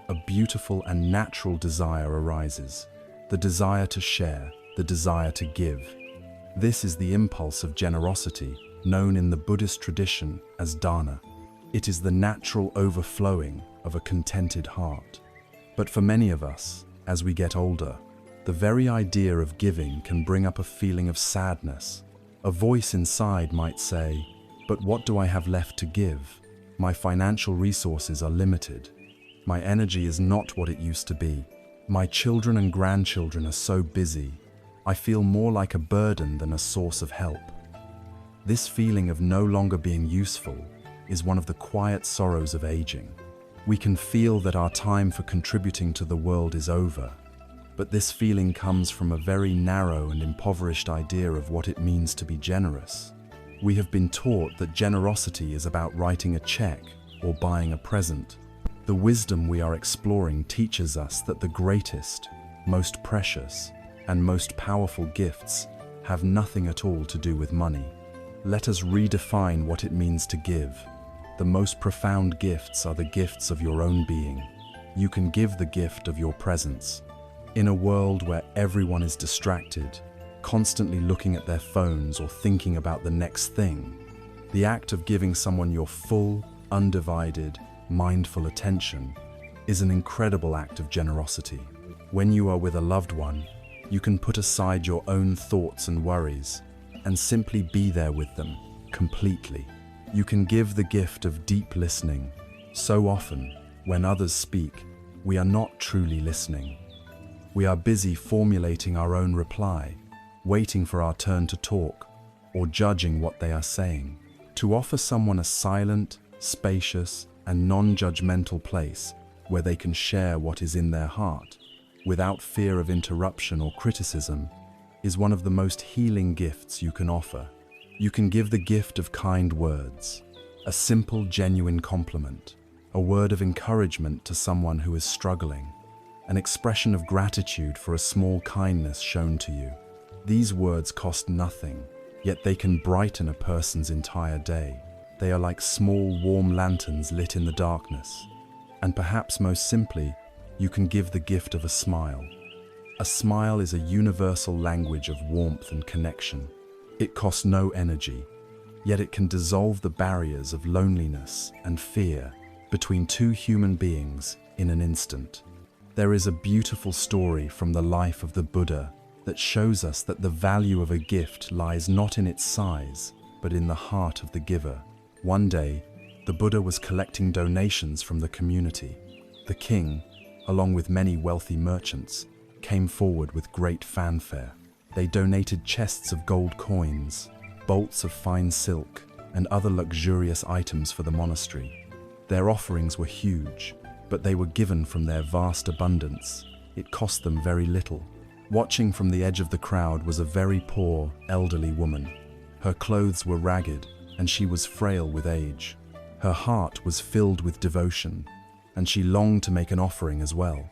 a beautiful and natural desire arises, the desire to share, the desire to give. This is the impulse of generosity, known in the Buddhist tradition as Dharma. It is the natural overflowing of a contented heart. But for many of us, as we get older, the very idea of giving can bring up a feeling of sadness. A voice inside might say, "But what do I have left to give? My financial resources are limited. My energy is not what it used to be. My children and grandchildren are so busy. I feel more like a burden than a source of help." This feeling of no longer being useful is one of the quiet sorrows of aging. We can feel that our time for contributing to the world is over, but this feeling comes from a very narrow and impoverished idea of what it means to be generous. We have been taught that generosity is about writing a check or buying a present. The wisdom we are exploring teaches us that the greatest, most precious, and most powerful gifts have nothing at all to do with money. Let us redefine what it means to give. The most profound gifts are the gifts of your own being. You can give the gift of your presence. In a world where everyone is distracted, constantly looking at their phones or thinking about the next thing, the act of giving someone your full, undivided, mindful attention is an incredible act of generosity. When you are with a loved one, you can put aside your own thoughts and worries and simply be there with them completely. You can give the gift of deep listening. So often, when others speak, we are not truly listening. We are busy formulating our own reply, waiting for our turn to talk, or judging what they are saying. To offer someone a silent, spacious, and non-judgmental place where they can share what is in their heart, without fear of interruption or criticism, is one of the most healing gifts you can offer. You can give the gift of kind words, a simple, genuine compliment, a word of encouragement to someone who is struggling, an expression of gratitude for a small kindness shown to you. These words cost nothing, yet they can brighten a person's entire day. They are like small, warm lanterns lit in the darkness. And perhaps most simply, you can give the gift of a smile. A smile is a universal language of warmth and connection. It costs no energy, yet it can dissolve the barriers of loneliness and fear between two human beings in an instant. There is a beautiful story from the life of the Buddha that shows us that the value of a gift lies not in its size, but in the heart of the giver. One day, the Buddha was collecting donations from the community. The king, along with many wealthy merchants, came forward with great fanfare. They donated chests of gold coins, bolts of fine silk, and other luxurious items for the monastery. Their offerings were huge, but they were given from their vast abundance. It cost them very little. Watching from the edge of the crowd was a very poor, elderly woman. Her clothes were ragged, and she was frail with age. Her heart was filled with devotion, and she longed to make an offering as well.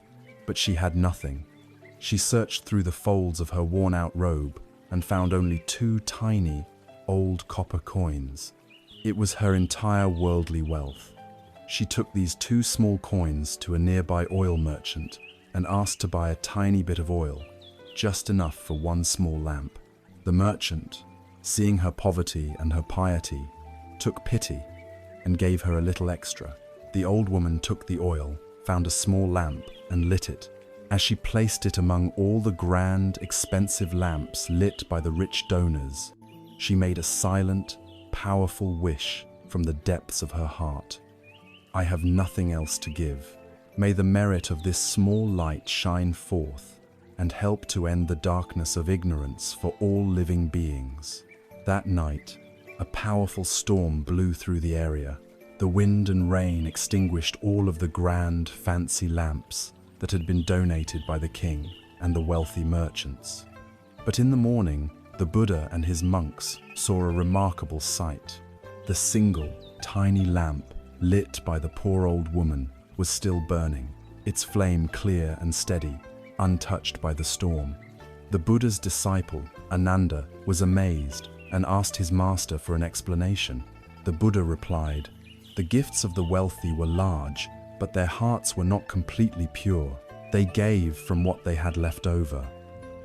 But she had nothing. She searched through the folds of her worn-out robe and found only 2 tiny, old copper coins. It was her entire worldly wealth. She took these 2 small coins to a nearby oil merchant and asked to buy a tiny bit of oil, just enough for 1 small lamp. The merchant, seeing her poverty and her piety, took pity and gave her a little extra. The old woman took the oil, found a small lamp, and lit it. As she placed it among all the grand, expensive lamps lit by the rich donors, she made a silent, powerful wish from the depths of her heart. I have nothing else to give. May the merit of this small light shine forth and help to end the darkness of ignorance for all living beings. That night, a powerful storm blew through the area. The wind and rain extinguished all of the grand, fancy lamps that had been donated by the king and the wealthy merchants. But in the morning, the Buddha and his monks saw a remarkable sight. The single, tiny lamp lit by the poor old woman was still burning, its flame clear and steady, untouched by the storm. The Buddha's disciple, Ananda, was amazed and asked his master for an explanation. The Buddha replied, "The gifts of the wealthy were large, but their hearts were not completely pure. They gave from what they had left over.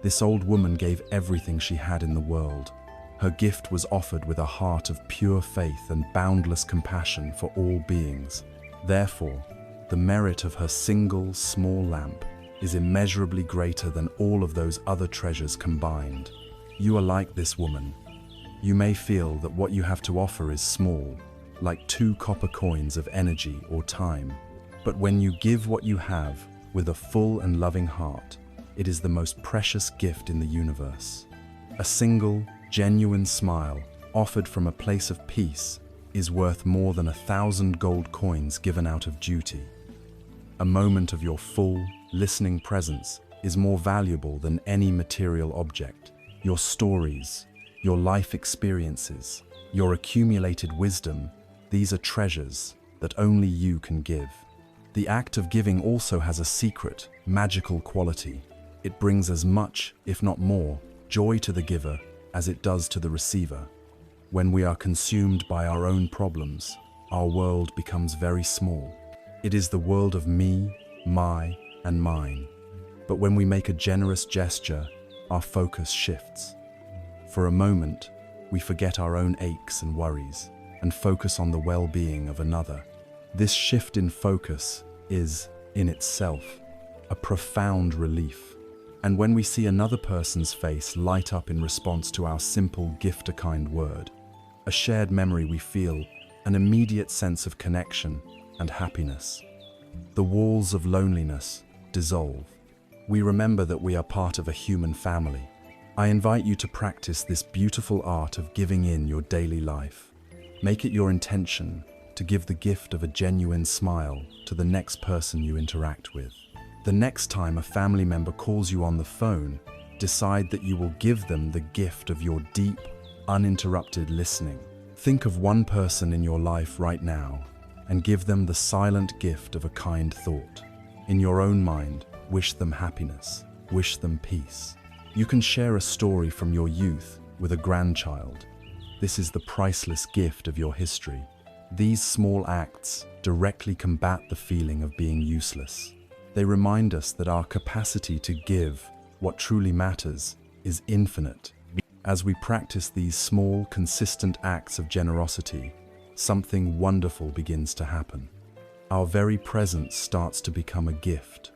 This old woman gave everything she had in the world. Her gift was offered with a heart of pure faith and boundless compassion for all beings. Therefore, the merit of her single, small lamp is immeasurably greater than all of those other treasures combined. You are like this woman. You may feel that what you have to offer is small, like 2 copper coins of energy or time. But when you give what you have with a full and loving heart, it is the most precious gift in the universe. A single, genuine smile offered from a place of peace is worth more than 1,000 gold coins given out of duty. A moment of your full, listening presence is more valuable than any material object. Your stories, your life experiences, your accumulated wisdom, these are treasures that only you can give. The act of giving also has a secret, magical quality. It brings as much, if not more, joy to the giver as it does to the receiver. When we are consumed by our own problems, our world becomes very small. It is the world of me, my, and mine. But when we make a generous gesture, our focus shifts. For a moment, we forget our own aches and worries and focus on the well-being of another. This shift in focus is, in itself, a profound relief. And when we see another person's face light up in response to our simple gift, a kind word, a shared memory, we feel an immediate sense of connection and happiness. The walls of loneliness dissolve. We remember that we are part of a human family. I invite you to practice this beautiful art of giving in your daily life. Make it your intention to give the gift of a genuine smile to the next person you interact with. The next time a family member calls you on the phone, decide that you will give them the gift of your deep, uninterrupted listening. Think of one person in your life right now and give them the silent gift of a kind thought. In your own mind, wish them happiness, wish them peace. You can share a story from your youth with a grandchild. This is the priceless gift of your history. These small acts directly combat the feeling of being useless. They remind us that our capacity to give what truly matters is infinite. As we practice these small, consistent acts of generosity, something wonderful begins to happen. Our very presence starts to become a gift.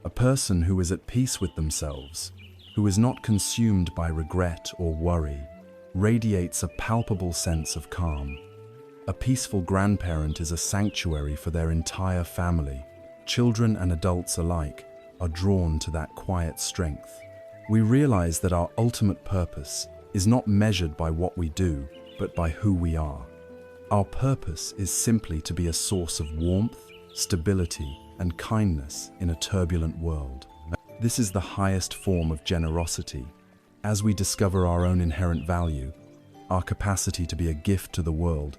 A person who is at peace with themselves, who is not consumed by regret or worry, radiates a palpable sense of calm. A peaceful grandparent is a sanctuary for their entire family. Children and adults alike are drawn to that quiet strength. We realize that our ultimate purpose is not measured by what we do, but by who we are. Our purpose is simply to be a source of warmth, stability, and kindness in a turbulent world. This is the highest form of generosity. As we discover our own inherent value, our capacity to be a gift to the world,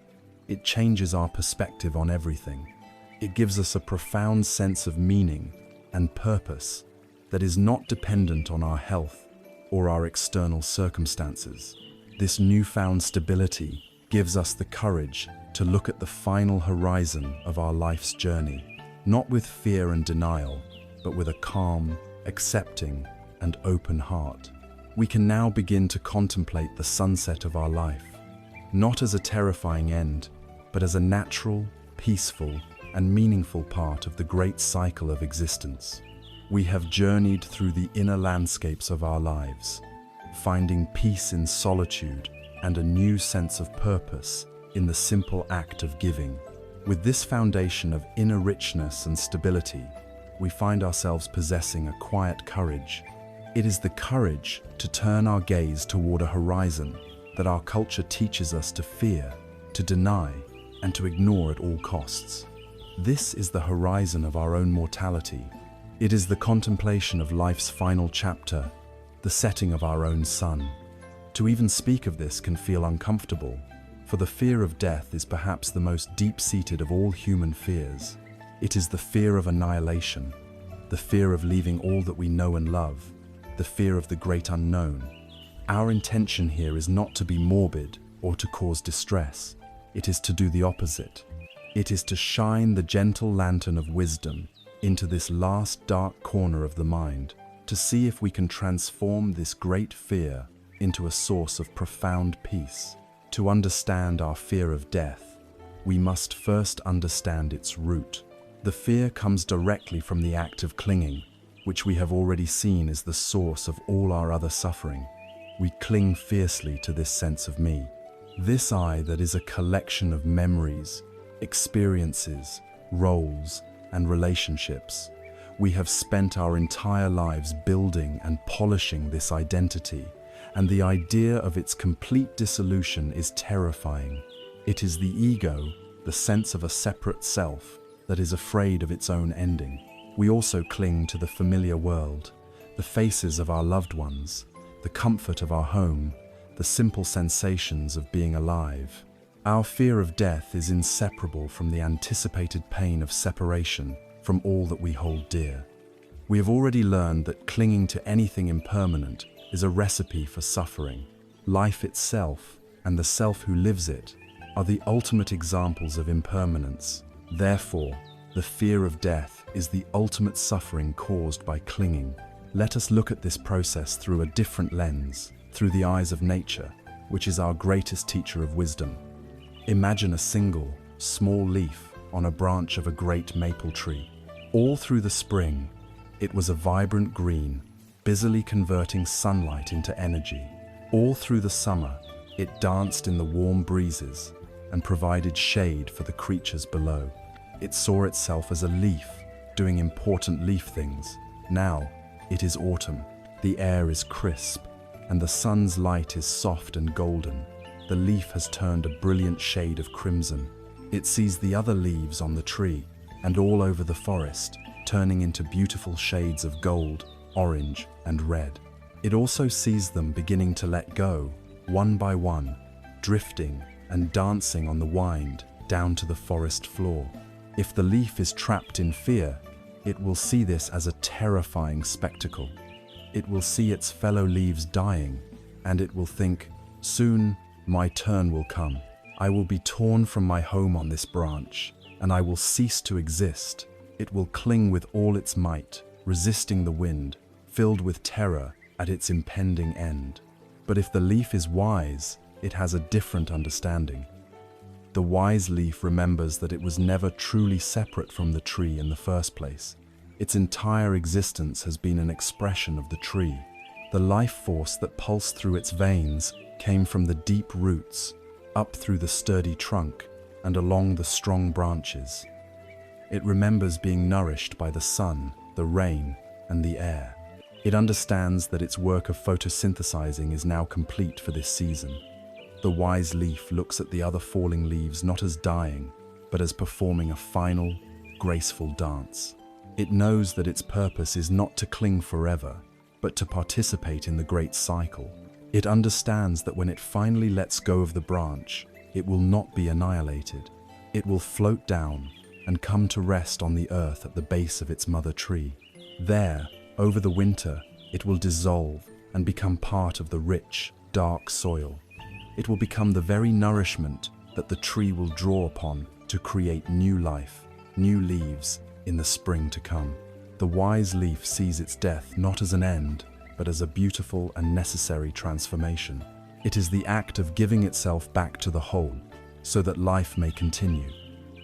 it changes our perspective on everything. It gives us a profound sense of meaning and purpose that is not dependent on our health or our external circumstances. This newfound stability gives us the courage to look at the final horizon of our life's journey, not with fear and denial, but with a calm, accepting, and open heart. We can now begin to contemplate the sunset of our life, not as a terrifying end, but as a natural, peaceful, and meaningful part of the great cycle of existence. We have journeyed through the inner landscapes of our lives, finding peace in solitude and a new sense of purpose in the simple act of giving. With this foundation of inner richness and stability, we find ourselves possessing a quiet courage. It is the courage to turn our gaze toward a horizon that our culture teaches us to fear, to deny, and to ignore at all costs. This is the horizon of our own mortality. It is the contemplation of life's final chapter, the setting of our own sun. To even speak of this can feel uncomfortable, for the fear of death is perhaps the most deep-seated of all human fears. It is the fear of annihilation, the fear of leaving all that we know and love, the fear of the great unknown. Our intention here is not to be morbid or to cause distress. It is to do the opposite. It is to shine the gentle lantern of wisdom into this last dark corner of the mind, to see if we can transform this great fear into a source of profound peace. To understand our fear of death, we must first understand its root. The fear comes directly from the act of clinging, which we have already seen is the source of all our other suffering. We cling fiercely to this sense of me, this I that is a collection of memories, experiences, roles, and relationships. We have spent our entire lives building and polishing this identity, and the idea of its complete dissolution is terrifying. It is the ego, the sense of a separate self, that is afraid of its own ending. We also cling to the familiar world, the faces of our loved ones, the comfort of our home, the simple sensations of being alive. Our fear of death is inseparable from the anticipated pain of separation from all that we hold dear. We have already learned that clinging to anything impermanent is a recipe for suffering. Life itself and the self who lives it are the ultimate examples of impermanence. Therefore, the fear of death is the ultimate suffering caused by clinging. Let us look at this process through a different lens, through the eyes of nature, which is our greatest teacher of wisdom. Imagine a single, small leaf on a branch of a great maple tree. All through the spring, it was a vibrant green, busily converting sunlight into energy. All through the summer, it danced in the warm breezes and provided shade for the creatures below. It saw itself as a leaf, doing important leaf things. Now, it is autumn. The air is crisp, and the sun's light is soft and golden. The leaf has turned a brilliant shade of crimson. It sees the other leaves on the tree and all over the forest, turning into beautiful shades of gold, orange, and red. It also sees them beginning to let go, one by one, drifting and dancing on the wind, down to the forest floor. If the leaf is trapped in fear, it will see this as a terrifying spectacle. It will see its fellow leaves dying, and it will think, "Soon, my turn will come. I will be torn from my home on this branch, and I will cease to exist." It will cling with all its might, resisting the wind, filled with terror at its impending end. But if the leaf is wise, it has a different understanding. The wise leaf remembers that it was never truly separate from the tree in the first place. Its entire existence has been an expression of the tree. The life force that pulsed through its veins came from the deep roots, up through the sturdy trunk, and along the strong branches. It remembers being nourished by the sun, the rain, and the air. It understands that its work of photosynthesizing is now complete for this season. The wise leaf looks at the other falling leaves not as dying, but as performing a final, graceful dance. It knows that its purpose is not to cling forever, but to participate in the great cycle. It understands that when it finally lets go of the branch, it will not be annihilated. It will float down and come to rest on the earth at the base of its mother tree. There, over the winter, it will dissolve and become part of the rich, dark soil. It will become the very nourishment that the tree will draw upon to create new life, new leaves in the spring to come. The wise leaf sees its death not as an end, but as a beautiful and necessary transformation. It is the act of giving itself back to the whole, so that life may continue.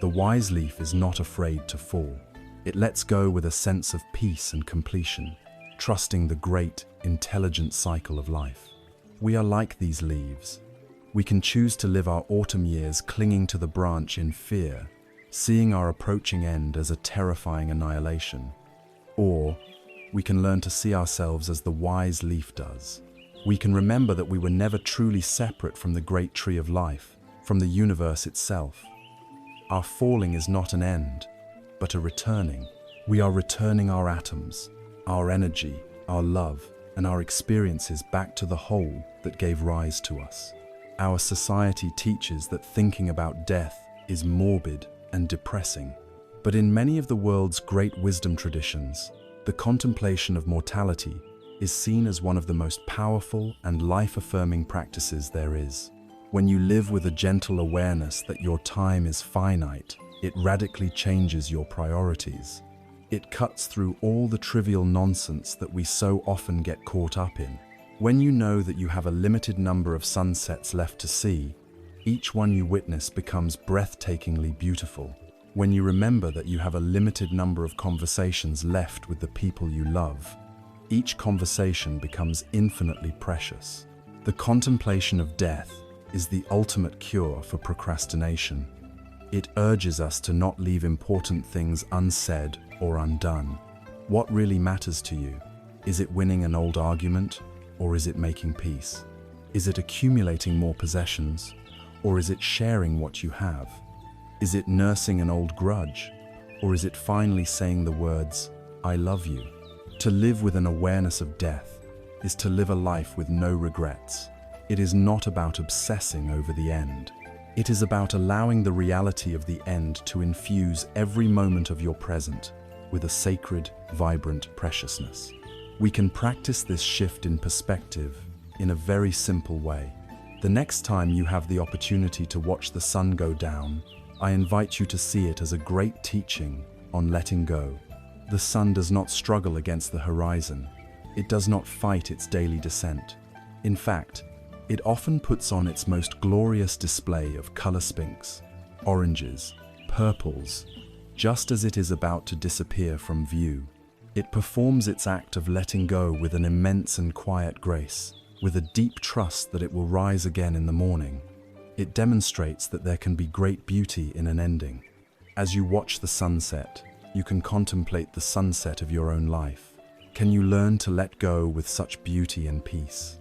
The wise leaf is not afraid to fall. It lets go with a sense of peace and completion, trusting the great, intelligent cycle of life. We are like these leaves. We can choose to live our autumn years clinging to the branch in fear, seeing our approaching end as a terrifying annihilation. Or we can learn to see ourselves as the wise leaf does. We can remember that we were never truly separate from the great tree of life, from the universe itself. Our falling is not an end, but a returning. We are returning our atoms, our energy, our love, and our experiences back to the whole that gave rise to us. Our society teaches that thinking about death is morbid and depressing. But in many of the world's great wisdom traditions, the contemplation of mortality is seen as one of the most powerful and life-affirming practices there is. When you live with a gentle awareness that your time is finite, it radically changes your priorities. It cuts through all the trivial nonsense that we so often get caught up in. When you know that you have a limited number of sunsets left to see, each one you witness becomes breathtakingly beautiful. When you remember that you have a limited number of conversations left with the people you love, each conversation becomes infinitely precious. The contemplation of death is the ultimate cure for procrastination. It urges us to not leave important things unsaid or undone. What really matters to you? Is it winning an old argument, or is it making peace? Is it accumulating more possessions, or is it sharing what you have? Is it nursing an old grudge, or is it finally saying the words, "I love you"? To live with an awareness of death is to live a life with no regrets. It is not about obsessing over the end. It is about allowing the reality of the end to infuse every moment of your present with a sacred, vibrant preciousness. We can practice this shift in perspective in a very simple way. The next time you have the opportunity to watch the sun go down, I invite you to see it as a great teaching on letting go. The sun does not struggle against the horizon. It does not fight its daily descent. In fact, it often puts on its most glorious display of color spinks, oranges, purples, just as it is about to disappear from view. It performs its act of letting go with an immense and quiet grace, with a deep trust that it will rise again in the morning. It demonstrates that there can be great beauty in an ending. As you watch the sunset, you can contemplate the sunset of your own life. Can you learn to let go with such beauty and peace?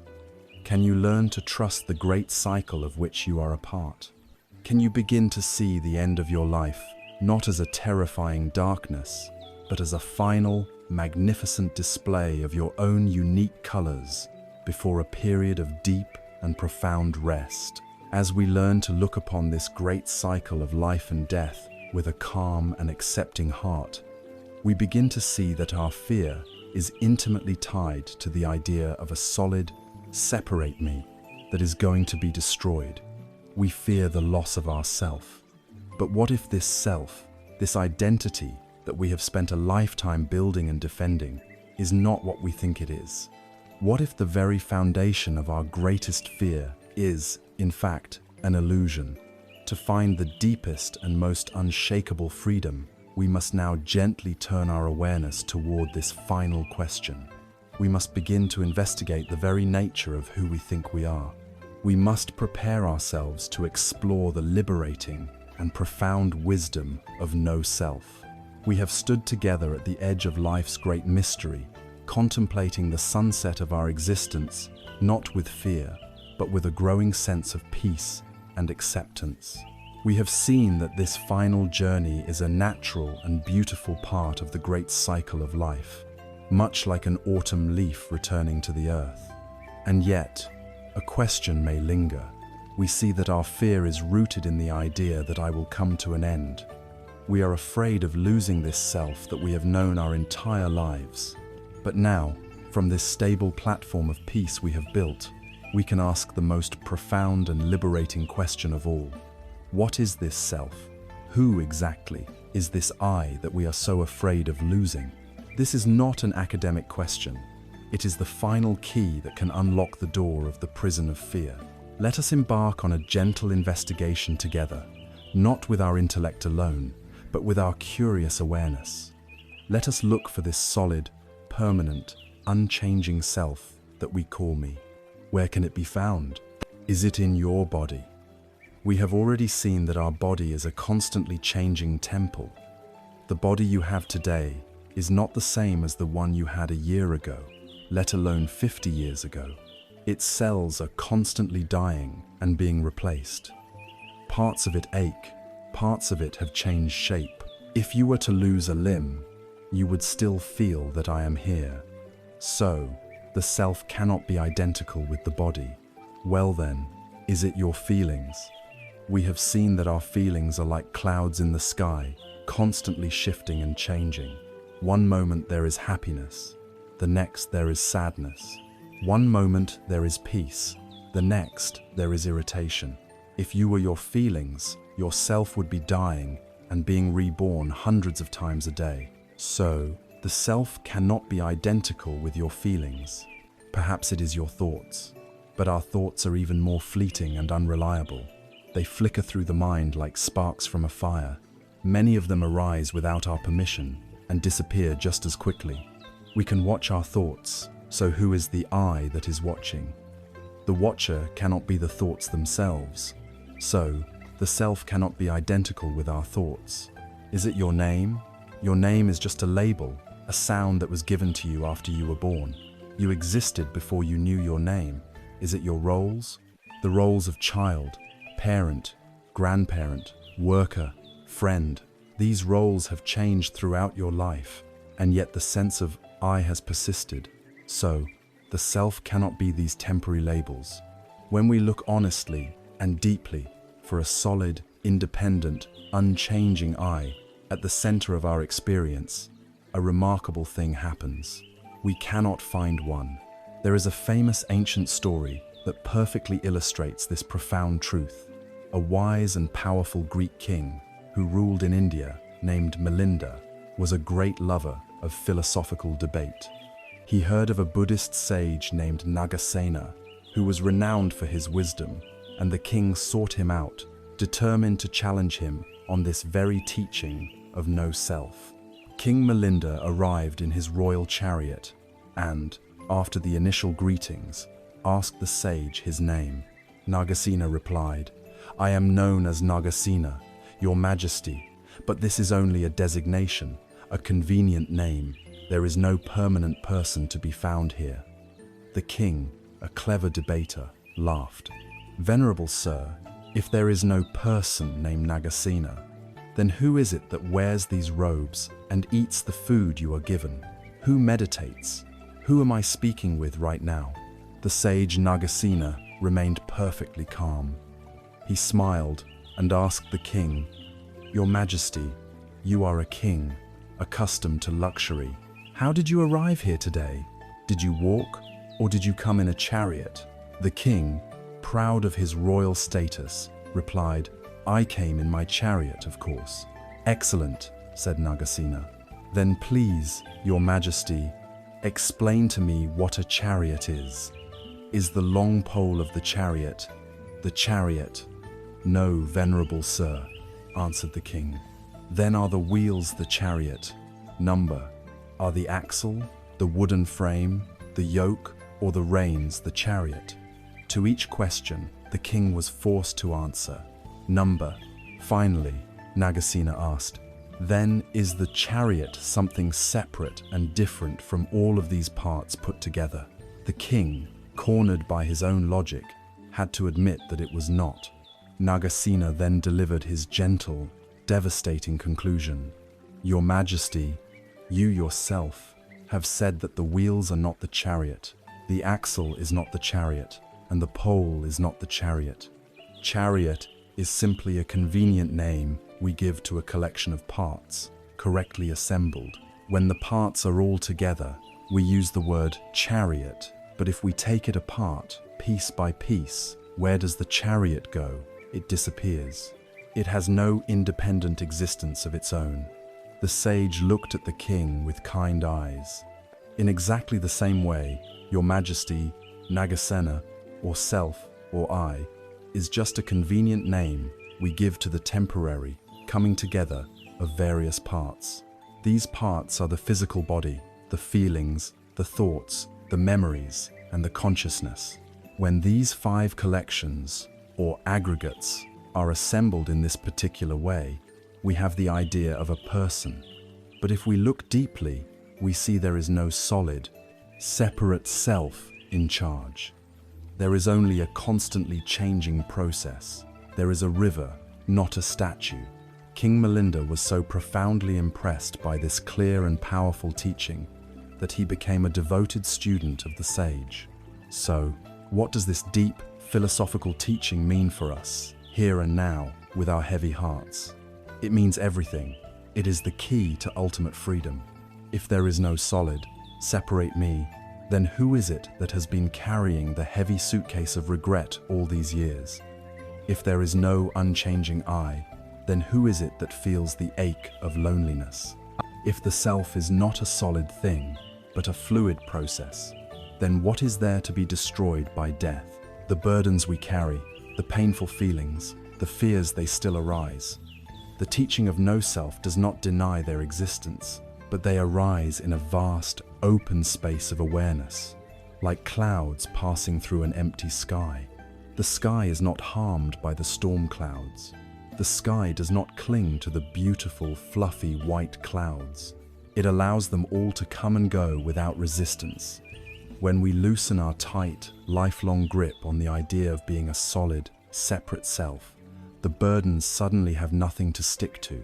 Can you learn to trust the great cycle of which you are a part? Can you begin to see the end of your life not as a terrifying darkness, but as a final, magnificent display of your own unique colors before a period of deep and profound rest? As we learn to look upon this great cycle of life and death with a calm and accepting heart, we begin to see that our fear is intimately tied to the idea of a solid, separate me that is going to be destroyed. We fear the loss of ourself. But what if this self, this identity that we have spent a lifetime building and defending, is not what we think it is? What if the very foundation of our greatest fear is, in fact, an illusion? To find the deepest and most unshakable freedom, we must now gently turn our awareness toward this final question. We must begin to investigate the very nature of who we think we are. We must prepare ourselves to explore the liberating and profound wisdom of no self. We have stood together at the edge of life's great mystery, contemplating the sunset of our existence, not with fear, but with a growing sense of peace and acceptance. We have seen that this final journey is a natural and beautiful part of the great cycle of life, much like an autumn leaf returning to the earth. And yet, a question may linger. We see that our fear is rooted in the idea that I will come to an end. We are afraid of losing this self that we have known our entire lives. But now, from this stable platform of peace we have built, we can ask the most profound and liberating question of all. What is this self? Who exactly is this I that we are so afraid of losing? This is not an academic question. It is the final key that can unlock the door of the prison of fear. Let us embark on a gentle investigation together, not with our intellect alone, but with our curious awareness. Let us look for this solid, permanent, unchanging self that we call me. Where can it be found? Is it in your body? We have already seen that our body is a constantly changing temple. The body you have today is not the same as the one you had a year ago, let alone 50 years ago. Its cells are constantly dying and being replaced. Parts of it ache, parts of it have changed shape. If you were to lose a limb, you would still feel that I am here. So, the self cannot be identical with the body. Well then, is it your feelings? We have seen that our feelings are like clouds in the sky, constantly shifting and changing. One moment there is happiness, the next there is sadness. One moment there is peace, the next there is irritation. If you were your feelings, your self would be dying and being reborn hundreds of times a day. So, the self cannot be identical with your feelings. Perhaps it is your thoughts, but our thoughts are even more fleeting and unreliable. They flicker through the mind like sparks from a fire. Many of them arise without our permission and disappear just as quickly. We can watch our thoughts, so who is the I that is watching? The watcher cannot be the thoughts themselves, so the self cannot be identical with our thoughts. Is it your name? Your name is just a label, a sound that was given to you after you were born. You existed before you knew your name. Is it your roles? The roles of child, parent, grandparent, worker, friend. These roles have changed throughout your life, and yet the sense of I has persisted. So, the self cannot be these temporary labels. When we look honestly and deeply for a solid, independent, unchanging I at the center of our experience, a remarkable thing happens. We cannot find one. There is a famous ancient story that perfectly illustrates this profound truth. A wise and powerful Greek king who ruled in India, named Milinda, was a great lover of philosophical debate. He heard of a Buddhist sage named Nagasena, who was renowned for his wisdom, and the king sought him out, determined to challenge him on this very teaching of no self. King Milinda arrived in his royal chariot and, after the initial greetings, asked the sage his name. Nagasena replied, "I am known as Nagasena, your majesty, but this is only a designation, a convenient name. There is no permanent person to be found here." The king, a clever debater, laughed. "Venerable sir, if there is no person named Nagasena, then who is it that wears these robes and eats the food you are given? Who meditates? Who am I speaking with right now?" The sage Nagasena remained perfectly calm. He smiled and asked the king, "Your Majesty, you are a king, accustomed to luxury. How did you arrive here today? Did you walk, or did you come in a chariot?" The king, proud of his royal status, replied, "I came in my chariot, of course." "Excellent," said Nagasena. "Then please, Your Majesty, explain to me what a chariot is. Is the long pole of the chariot the chariot?" "No, venerable sir," answered the king. "Then are the wheels the chariot? Number, are the axle, the wooden frame, the yoke, or the reins the chariot?" To each question, the king was forced to answer, "Number." Finally, Nagasena asked, "Then is the chariot something separate and different from all of these parts put together?" The king, cornered by his own logic, had to admit that it was not. Nagasena then delivered his gentle, devastating conclusion. "Your Majesty, you yourself have said that the wheels are not the chariot, the axle is not the chariot, and the pole is not the chariot. Chariot is simply a convenient name we give to a collection of parts, correctly assembled. When the parts are all together, we use the word chariot, but if we take it apart, piece by piece, where does the chariot go? It disappears. It has no independent existence of its own." The sage looked at the king with kind eyes. "In exactly the same way, Your Majesty, Nagasena, or self, or I, is just a convenient name we give to the temporary coming together of various parts. These parts are the physical body, the feelings, the thoughts, the memories, and the consciousness. When these 5 collections, or aggregates, are assembled in this particular way, we have the idea of a person. But if we look deeply, we see there is no solid, separate self in charge. There is only a constantly changing process. There is a river, not a statue. King Milinda was so profoundly impressed by this clear and powerful teaching that he became a devoted student of the sage. So, what does this deep, philosophical teaching mean for us, here and now, with our heavy hearts? It means everything. It is the key to ultimate freedom. If there is no solid, separate me, then who is it that has been carrying the heavy suitcase of regret all these years? If there is no unchanging I, then who is it that feels the ache of loneliness? If the self is not a solid thing, but a fluid process, then what is there to be destroyed by death? The burdens we carry, the painful feelings, the fears they still arise. The teaching of no self does not deny their existence, but they arise in a vast, open space of awareness, like clouds passing through an empty sky. The sky is not harmed by the storm clouds. The sky does not cling to the beautiful, fluffy white clouds. It allows them all to come and go without resistance. When we loosen our tight, lifelong grip on the idea of being a solid, separate self, the burdens suddenly have nothing to stick to.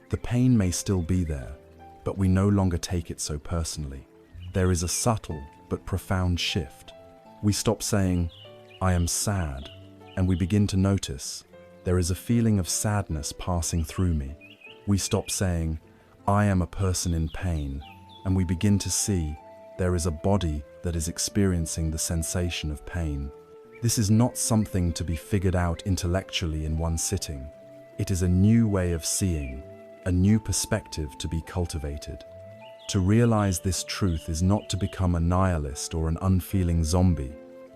The pain may still be there, but we no longer take it so personally. There is a subtle but profound shift. We stop saying, "I am sad," and we begin to notice, there is a feeling of sadness passing through me. We stop saying, "I am a person in pain," and we begin to see, there is a body that is experiencing the sensation of pain. This is not something to be figured out intellectually in one sitting. It is a new way of seeing, a new perspective to be cultivated. To realize this truth is not to become a nihilist or an unfeeling zombie.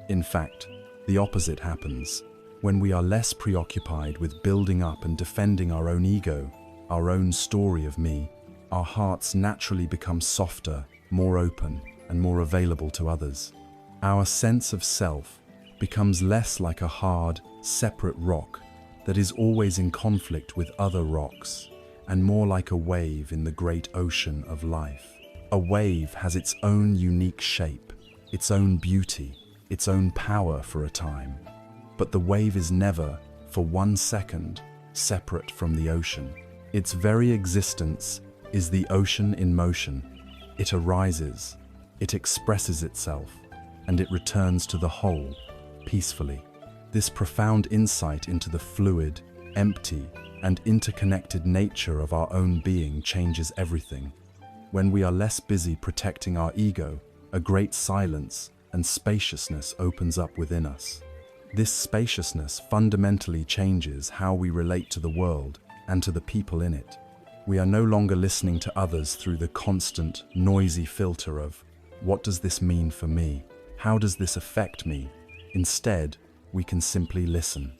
In fact, the opposite happens. When we are less preoccupied with building up and defending our own ego, our own story of me, our hearts naturally become softer, more open, and more available to others. Our sense of self becomes less like a hard, separate rock that is always in conflict with other rocks, and more like a wave in the great ocean of life. A wave has its own unique shape, its own beauty, its own power for a time. But the wave is never, for 1 second, separate from the ocean. Its very existence is the ocean in motion. It arises, it expresses itself, and it returns to the whole, peacefully. This profound insight into the fluid, empty, and interconnected nature of our own being changes everything. When we are less busy protecting our ego, a great silence and spaciousness opens up within us. This spaciousness fundamentally changes how we relate to the world and to the people in it. We are no longer listening to others through the constant, noisy filter of, what does this mean for me? How does this affect me? Instead, we can simply listen.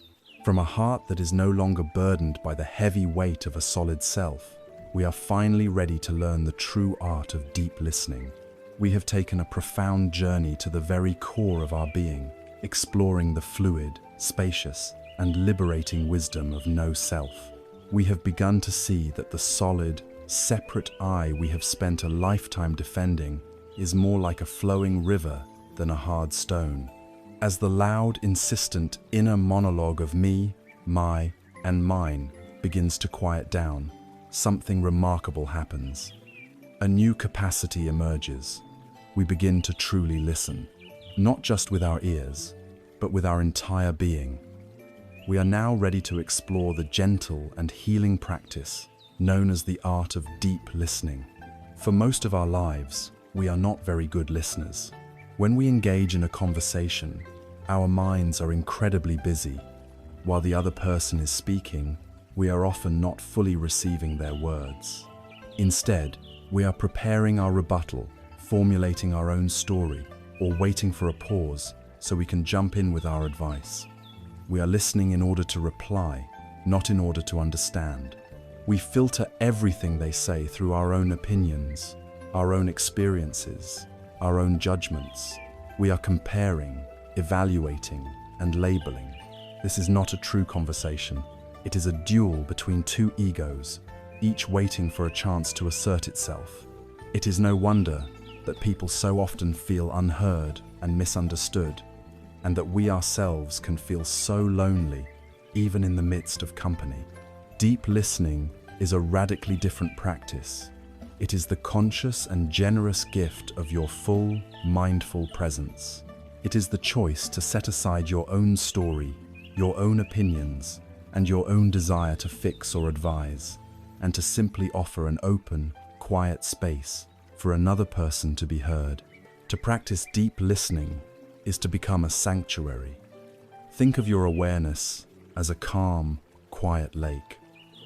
From a heart that is no longer burdened by the heavy weight of a solid self, we are finally ready to learn the true art of deep listening. We have taken a profound journey to the very core of our being, exploring the fluid, spacious, and liberating wisdom of no self. We have begun to see that the solid, separate I we have spent a lifetime defending is more like a flowing river than a hard stone. As the loud, insistent inner monologue of me, my, and mine begins to quiet down, something remarkable happens. A new capacity emerges. We begin to truly listen, not just with our ears, but with our entire being. We are now ready to explore the gentle and healing practice known as the art of deep listening. For most of our lives, we are not very good listeners. When we engage in a conversation, our minds are incredibly busy. While the other person is speaking, we are often not fully receiving their words. Instead, we are preparing our rebuttal, formulating our own story, or waiting for a pause so we can jump in with our advice. We are listening in order to reply, not in order to understand. We filter everything they say through our own opinions, our own experiences, our own judgments. We are comparing, evaluating, and labeling. This is not a true conversation. It is a duel between two egos, each waiting for a chance to assert itself. It is no wonder that people so often feel unheard and misunderstood, and that we ourselves can feel so lonely, even in the midst of company. Deep listening is a radically different practice. It is the conscious and generous gift of your full, mindful presence. It is the choice to set aside your own story, your own opinions, and your own desire to fix or advise, and to simply offer an open, quiet space for another person to be heard. To practice deep listening is to become a sanctuary. Think of your awareness as a calm, quiet lake.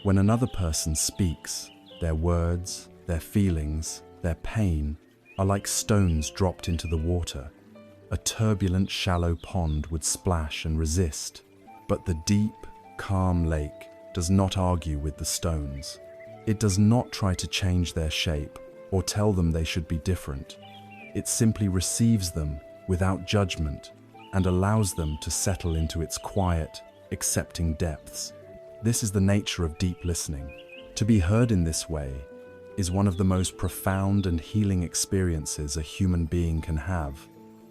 When another person speaks, their words, their feelings, their pain are like stones dropped into the water. A turbulent, shallow pond would splash and resist, but the deep, calm lake does not argue with the stones. It does not try to change their shape or tell them they should be different. It simply receives them without judgment and allows them to settle into its quiet, accepting depths. This is the nature of deep listening. To be heard in this way is one of the most profound and healing experiences a human being can have.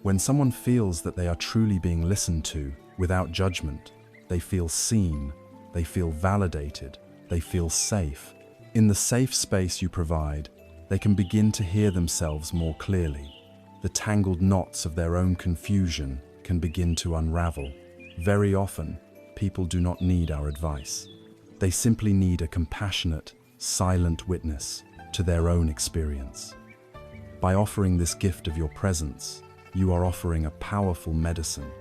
When someone feels that they are truly being listened to without judgment, they feel seen, they feel validated, they feel safe. In the safe space you provide, they can begin to hear themselves more clearly. The tangled knots of their own confusion can begin to unravel. Very often, people do not need our advice. They simply need a compassionate, silent witness to their own experience. By offering this gift of your presence, you are offering a powerful medicine.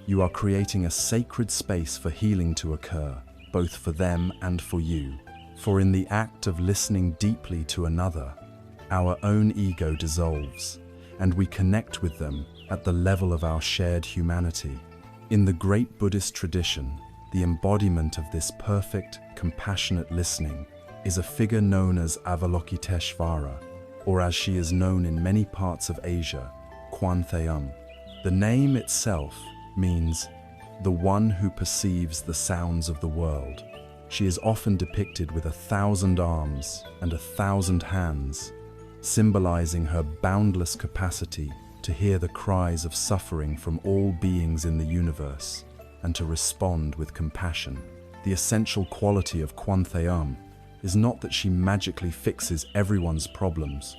You are creating a sacred space for healing to occur, both for them and for you. For in the act of listening deeply to another, our own ego dissolves, and we connect with them at the level of our shared humanity. In the great Buddhist tradition, the embodiment of this perfect, compassionate listening is a figure known as Avalokiteshvara, or as she is known in many parts of Asia, Kwan Theum. The name itself means the one who perceives the sounds of the world. She is often depicted with 1,000 arms and 1,000 hands, symbolizing her boundless capacity to hear the cries of suffering from all beings in the universe and to respond with compassion. The essential quality of Kwan Theum is not that she magically fixes everyone's problems.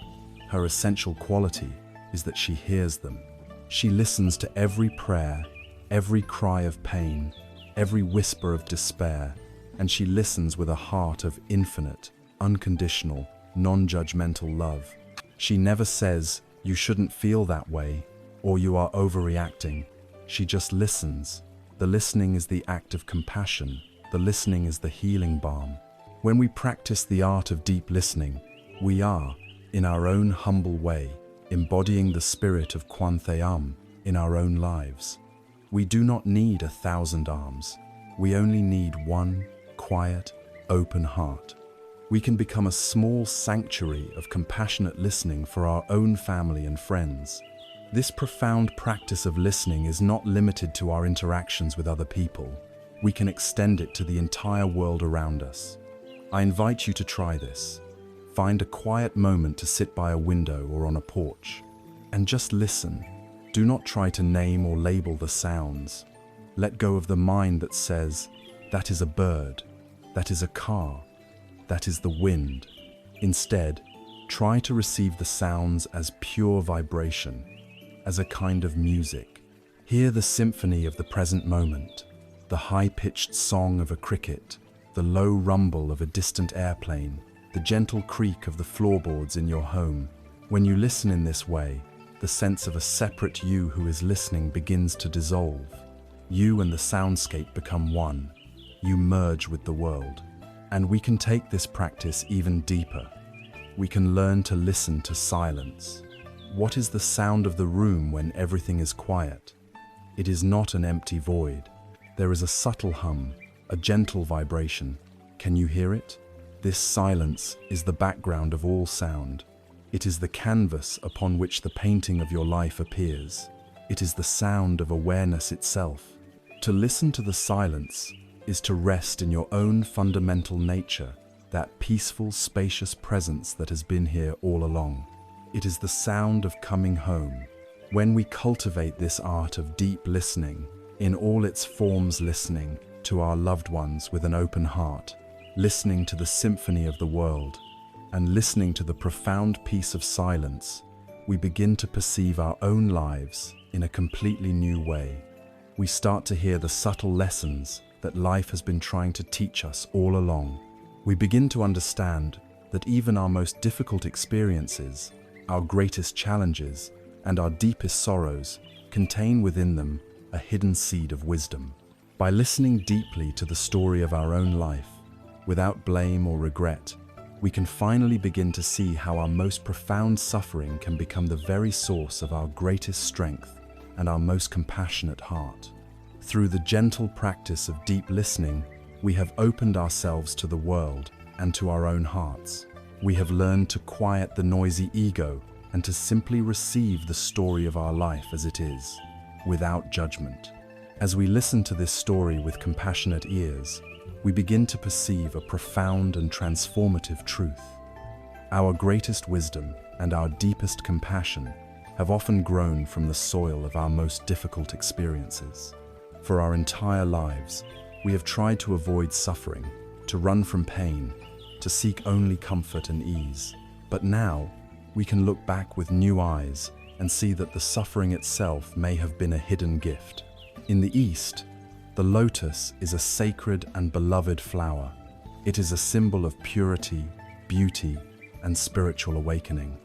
Her essential quality is that she hears them. She listens to every prayer, every cry of pain, every whisper of despair, and she listens with a heart of infinite, unconditional, non-judgmental love. She never says, "You shouldn't feel that way," or "You are overreacting." She just listens. The listening is the act of compassion. The listening is the healing balm. When we practice the art of deep listening, we are, in our own humble way, embodying the spirit of Kwan in our own lives. We do not need 1,000 arms. We only need one quiet, open heart. We can become a small sanctuary of compassionate listening for our own family and friends. This profound practice of listening is not limited to our interactions with other people. We can extend it to the entire world around us. I invite you to try this. Find a quiet moment to sit by a window or on a porch, and just listen. Do not try to name or label the sounds. Let go of the mind that says, "That is a bird, that is a car, that is the wind." Instead, try to receive the sounds as pure vibration, as a kind of music. Hear the symphony of the present moment, the high-pitched song of a cricket, the low rumble of a distant airplane, the gentle creak of the floorboards in your home. When you listen in this way, the sense of a separate you who is listening begins to dissolve. You and the soundscape become one. You merge with the world. And we can take this practice even deeper. We can learn to listen to silence. What is the sound of the room when everything is quiet? It is not an empty void. There is a subtle hum, a gentle vibration. Can you hear it? This silence is the background of all sound. It is the canvas upon which the painting of your life appears. It is the sound of awareness itself. To listen to the silence is to rest in your own fundamental nature, that peaceful, spacious presence that has been here all along. It is the sound of coming home. When we cultivate this art of deep listening, in all its forms, listening to our loved ones with an open heart, listening to the symphony of the world, and listening to the profound peace of silence, we begin to perceive our own lives in a completely new way. We start to hear the subtle lessons that life has been trying to teach us all along. We begin to understand that even our most difficult experiences, our greatest challenges, and our deepest sorrows contain within them a hidden seed of wisdom. By listening deeply to the story of our own life, without blame or regret, we can finally begin to see how our most profound suffering can become the very source of our greatest strength and our most compassionate heart. Through the gentle practice of deep listening, we have opened ourselves to the world and to our own hearts. We have learned to quiet the noisy ego and to simply receive the story of our life as it is, without judgment. As we listen to this story with compassionate ears, we begin to perceive a profound and transformative truth. Our greatest wisdom and our deepest compassion have often grown from the soil of our most difficult experiences. For our entire lives, we have tried to avoid suffering, to run from pain, to seek only comfort and ease. But now, we can look back with new eyes and see that the suffering itself may have been a hidden gift. In the East, the lotus is a sacred and beloved flower. It is a symbol of purity, beauty, and spiritual awakening.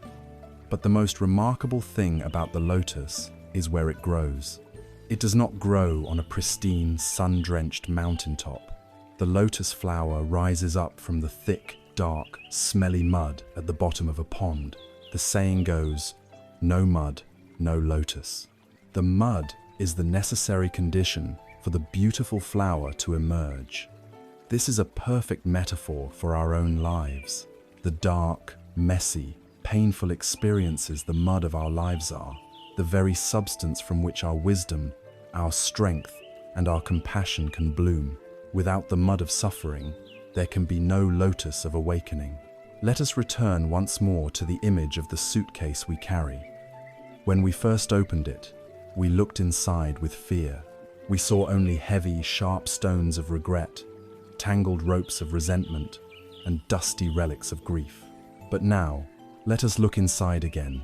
But the most remarkable thing about the lotus is where it grows. It does not grow on a pristine, sun-drenched mountaintop. The lotus flower rises up from the thick, dark, smelly mud at the bottom of a pond. The saying goes, "No mud, no lotus." The mud is the necessary condition for the beautiful flower to emerge. This is a perfect metaphor for our own lives. The dark, messy, painful experiences the mud of our lives are, the very substance from which our wisdom, our strength, and our compassion can bloom. Without the mud of suffering, there can be no lotus of awakening. Let us return once more to the image of the suitcase we carry. When we first opened it, we looked inside with fear. We saw only heavy, sharp stones of regret, tangled ropes of resentment, and dusty relics of grief. But now, let us look inside again,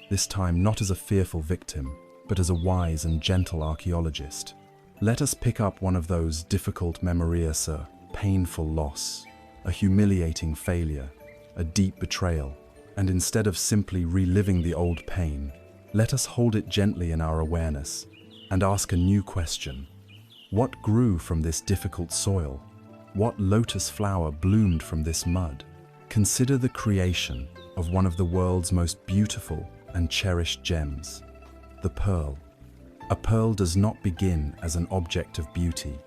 this time not as a fearful victim, but as a wise and gentle archaeologist. Let us pick up one of those difficult memories, a painful loss, a humiliating failure, a deep betrayal, and instead of simply reliving the old pain, let us hold it gently in our awareness and ask a new question. What grew from this difficult soil? What lotus flower bloomed from this mud? Consider the creation of one of the world's most beautiful and cherished gems, the pearl. A pearl does not begin as an object of beauty.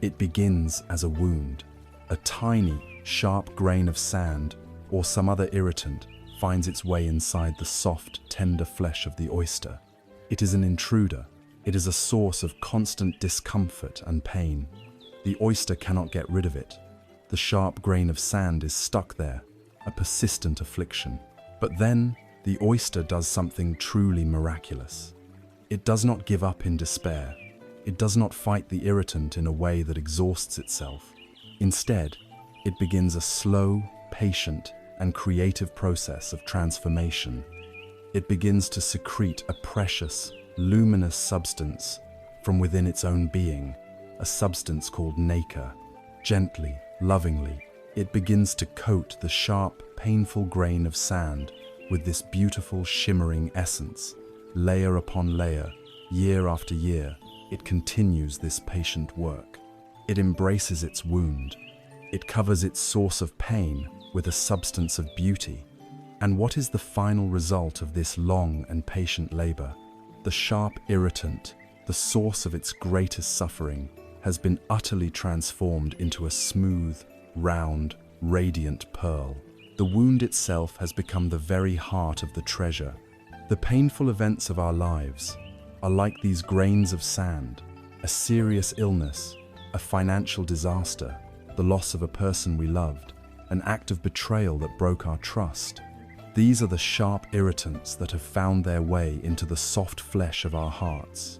It begins as a wound. A tiny, sharp grain of sand or some other irritant finds its way inside the soft, tender flesh of the oyster. It is an intruder. It is a source of constant discomfort and pain. The oyster cannot get rid of it. The sharp grain of sand is stuck there, a persistent affliction. But then, the oyster does something truly miraculous. It does not give up in despair. It does not fight the irritant in a way that exhausts itself. Instead, it begins a slow, patient, and creative process of transformation. It begins to secrete a precious, luminous substance from within its own being, a substance called nacre. Gently, lovingly, it begins to coat the sharp, painful grain of sand with this beautiful, shimmering essence. Layer upon layer, year after year, it continues this patient work. It embraces its wound. It covers its source of pain with a substance of beauty. And what is the final result of this long and patient labor? The sharp irritant, the source of its greatest suffering, has been utterly transformed into a smooth, round, radiant pearl. The wound itself has become the very heart of the treasure. The painful events of our lives are like these grains of sand, a serious illness, a financial disaster, the loss of a person we loved, an act of betrayal that broke our trust. These are the sharp irritants that have found their way into the soft flesh of our hearts.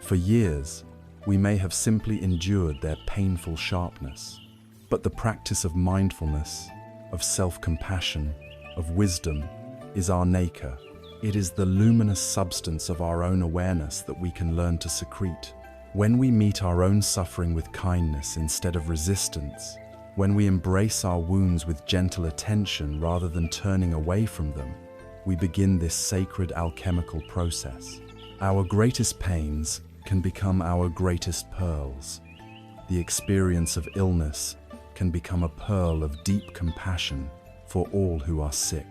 For years, we may have simply endured their painful sharpness, but the practice of mindfulness, of self-compassion, of wisdom, is our nacre. It is the luminous substance of our own awareness that we can learn to secrete. When we meet our own suffering with kindness instead of resistance, when we embrace our wounds with gentle attention rather than turning away from them, we begin this sacred alchemical process. Our greatest pains can become our greatest pearls. The experience of illness can become a pearl of deep compassion for all who are sick.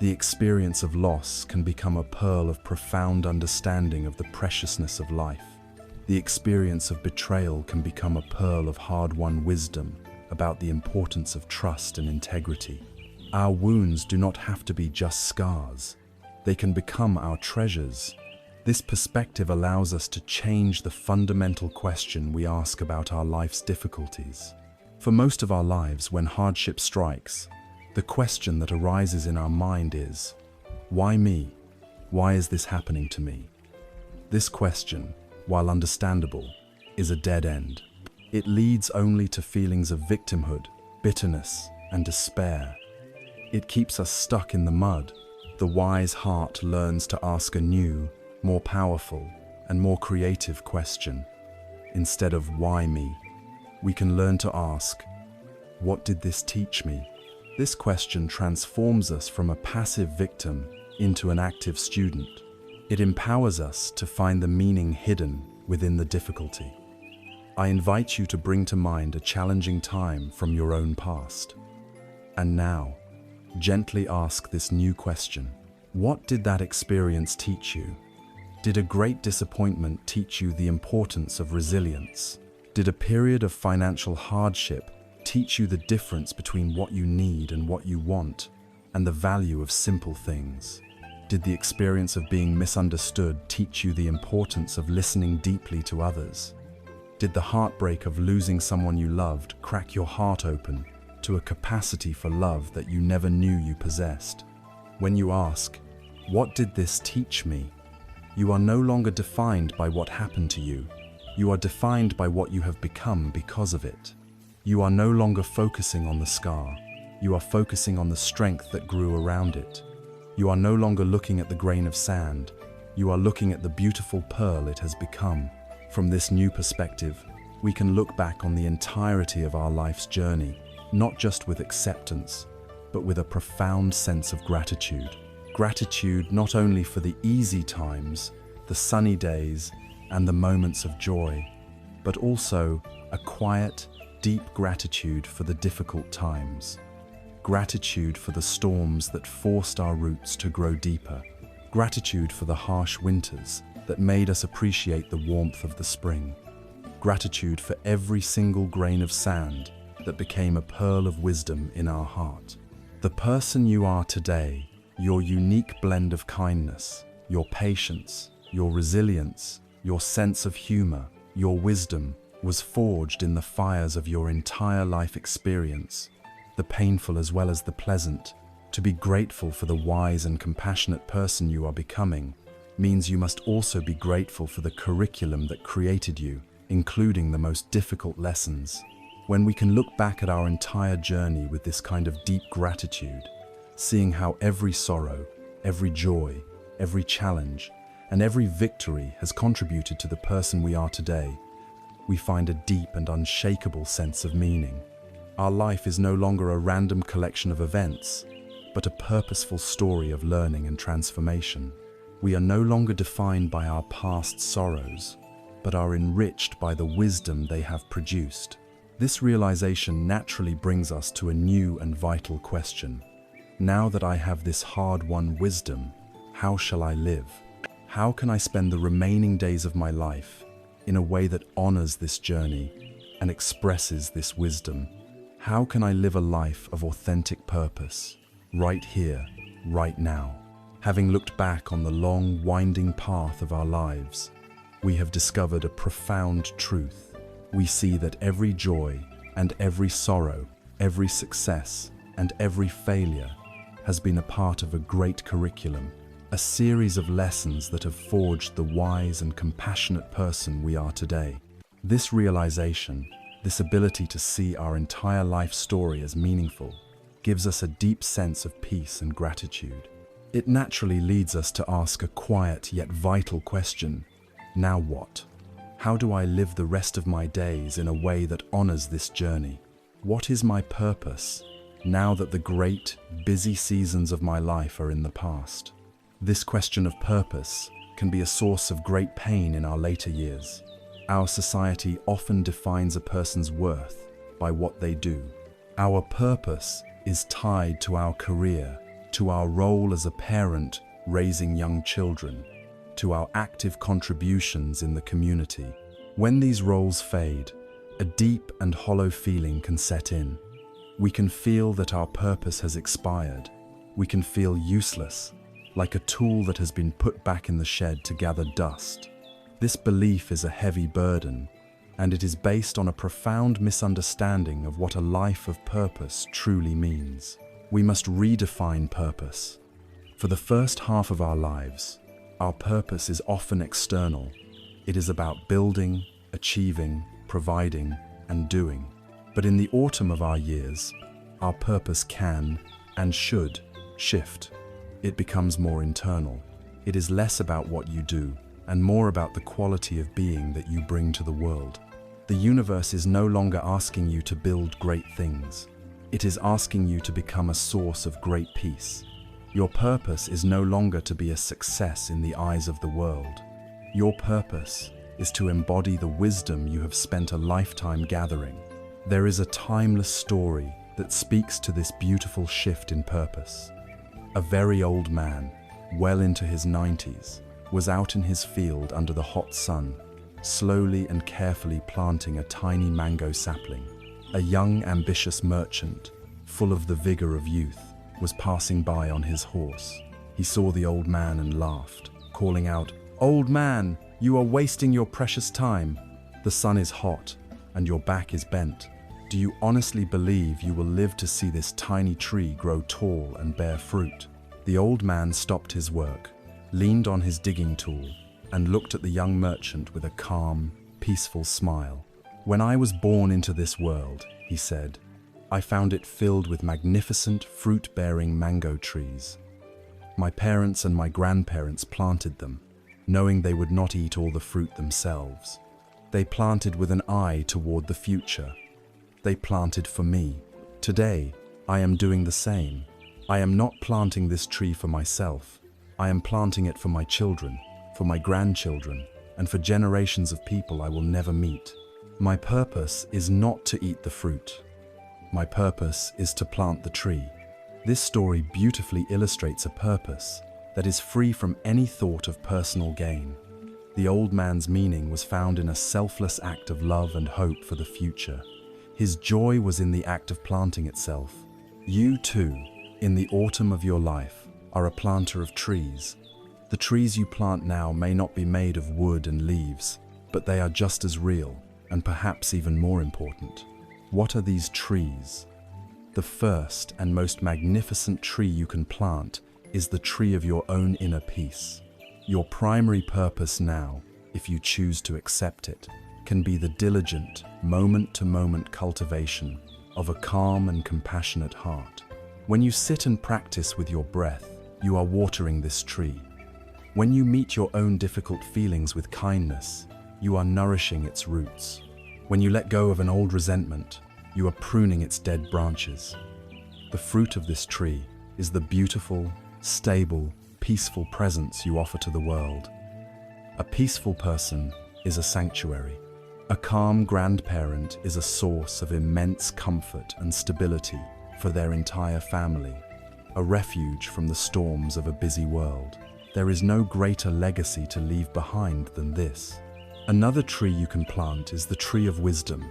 The experience of loss can become a pearl of profound understanding of the preciousness of life. The experience of betrayal can become a pearl of hard-won wisdom about the importance of trust and integrity. Our wounds do not have to be just scars. They can become our treasures. This perspective allows us to change the fundamental question we ask about our life's difficulties. For most of our lives, when hardship strikes, the question that arises in our mind is, why me? Why is this happening to me? This question, while understandable, is a dead end. It leads only to feelings of victimhood, bitterness, and despair. It keeps us stuck in the mud. The wise heart learns to ask a new, more powerful, and more creative question. Instead of why me, we can learn to ask, what did this teach me? This question transforms us from a passive victim into an active student. It empowers us to find the meaning hidden within the difficulty. I invite you to bring to mind a challenging time from your own past. And now, gently ask this new question. What did that experience teach you? Did a great disappointment teach you the importance of resilience? Did a period of financial hardship teach you the difference between what you need and what you want, and the value of simple things? Did the experience of being misunderstood teach you the importance of listening deeply to others? Did the heartbreak of losing someone you loved crack your heart open to a capacity for love that you never knew you possessed? When you ask, what did this teach me? You are no longer defined by what happened to you. You are defined by what you have become because of it. You are no longer focusing on the scar. You are focusing on the strength that grew around it. You are no longer looking at the grain of sand. You are looking at the beautiful pearl it has become. From this new perspective, we can look back on the entirety of our life's journey, not just with acceptance, but with a profound sense of gratitude. Gratitude not only for the easy times, the sunny days, and the moments of joy, but also a quiet, deep gratitude for the difficult times. Gratitude for the storms that forced our roots to grow deeper. Gratitude for the harsh winters that made us appreciate the warmth of the spring. Gratitude for every single grain of sand that became a pearl of wisdom in our heart. The person you are today, your unique blend of kindness, your patience, your resilience, your sense of humor, your wisdom, was forged in the fires of your entire life experience, the painful as well as the pleasant. To be grateful for the wise and compassionate person you are becoming means you must also be grateful for the curriculum that created you, including the most difficult lessons. When we can look back at our entire journey with this kind of deep gratitude, seeing how every sorrow, every joy, every challenge, and every victory has contributed to the person we are today, we find a deep and unshakable sense of meaning. Our life is no longer a random collection of events, but a purposeful story of learning and transformation. We are no longer defined by our past sorrows, but are enriched by the wisdom they have produced. This realization naturally brings us to a new and vital question. Now that I have this hard-won wisdom, how shall I live? How can I spend the remaining days of my life in a way that honors this journey and expresses this wisdom? How can I live a life of authentic purpose, right here, right now? Having looked back on the long, winding path of our lives, we have discovered a profound truth. We see that every joy and every sorrow, every success and every failure has been a part of a great curriculum, a series of lessons that have forged the wise and compassionate person we are today. This realization, this ability to see our entire life story as meaningful, gives us a deep sense of peace and gratitude. It naturally leads us to ask a quiet yet vital question: now what? How do I live the rest of my days in a way that honors this journey? What is my purpose now that the great, busy seasons of my life are in the past? This question of purpose can be a source of great pain in our later years. Our society often defines a person's worth by what they do. Our purpose is tied to our career, to our role as a parent raising young children, to our active contributions in the community. When these roles fade, a deep and hollow feeling can set in. We can feel that our purpose has expired. We can feel useless, like a tool that has been put back in the shed to gather dust. This belief is a heavy burden, and it is based on a profound misunderstanding of what a life of purpose truly means. We must redefine purpose. For the first half of our lives, our purpose is often external. It is about building, achieving, providing, and doing. But in the autumn of our years, our purpose can and should shift. It becomes more internal. It is less about what you do and more about the quality of being that you bring to the world. The universe is no longer asking you to build great things. It is asking you to become a source of great peace. Your purpose is no longer to be a success in the eyes of the world. Your purpose is to embody the wisdom you have spent a lifetime gathering. There is a timeless story that speaks to this beautiful shift in purpose. A very old man, well into his 90s, was out in his field under the hot sun, slowly and carefully planting a tiny mango sapling. A young, ambitious merchant, full of the vigor of youth, was passing by on his horse. He saw the old man and laughed, calling out, "Old man, you are wasting your precious time. The sun is hot, and your back is bent. Do you honestly believe you will live to see this tiny tree grow tall and bear fruit?" The old man stopped his work, leaned on his digging tool, and looked at the young merchant with a calm, peaceful smile. "When I was born into this world," he said, "I found it filled with magnificent fruit-bearing mango trees. My parents and my grandparents planted them, knowing they would not eat all the fruit themselves. They planted with an eye toward the future. They planted for me. Today, I am doing the same. I am not planting this tree for myself. I am planting it for my children, for my grandchildren, and for generations of people I will never meet. My purpose is not to eat the fruit. My purpose is to plant the tree. This story beautifully illustrates a purpose that is free from any thought of personal gain. The old man's meaning was found in a selfless act of love and hope for the future. His joy was in the act of planting itself. You too, in the autumn of your life, are a planter of trees. The trees you plant now may not be made of wood and leaves, but they are just as real, and perhaps even more important. What are these trees? The first and most magnificent tree you can plant is the tree of your own inner peace. Your primary purpose now, if you choose to accept it, can be the diligent, moment-to-moment cultivation of a calm and compassionate heart. When you sit and practice with your breath, you are watering this tree. When you meet your own difficult feelings with kindness, you are nourishing its roots. When you let go of an old resentment, you are pruning its dead branches. The fruit of this tree is the beautiful, stable, peaceful presence you offer to the world. A peaceful person is a sanctuary. A calm grandparent is a source of immense comfort and stability for their entire family, a refuge from the storms of a busy world. There is no greater legacy to leave behind than this. Another tree you can plant is the tree of wisdom,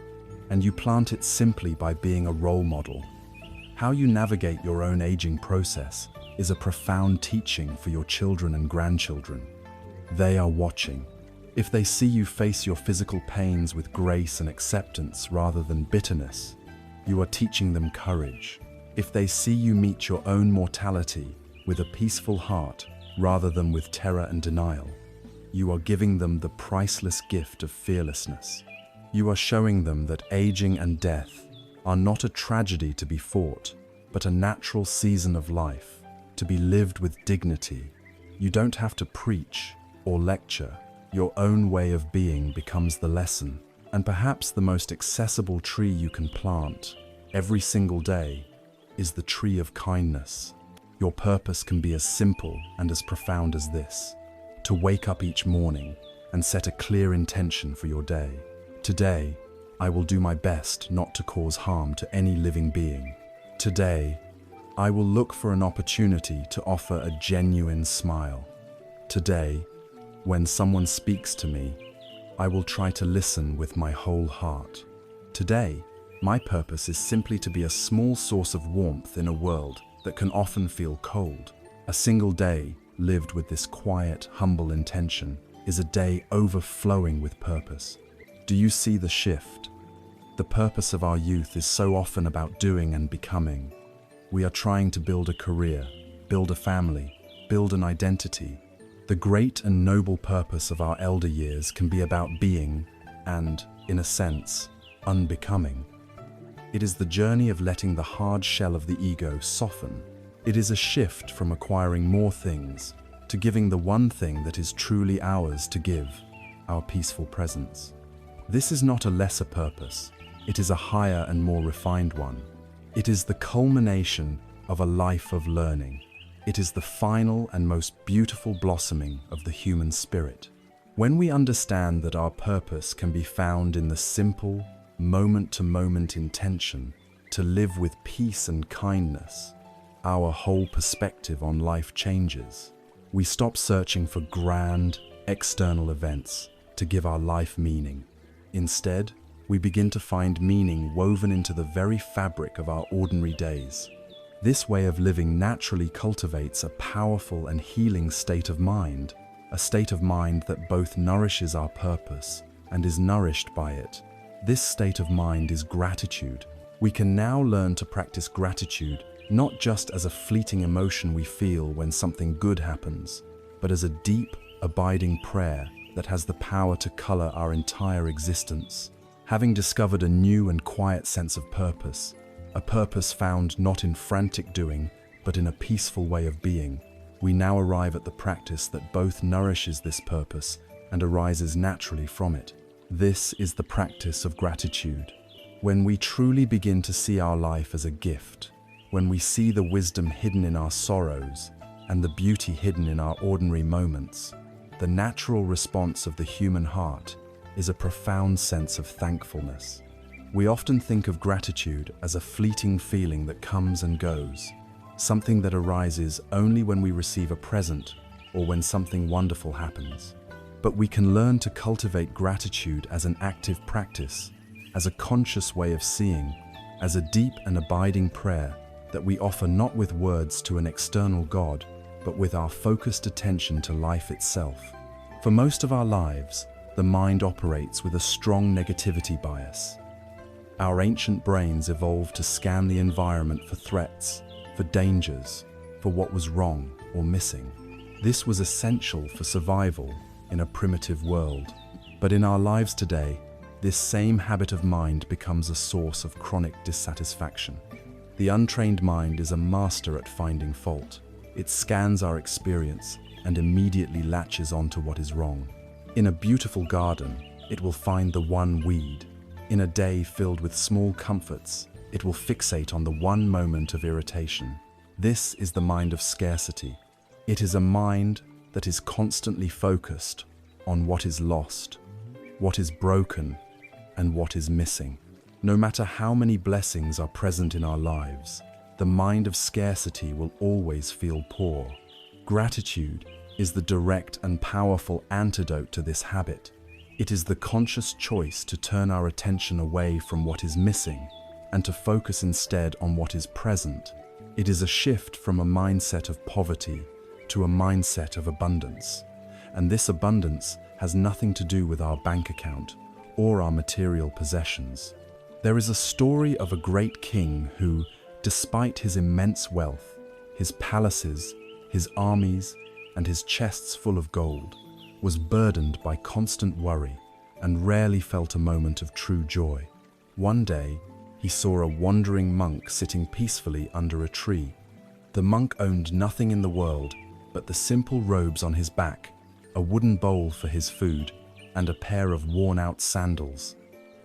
and you plant it simply by being a role model. How you navigate your own aging process is a profound teaching for your children and grandchildren. They are watching. If they see you face your physical pains with grace and acceptance rather than bitterness, you are teaching them courage. If they see you meet your own mortality with a peaceful heart rather than with terror and denial, you are giving them the priceless gift of fearlessness. You are showing them that aging and death are not a tragedy to be fought, but a natural season of life, to be lived with dignity. You don't have to preach or lecture. Your own way of being becomes the lesson, and perhaps the most accessible tree you can plant every single day is the tree of kindness. Your purpose can be as simple and as profound as this: to wake up each morning and set a clear intention for your day. Today, I will do my best not to cause harm to any living being. Today, I will look for an opportunity to offer a genuine smile. Today, when someone speaks to me, I will try to listen with my whole heart. Today, my purpose is simply to be a small source of warmth in a world that can often feel cold. A single day lived with this quiet, humble intention is a day overflowing with purpose. Do you see the shift? The purpose of our youth is so often about doing and becoming. We are trying to build a career, build a family, build an identity. The great and noble purpose of our elder years can be about being and, in a sense, unbecoming. It is the journey of letting the hard shell of the ego soften. It is a shift from acquiring more things to giving the one thing that is truly ours to give, our peaceful presence. This is not a lesser purpose. It is a higher and more refined one. It is the culmination of a life of learning. It is the final and most beautiful blossoming of the human spirit. When we understand that our purpose can be found in the simple, moment-to-moment intention to live with peace and kindness, our whole perspective on life changes. We stop searching for grand, external events to give our life meaning. Instead, we begin to find meaning woven into the very fabric of our ordinary days. This way of living naturally cultivates a powerful and healing state of mind, a state of mind that both nourishes our purpose and is nourished by it. This state of mind is gratitude. We can now learn to practice gratitude not just as a fleeting emotion we feel when something good happens, but as a deep, abiding prayer that has the power to color our entire existence. Having discovered a new and quiet sense of purpose, a purpose found not in frantic doing, but in a peaceful way of being, we now arrive at the practice that both nourishes this purpose and arises naturally from it. This is the practice of gratitude. When we truly begin to see our life as a gift, when we see the wisdom hidden in our sorrows and the beauty hidden in our ordinary moments, the natural response of the human heart is a profound sense of thankfulness. We often think of gratitude as a fleeting feeling that comes and goes, something that arises only when we receive a present or when something wonderful happens. But we can learn to cultivate gratitude as an active practice, as a conscious way of seeing, as a deep and abiding prayer that we offer not with words to an external God, but with our focused attention to life itself. For most of our lives, the mind operates with a strong negativity bias. Our ancient brains evolved to scan the environment for threats, for dangers, for what was wrong or missing. This was essential for survival in a primitive world. But in our lives today, this same habit of mind becomes a source of chronic dissatisfaction. The untrained mind is a master at finding fault. It scans our experience and immediately latches onto what is wrong. In a beautiful garden, it will find the one weed. In a day filled with small comforts, it will fixate on the one moment of irritation. This is the mind of scarcity. It is a mind that is constantly focused on what is lost, what is broken, and what is missing. No matter how many blessings are present in our lives, the mind of scarcity will always feel poor. Gratitude is the direct and powerful antidote to this habit. It is the conscious choice to turn our attention away from what is missing and to focus instead on what is present. It is a shift from a mindset of poverty to a mindset of abundance. And this abundance has nothing to do with our bank account or our material possessions. There is a story of a great king who, despite his immense wealth, his palaces, his armies, and his chests full of gold, was burdened by constant worry and rarely felt a moment of true joy. One day, he saw a wandering monk sitting peacefully under a tree. The monk owned nothing in the world but the simple robes on his back, a wooden bowl for his food, and a pair of worn-out sandals.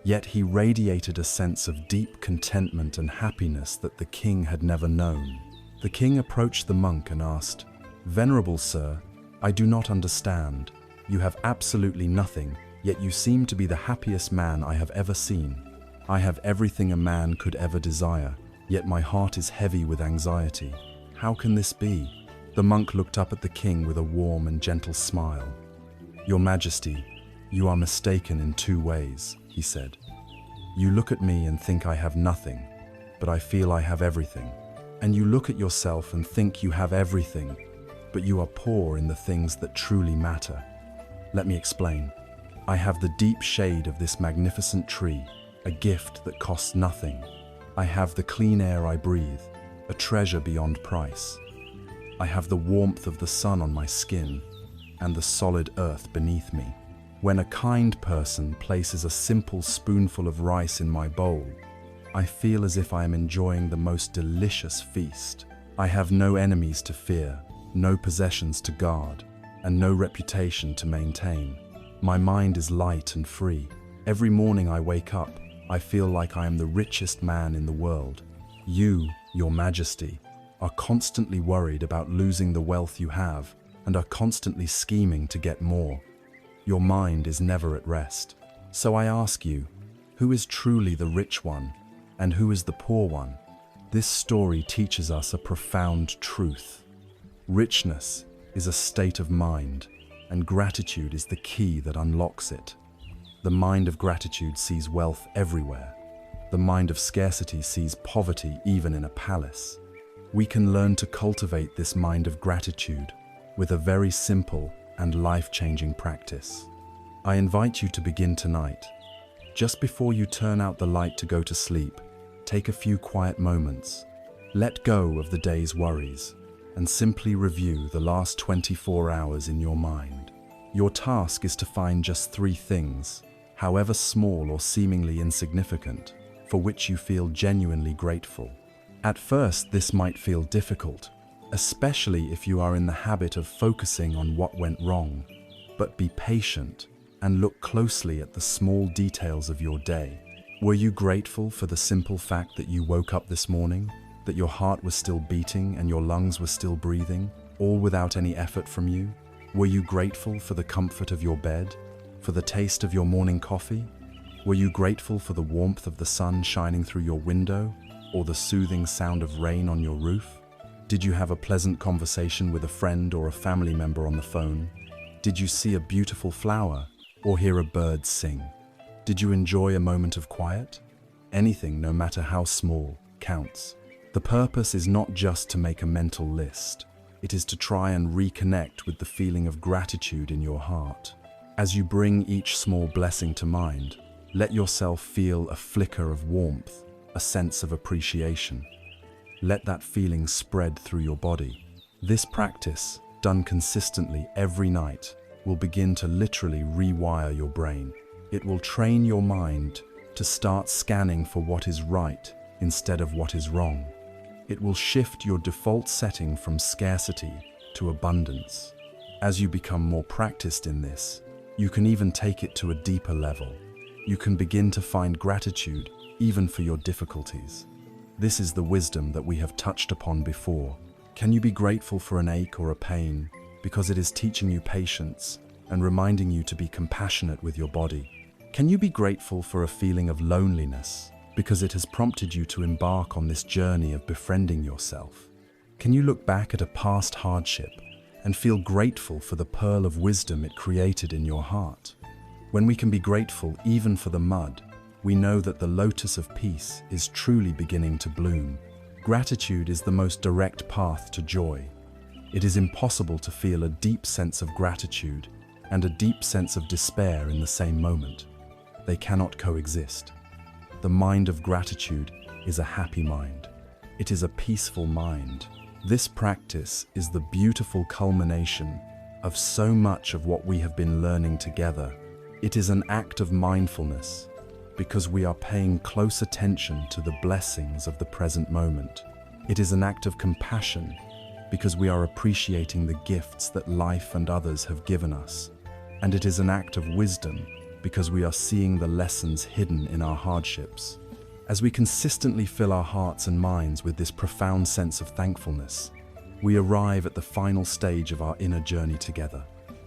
Yet he radiated a sense of deep contentment and happiness that the king had never known. The king approached the monk and asked, "Venerable sir, I do not understand. You have absolutely nothing, yet you seem to be the happiest man I have ever seen. I have everything a man could ever desire, yet my heart is heavy with anxiety. How can this be?" The monk looked up at the king with a warm and gentle smile. "Your Majesty, you are mistaken in two ways," he said. "You look at me and think I have nothing, but I feel I have everything. And you look at yourself and think you have everything, but you are poor in the things that truly matter. Let me explain. I have the deep shade of this magnificent tree, a gift that costs nothing. I have the clean air I breathe, a treasure beyond price. I have the warmth of the sun on my skin and the solid earth beneath me. When a kind person places a simple spoonful of rice in my bowl, I feel as if I am enjoying the most delicious feast. I have no enemies to fear, no possessions to guard, and no reputation to maintain. My mind is light and free. Every morning I wake up, I feel like I am the richest man in the world. You, Your Majesty, are constantly worried about losing the wealth you have and are constantly scheming to get more. Your mind is never at rest. So I ask you, who is truly the rich one and who is the poor one? This story teaches us a profound truth. Richness is a state of mind, and gratitude is the key that unlocks it. The mind of gratitude sees wealth everywhere. The mind of scarcity sees poverty even in a palace. We can learn to cultivate this mind of gratitude with a very simple and life-changing practice. I invite you to begin tonight. Just before you turn out the light to go to sleep, take a few quiet moments. Let go of the day's worries and simply review the last 24 hours in your mind. Your task is to find just 3 things, however small or seemingly insignificant, for which you feel genuinely grateful. At first, this might feel difficult, especially if you are in the habit of focusing on what went wrong. But be patient. and look closely at the small details of your day. Were you grateful for the simple fact that you woke up this morning, that your heart was still beating and your lungs were still breathing, all without any effort from you? Were you grateful for the comfort of your bed, for the taste of your morning coffee? Were you grateful for the warmth of the sun shining through your window, or the soothing sound of rain on your roof? Did you have a pleasant conversation with a friend or a family member on the phone? Did you see a beautiful flower or hear a bird sing? Did you enjoy a moment of quiet? Anything, no matter how small, counts. The purpose is not just to make a mental list. It is to try and reconnect with the feeling of gratitude in your heart. As you bring each small blessing to mind, let yourself feel a flicker of warmth, a sense of appreciation. Let that feeling spread through your body. This practice, done consistently every night, will begin to literally rewire your brain. It will train your mind to start scanning for what is right instead of what is wrong. It will shift your default setting from scarcity to abundance. As you become more practiced in this, you can even take it to a deeper level. You can begin to find gratitude even for your difficulties. This is the wisdom that we have touched upon before. Can you be grateful for an ache or a pain because it is teaching you patience and reminding you to be compassionate with your body? Can you be grateful for a feeling of loneliness because it has prompted you to embark on this journey of befriending yourself? Can you look back at a past hardship and feel grateful for the pearl of wisdom it created in your heart? When we can be grateful even for the mud, we know that the lotus of peace is truly beginning to bloom. Gratitude is the most direct path to joy. It is impossible to feel a deep sense of gratitude and a deep sense of despair in the same moment. They cannot coexist. The mind of gratitude is a happy mind. It is a peaceful mind. This practice is the beautiful culmination of so much of what we have been learning together. It is an act of mindfulness because we are paying close attention to the blessings of the present moment. It is an act of compassion because we are appreciating the gifts that life and others have given us. And it is an act of wisdom because we are seeing the lessons hidden in our hardships. As we consistently fill our hearts and minds with this profound sense of thankfulness, we arrive at the final stage of our inner journey together.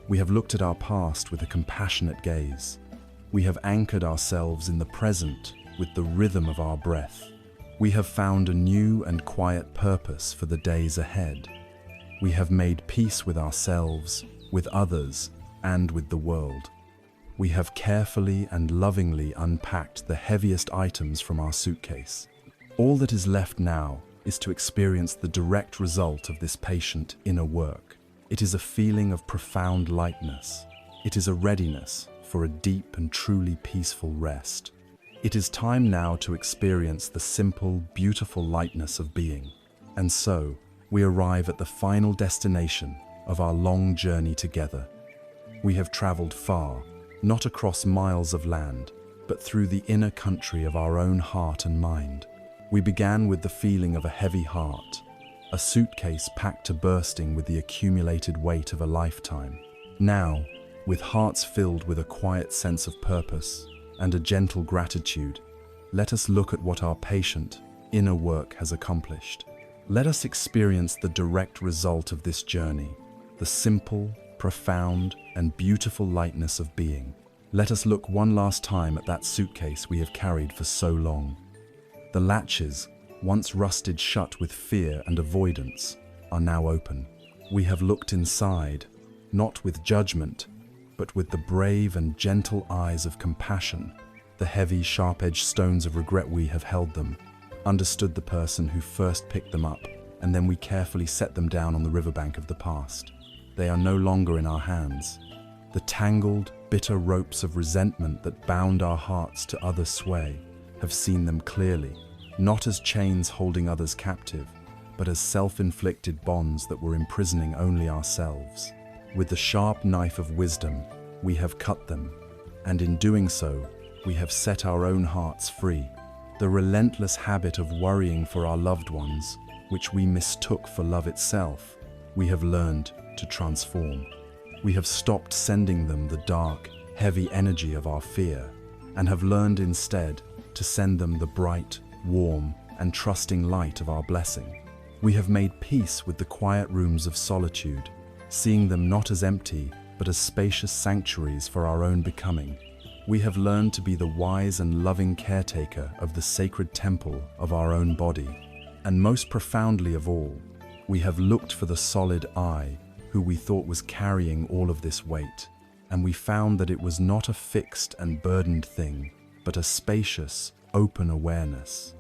We have looked at our past with a compassionate gaze. We have anchored ourselves in the present with the rhythm of our breath. We have found a new and quiet purpose for the days ahead. We have made peace with ourselves, with others, and with the world. We have carefully and lovingly unpacked the heaviest items from our suitcase. All that is left now is to experience the direct result of this patient inner work. It is a feeling of profound lightness. It is a readiness for a deep and truly peaceful rest. It is time now to experience the simple, beautiful lightness of being. And so, we arrive at the final destination of our long journey together. We have traveled far, not across miles of land, but through the inner country of our own heart and mind. We began with the feeling of a heavy heart, a suitcase packed to bursting with the accumulated weight of a lifetime. Now, with hearts filled with a quiet sense of purpose and a gentle gratitude, let us look at what our patient inner work has accomplished. Let us experience the direct result of this journey, the simple, profound, and beautiful lightness of being. Let us look one last time at that suitcase we have carried for so long. The latches, once rusted shut with fear and avoidance, are now open. We have looked inside, not with judgment, but with the brave and gentle eyes of compassion. The heavy, sharp-edged stones of regret, we have held them, understood the person who first picked them up, and then we carefully set them down on the riverbank of the past. They are no longer in our hands. The tangled, bitter ropes of resentment that bound our hearts to other sway have seen them clearly, not as chains holding others captive, but as self-inflicted bonds that were imprisoning only ourselves. With the sharp knife of wisdom, we have cut them, and in doing so, we have set our own hearts free. The relentless habit of worrying for our loved ones, which we mistook for love itself, we have learned to transform. We have stopped sending them the dark, heavy energy of our fear, and have learned instead to send them the bright, warm, and trusting light of our blessing. We have made peace with the quiet rooms of solitude, seeing them not as empty, but as spacious sanctuaries for our own becoming. We have learned to be the wise and loving caretaker of the sacred temple of our own body. And most profoundly of all, we have looked for the solid I, who we thought was carrying all of this weight, and we found that it was not a fixed and burdened thing, but a spacious, open awareness.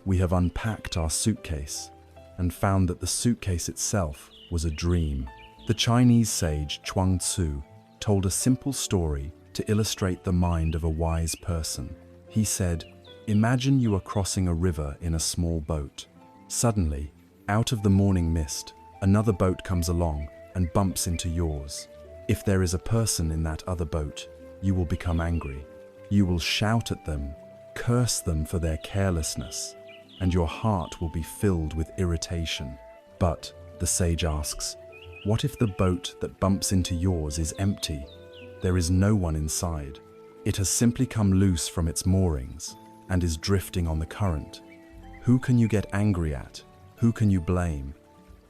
We have unpacked our suitcase and found that the suitcase itself was a dream. The Chinese sage Chuang Tzu told a simple story to illustrate the mind of a wise person. He said, "Imagine you are crossing a river in a small boat. Suddenly, out of the morning mist, another boat comes along and bumps into yours. If there is a person in that other boat, you will become angry. You will shout at them, curse them for their carelessness, and your heart will be filled with irritation. But," the sage asks, "what if the boat that bumps into yours is empty? There is no one inside. It has simply come loose from its moorings and is drifting on the current. Who can you get angry at? Who can you blame?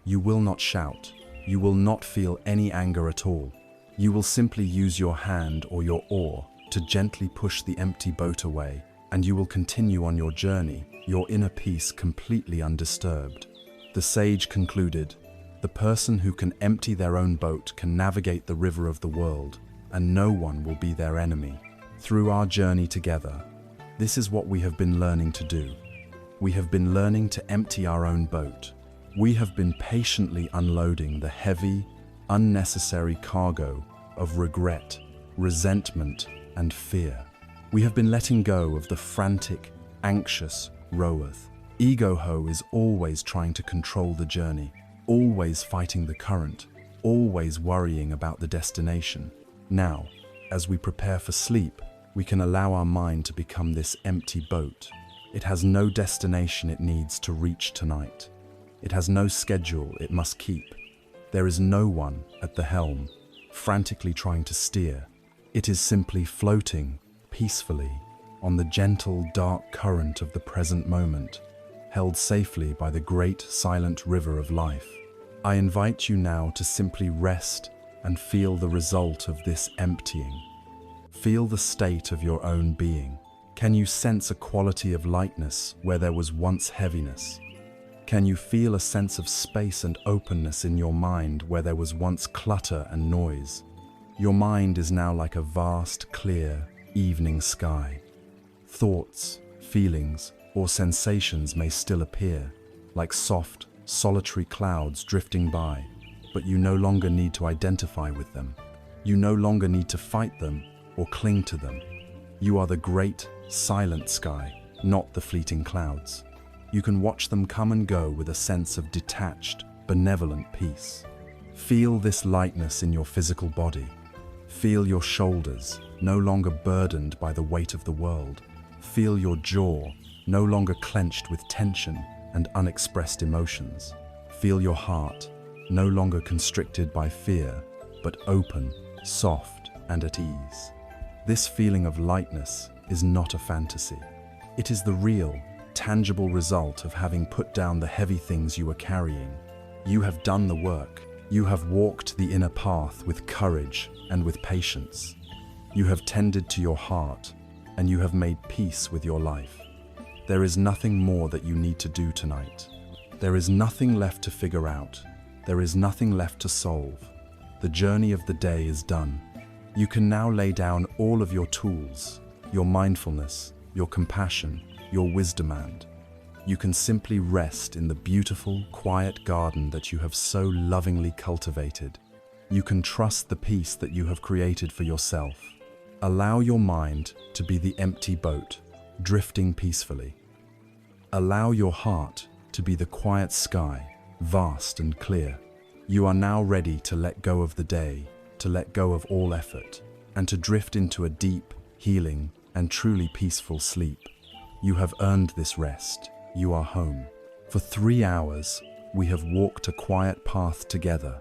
You will not shout. You will not feel any anger at all. You will simply use your hand or your oar to gently push the empty boat away, and you will continue on your journey, your inner peace completely undisturbed." The sage concluded, "The person who can empty their own boat can navigate the river of the world, and no one will be their enemy." Through our journey together, this is what we have been learning to do. We have been learning to empty our own boat. We have been patiently unloading the heavy, unnecessary cargo of regret, resentment, and fear. We have been letting go of the frantic, anxious roweth. Ego-ho is always trying to control the journey, always fighting the current, always worrying about the destination. Now, as we prepare for sleep, we can allow our mind to become this empty boat. It has no destination it needs to reach tonight. It has no schedule it must keep. There is no one at the helm, frantically trying to steer. It is simply floating, peacefully, on the gentle, dark current of the present moment, held safely by the great, silent river of life. I invite you now to simply rest and feel the result of this emptying. Feel the state of your own being. Can you sense a quality of lightness where there was once heaviness? Can you feel a sense of space and openness in your mind where there was once clutter and noise? Your mind is now like a vast, clear, evening sky. Thoughts, feelings, or sensations may still appear, like soft, solitary clouds drifting by, but you no longer need to identify with them. You no longer need to fight them or cling to them. You are the great, silent sky, not the fleeting clouds. You can watch them come and go with a sense of detached, benevolent peace. Feel this lightness in your physical body. Feel your shoulders, no longer burdened by the weight of the world. Feel your jaw, no longer clenched with tension and unexpressed emotions. Feel your heart, no longer constricted by fear, but open, soft, and at ease. This feeling of lightness is not a fantasy. It is the real, tangible result of having put down the heavy things you were carrying. You have done the work. You have walked the inner path with courage and with patience. You have tended to your heart, and you have made peace with your life. There is nothing more that you need to do tonight. There is nothing left to figure out. There is nothing left to solve. The journey of the day is done. You can now lay down all of your tools, your mindfulness, your compassion, your wisdom, and you can simply rest in the beautiful, quiet garden that you have so lovingly cultivated. You can trust the peace that you have created for yourself. Allow your mind to be the empty boat, drifting peacefully. Allow your heart to be the quiet sky, vast and clear. You are now ready to let go of the day, to let go of all effort, and to drift into a deep, healing, and truly peaceful sleep. You have earned this rest. You are home. For 3 hours, we have walked a quiet path together.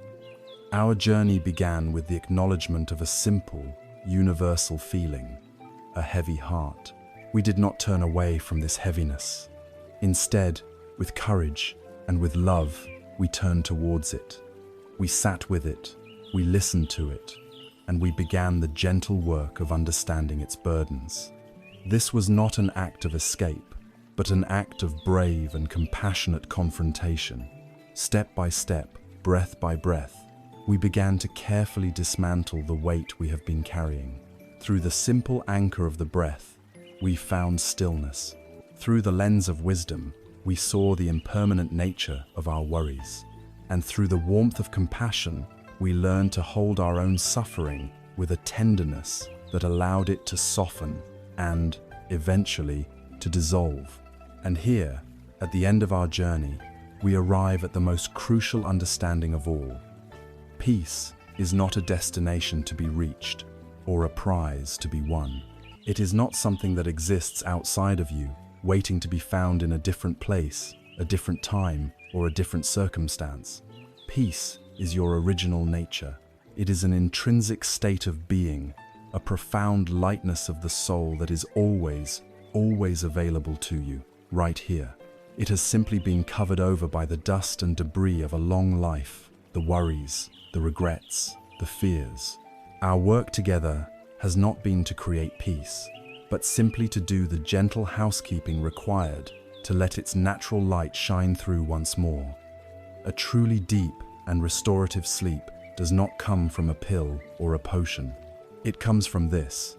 Our journey began with the acknowledgement of a simple, universal feeling, a heavy heart. We did not turn away from this heaviness. Instead, with courage and with love, we turned towards it. We sat with it, we listened to it, and we began the gentle work of understanding its burdens. This was not an act of escape, but an act of brave and compassionate confrontation. Step by step, breath by breath, we began to carefully dismantle the weight we have been carrying. Through the simple anchor of the breath, we found stillness. Through the lens of wisdom, we saw the impermanent nature of our worries. And through the warmth of compassion, we learned to hold our own suffering with a tenderness that allowed it to soften and, eventually, to dissolve. And here, at the end of our journey, we arrive at the most crucial understanding of all. Peace is not a destination to be reached or a prize to be won. It is not something that exists outside of you, waiting to be found in a different place, a different time, or a different circumstance. Peace is your original nature. It is an intrinsic state of being, a profound lightness of the soul that is always available to you, right here. It has simply been covered over by the dust and debris of a long life, the worries, the regrets, the fears. Our work together has not been to create peace, but simply to do the gentle housekeeping required to let its natural light shine through once more. A truly deep and restorative sleep does not come from a pill or a potion. It comes from this.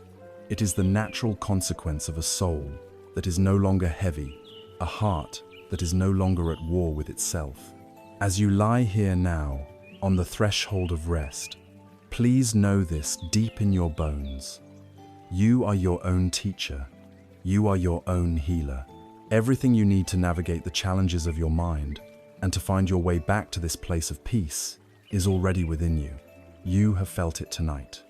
It is the natural consequence of a soul that is no longer heavy, a heart that is no longer at war with itself. As you lie here now, on the threshold of rest, please know this deep in your bones. You are your own teacher. You are your own healer. Everything you need to navigate the challenges of your mind and to find your way back to this place of peace is already within you. You have felt it tonight.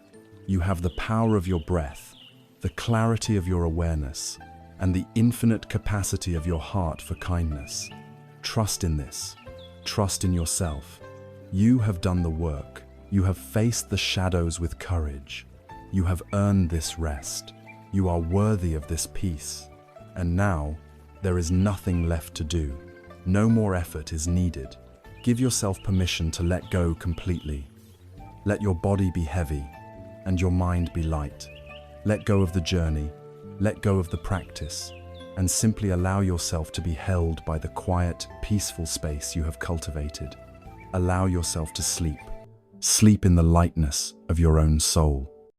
You have the power of your breath, the clarity of your awareness, and the infinite capacity of your heart for kindness. Trust in this. Trust in yourself. You have done the work. You have faced the shadows with courage. You have earned this rest. You are worthy of this peace. And now, there is nothing left to do. No more effort is needed. Give yourself permission to let go completely. Let your body be heavy and your mind be light. Let go of the journey, let go of the practice, and simply allow yourself to be held by the quiet, peaceful space you have cultivated. Allow yourself to sleep. Sleep in the lightness of your own soul.